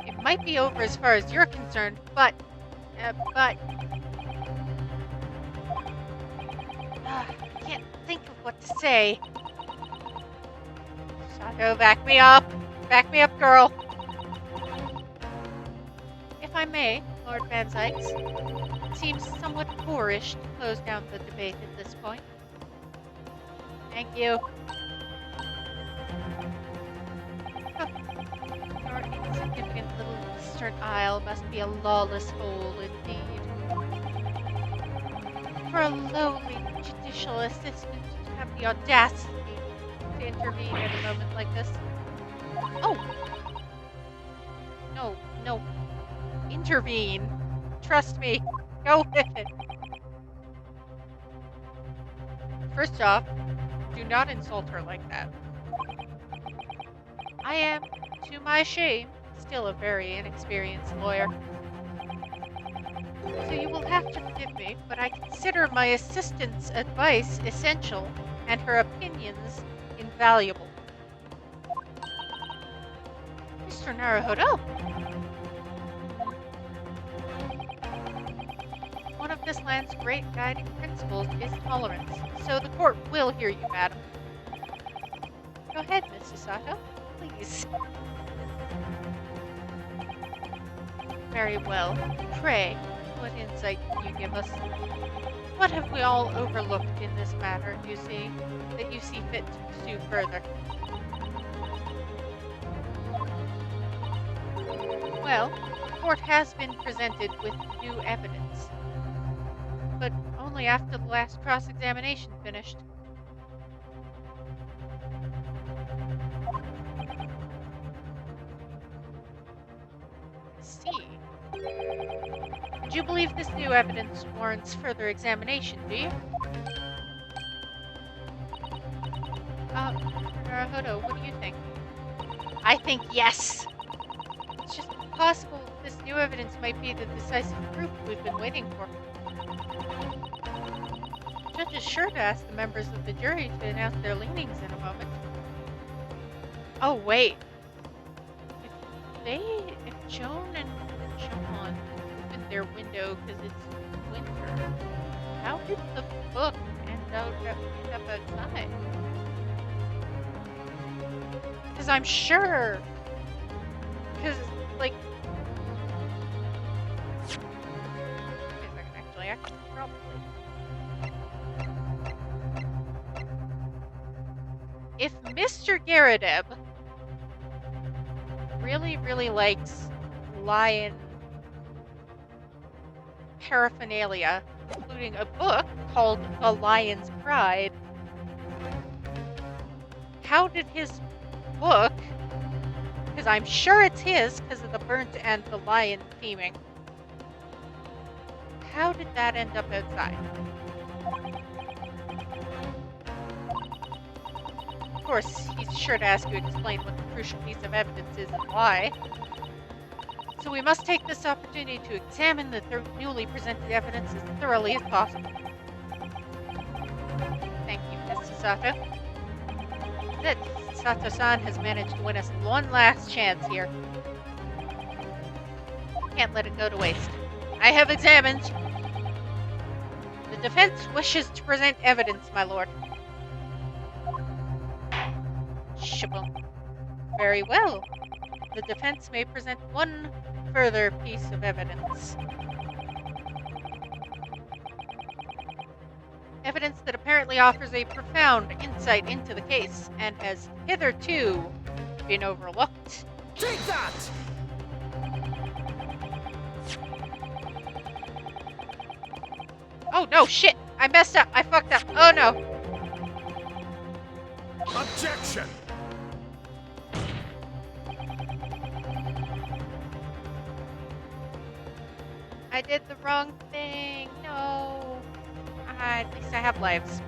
It might be over as far as you're concerned, but... I can't think of what to say. Shadow, back me up. Back me up, girl. If I may, Lord Van Zykes, it seems somewhat boorish to close down the debate at this point. Thank you. Your insignificant little eastern isle must be a lawless hole indeed. For a lowly judicial assistant to have the audacity to intervene at a moment like this. Oh! No, no. Intervene. Trust me. Go with it. First off, do not insult her like that. I am, to my shame, still a very inexperienced lawyer. So you will have to forgive me, but I consider my assistant's advice essential and her opinions invaluable. Mr. Naruhodo! One of this land's great guiding principles is tolerance, so the court will hear you, madam. Go ahead, Miss Sato, please. Very well. Pray, what insight can you give us? What have we all overlooked in this matter, you see, that you see fit to pursue further? Well, the court has been presented with new evidence, but only after the last cross-examination finished. I see. And you believe this new evidence warrants further examination, do you? Naruhodo, what do you think? I think yes! It's just possible this new evidence might be the decisive proof we've been waiting for. The judge is sure to ask the members of the jury to announce their leanings in a moment. Oh, wait. If Joan and John opened their window because it's winter, how did the book end up outside? Because I'm sure. Because, like. Wait a second, actually, I could probably. If Mr. Garadeb really likes lion paraphernalia, including a book called The Lion's Pride, how did his book, because I'm sure it's his because of the burnt and the lion theming, how did that end up outside? Of course, he's sure to ask you to explain what the crucial piece of evidence is and why. So we must take this opportunity to examine the newly presented evidence as thoroughly as possible. Thank you, Mr. Sato. That Sato-san has managed to win us one last chance here. Can't let it go to waste. I have examined. The defense wishes to present evidence, my lord. Shaboom. Very well. The defense may present one further piece of evidence. Evidence that apparently offers a profound insight into the case and has hitherto been overlooked. Take that! Oh no, shit! I messed up! I fucked up! Oh no! Objection! I did the wrong thing! No! At least I have lives.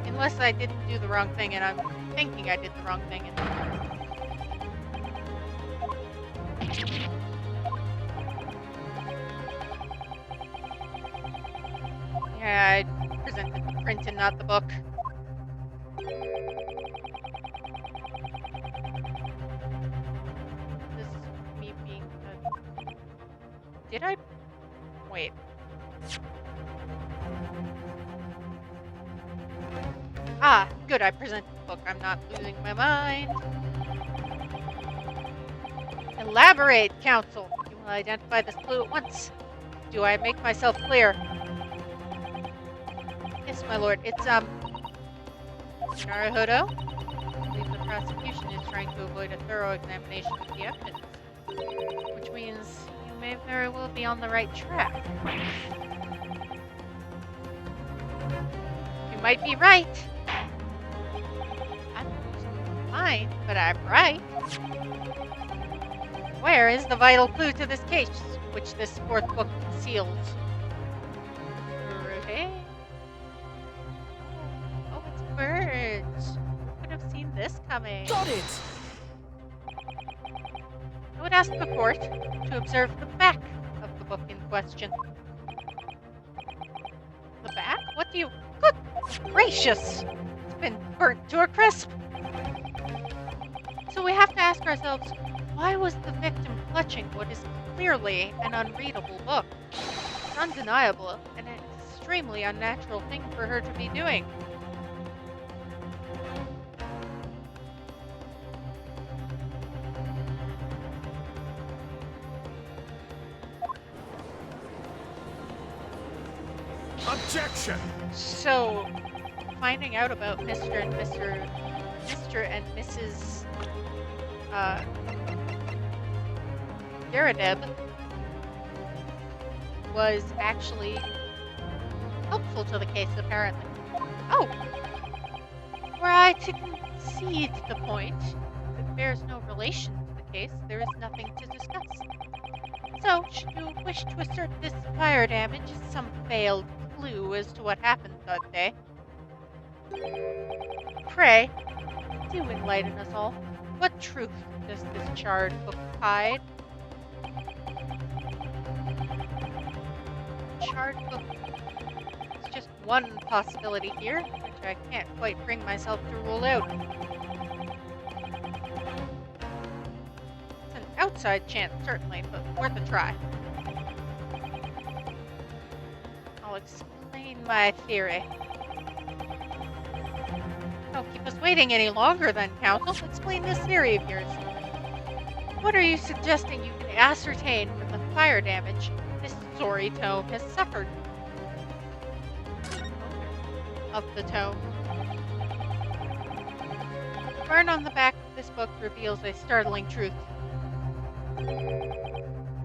Unless I didn't do the wrong thing and I'm thinking I did the wrong thing and... Yeah, I presented the print and not the book. This is me being the... Did I... Wait. Ah, good, I presented the book. I'm not losing my mind. Elaborate, counsel. You will identify this clue at once. Do I make myself clear? Yes, my lord. It's, Naruhodo? I believe the prosecution is trying to avoid a thorough examination of the evidence. Which means you may very well be on the right track. You might be right. I'm losing my mind, but I'm right. Where is the vital clue to this case, which this fourth book conceals? Ruby? Oh, it's birds. Who could have seen this coming? Got it! I would ask the court to observe the back of the book in question. The back? What do you... Good gracious! It's been burnt to a crisp. So we have to ask ourselves, why was the victim clutching what is clearly an unreadable book? It's undeniable and an extremely unnatural thing for her to be doing. Objection! So, finding out about Mr. and Mrs. Yaradeb was actually helpful to the case, apparently. Oh! Were I to concede the point that bears no relation to the case, there is nothing to discuss. So, should you wish to assert this fire damage is some failed clue as to what happened that day, pray, do enlighten us all. What truth does this charred book hide? Charred book. It's just one possibility here, which I can't quite bring myself to rule out. It's an outside chance, certainly, but worth a try. I'll explain my theory. Don't keep us waiting any longer then, Counsel. Explain this theory of yours. What are you suggesting you can ascertain from the fire damage this sorry tome has suffered? Of the tome. The burn on the back of this book reveals a startling truth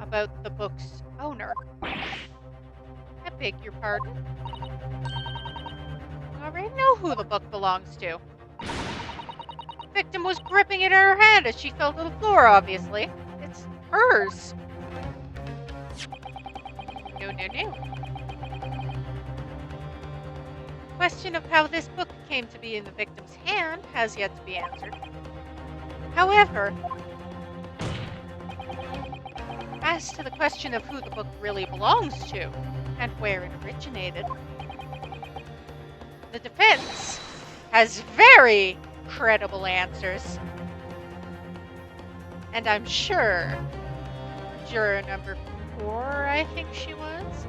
about the book's owner. I beg your pardon? I already know who the book belongs to. The victim was gripping it in her hand as she fell to the floor, obviously. It's hers. No. The question of how this book came to be in the victim's hand has yet to be answered. However, as to the question of who the book really belongs to and where it originated, the defense has very credible answers. And I'm sure juror number 4, I think she was,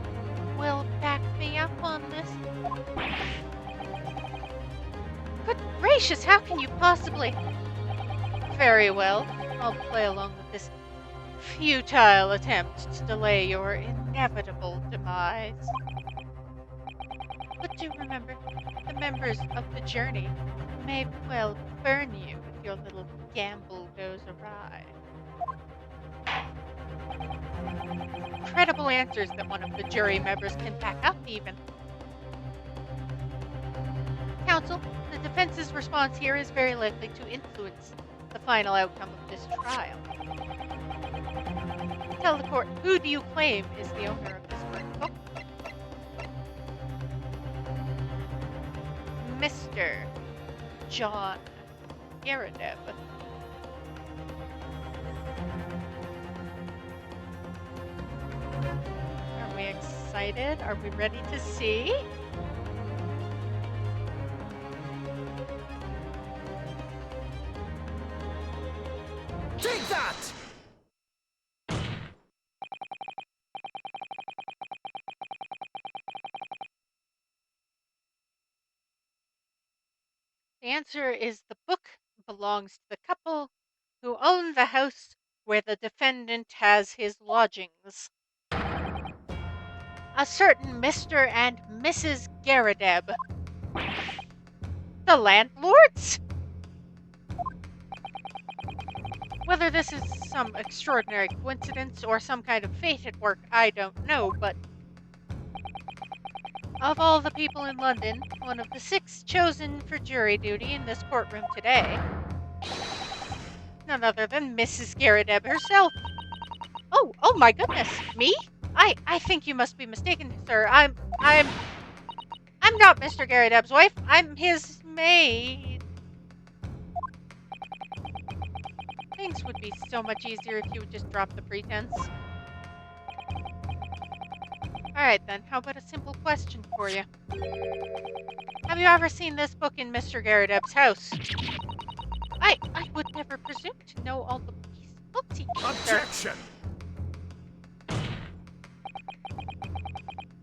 will back me up on this. Good gracious, how can you possibly... Very well, I'll play along with this futile attempt to delay your inevitable demise. But do remember, the members of the journey may well burn you if your little gamble goes awry. Credible answers that one of the jury members can back up, even. Counsel, the defense's response here is very likely to influence the final outcome of this trial. Tell the court, who do you claim is the owner of this burnt book? Mr. John Yaradeb. Are we excited? Are we ready to see? Take that! The answer is the book belongs to the couple who own the house where the defendant has his lodgings. a certain Mr. and Mrs. Garadeb. The landlords? Whether this is some extraordinary coincidence or some kind of fate at work, I don't know, but of all the people in London, one of the 6 chosen for jury duty in this courtroom today, none other than Mrs. Garadeb herself. Oh my goodness, me? I think you must be mistaken, sir. I'm not Mr. Garadeb's wife. I'm his maid. Things would be so much easier if you would just drop the pretense. Alright then, how about a simple question for you? Have you ever seen this book in Mr. Garadeb's house? I would never presume to know all the books he keeps, sir. Objection!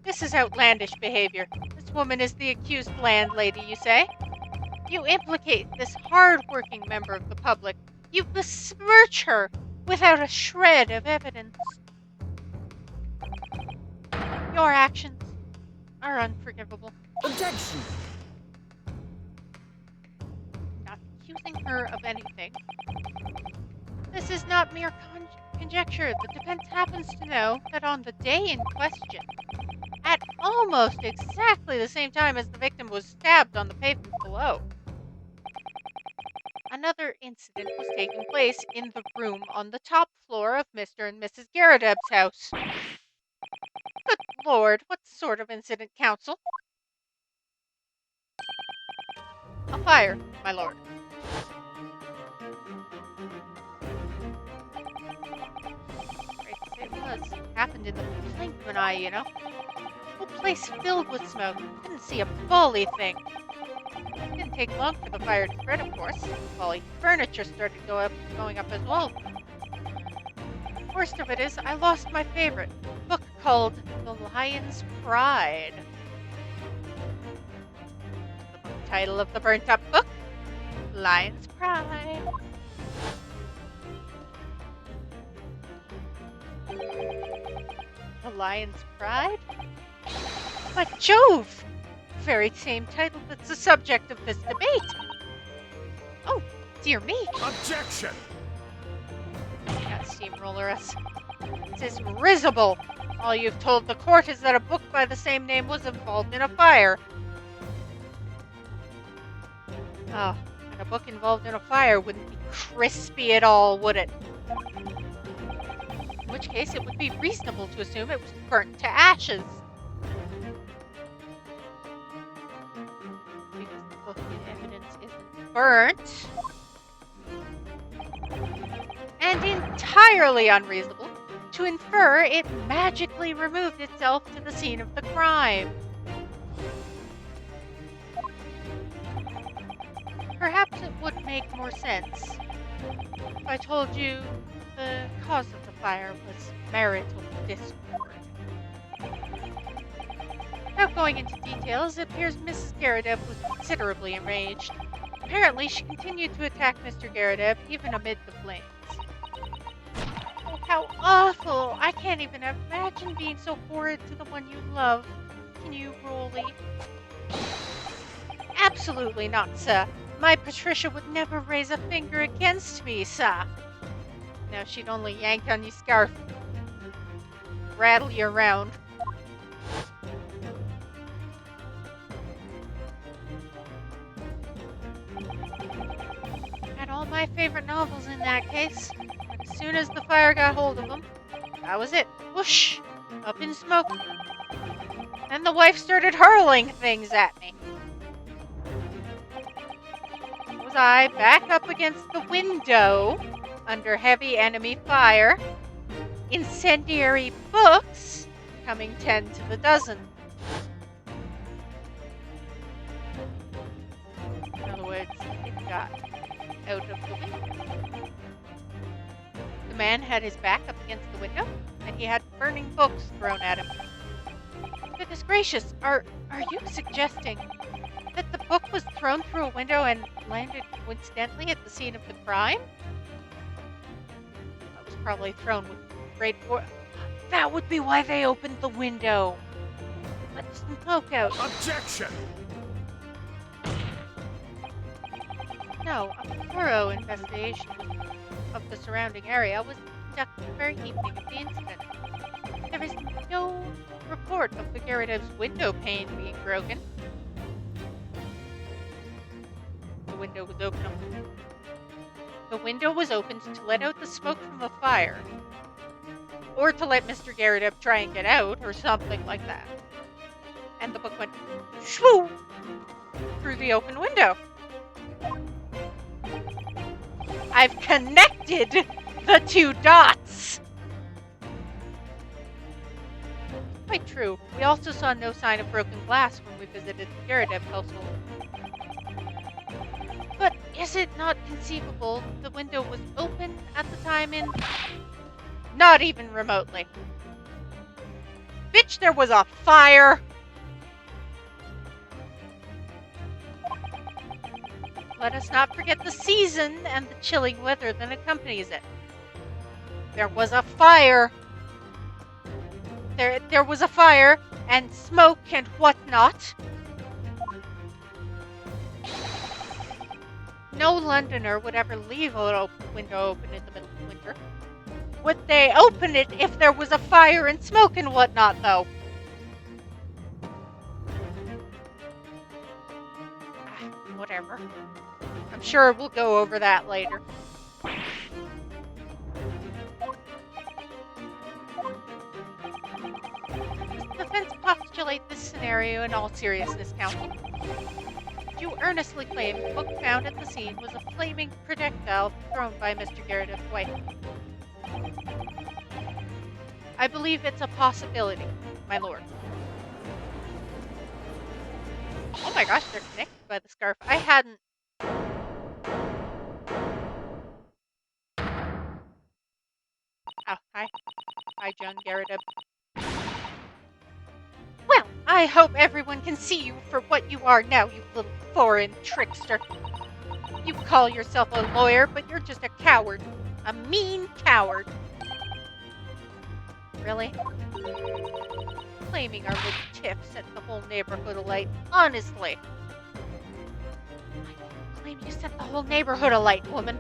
This is outlandish behavior. This woman is the accused landlady, you say? You implicate this hard-working member of the public. You besmirch her without a shred of evidence. Your actions are unforgivable. Objection! Not accusing her of anything. This is not mere conjecture. The defense happens to know that on the day in question, at almost exactly the same time as the victim was stabbed on the pavement below, another incident was taking place in the room on the top floor of Mr. and Mrs. Garadeb's house. Good Lord, what sort of incident, counsel? A fire, my lord. Right to say it was. Happened in the blink of an eye, you know. Whole place filled with smoke. Couldn't see a bully thing. Didn't take long for the fire to spread, of course. All the furniture started going up as well. Worst of it is, I lost my favorite book called The Lion's Pride. The book title of the burnt-up book, Lion's Pride. The Lion's Pride? But Jove! The very same title that's the subject of this debate. Oh, dear me. Objection! Can't steamroller us. This is risible. All you've told the court is that a book by the same name was involved in a fire. Oh, and a book involved in a fire wouldn't be crispy at all, would it? In which case, it would be reasonable to assume it was burnt to ashes. Because the book in evidence isn't burnt. And entirely unreasonable to infer it magically removed itself to the scene of the crime. Perhaps it would make more sense if I told you the cause of the fire was marital discord. Without going into details, it appears Mrs. Garadeb was considerably enraged. Apparently, she continued to attack Mr. Garadeb even amid the flames. Oh, how awful! I can't even imagine being so horrid to the one you love. Can you, Rolly? Absolutely not, sir. My Patricia would never raise a finger against me, sir. No, she'd only yank on your scarf, rattle you around. Had all my favorite novels in that case. But as soon as the fire got hold of them, that was it. Whoosh! Up in smoke. Then the wife started hurling things at me. Was I back up against the window under heavy enemy fire? Incendiary books coming 10 to the dozen. In other words, it got out of the window. The man had his back up against the window, and he had burning books thrown at him. Goodness gracious, are you suggesting that the book was thrown through a window and landed coincidentally at the scene of the crime? It was probably thrown with great force. That would be why they opened the window. let the smoke out. Objection! No, a thorough investigation of the surrounding area was conducted the very evening of the incident. There is no report of the Gyarados window pane being broken. The window was open. The window was opened to let out the smoke from the fire, or to let Mr. Gyarados try and get out, or something like that. And the book went shoo through the open window. I've connected the two dots. Quite true. We also saw no sign of broken glass when we visited the Gyarados household. But is it not conceivable the window was open at the time in... Not even remotely. Bitch, there was a fire! Let us not forget the season and the chilling weather that accompanies it. There was a fire! There was a fire, and smoke and whatnot. No Londoner would ever leave a window open in the middle of winter. Would they open it if there was a fire and smoke and whatnot, though? Whatever. I'm sure we'll go over that later. The defense postulate this scenario in all seriousness, Counsel. You earnestly claim the book found at the scene was a flaming projectile thrown by Mr. Gyarados' wife. I believe it's a possibility, my lord. Oh my gosh, they're connected by the scarf. I hadn't... Oh, hi. Hi, John Gyarados. Well, I hope everyone can see you for what you are now, you little foreign trickster. You call yourself a lawyer, but you're just a coward. A mean coward. Really? Claiming our little tiff set the whole neighborhood alight. Honestly. I claim you set the whole neighborhood alight, woman.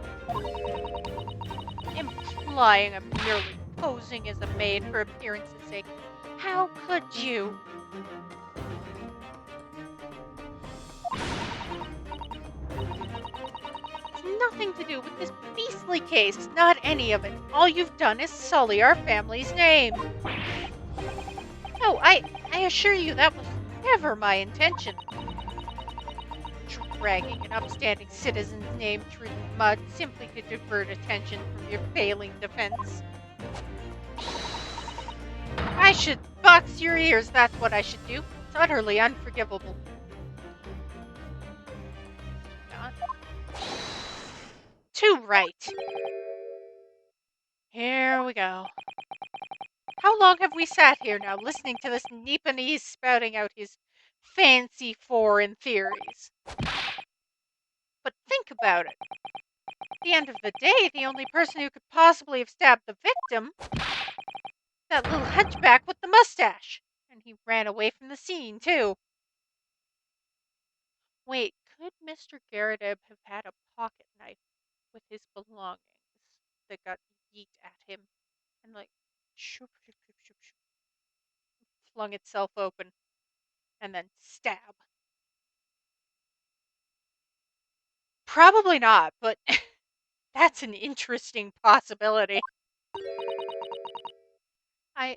Implying I'm merely posing as a maid for appearance's sake. How could you? It's nothing to do with this beastly case, not any of it. All you've done is sully our family's name. No, I assure you that was never my intention. Dragging an upstanding citizen's name through the mud simply to divert attention from your failing defense. I should box your ears, that's what I should do. It's utterly unforgivable. Not too right. Here we go. How long have we sat here now, listening to this Nipponese spouting out his fancy foreign theories? But think about it. At the end of the day, the only person who could possibly have stabbed the victim, that little hunchback with the mustache. And he ran away from the scene, too. Wait, could Mr. Gyarados have had a pocket knife with his belongings that got yeet at him and like shoop, shoop, shoop, shoop, shoop, flung itself open and then stab? Probably not, but that's an interesting possibility. I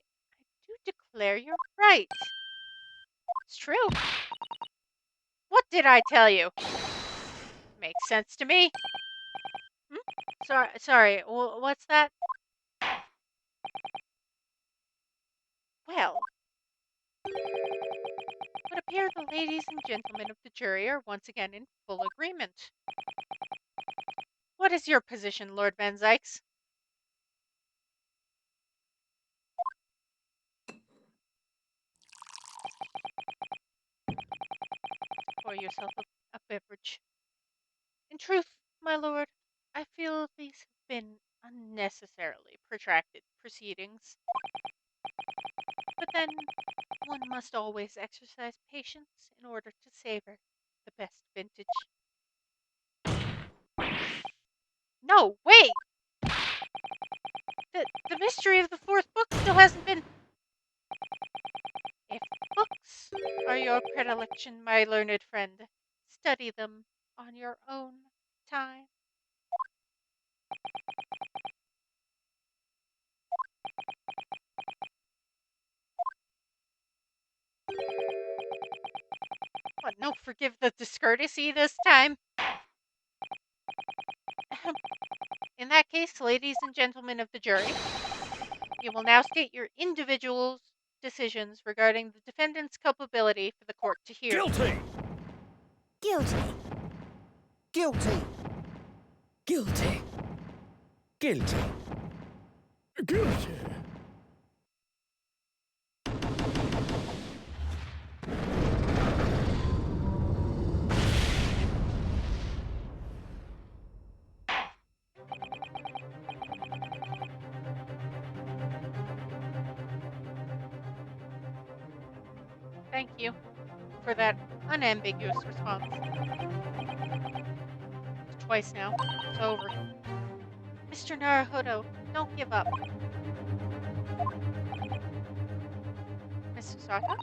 do declare you're right. It's true. What did I tell you? Makes sense to me. Sorry, what's that? Well, it would appear the ladies and gentlemen of the jury are once again in full agreement. What is your position, Lord Van Zykes? Pour yourself a beverage. In truth, my lord, I feel these have been unnecessarily protracted proceedings. But then, One must always exercise patience in order to savor the best vintage. No, wait! The mystery of the fourth book still hasn't been... If books are your predilection, my learned friend, study them on your own time. What, no forgive the discourtesy this time? In that case, ladies and gentlemen of the jury, you will now state your individual decisions regarding the defendant's culpability for the court to hear. Guilty! Guilty. Guilty. Guilty. Guilty. Guilty! Thank you for that unambiguous response. Twice now. It's over. Mr. Naruhodo, don't give up. Mrs. Sato?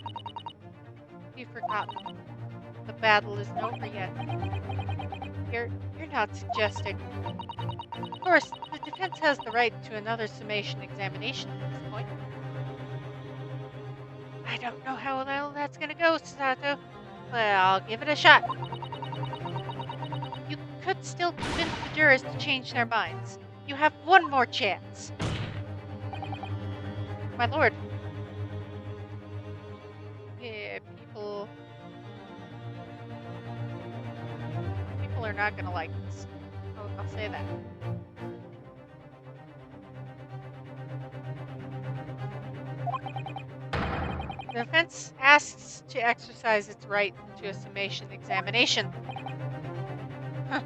You've forgotten. The battle isn't over yet. You're not suggesting. Of course, the defense has the right to another summation examination at this point. I don't know how well that's gonna go, Sato, but I'll give it a shot. You could still convince the jurors to change their minds. You have one more chance. My lord. Yeah, people are not gonna like this. I'll say that. The defense asks to exercise its right to a summation examination. Huh.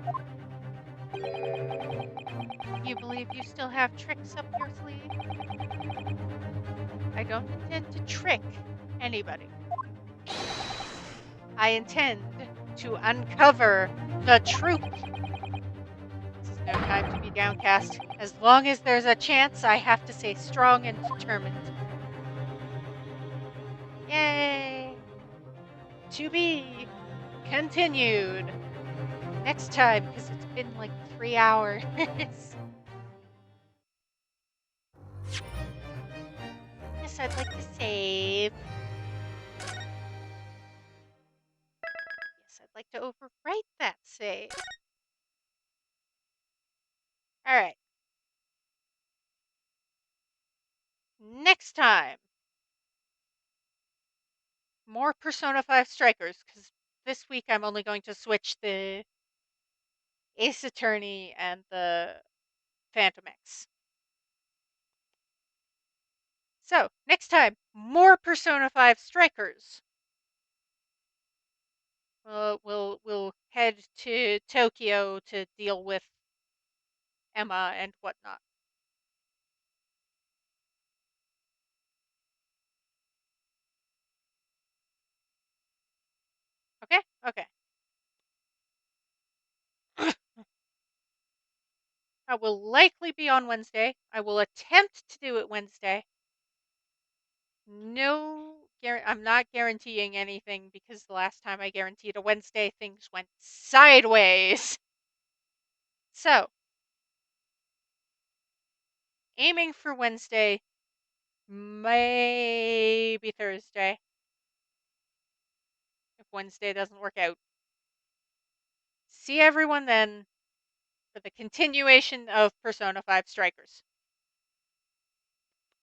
You believe you still have tricks up your sleeve? I don't intend to trick anybody. I intend to uncover the truth. This is no time to be downcast. As long as there's a chance, I have to stay strong and determined. Yay! To be continued. Next time, because it's been like 3 hours. Yes, I'd like to save. Yes, I'd like to overwrite that save. Alright. Next time. More Persona 5 Strikers, because this week I'm only going to switch the Ace Attorney and the Phantom X. So, next time, more Persona 5 Strikers. We'll head to Tokyo to deal with Emma and whatnot. Okay? Okay. I will likely be on Wednesday. I will attempt to do it Wednesday. No, I'm not guaranteeing anything because the last time I guaranteed a Wednesday, things went sideways. So, aiming for Wednesday, maybe Thursday, if Wednesday doesn't work out. See everyone then for the continuation of Persona 5 Strikers.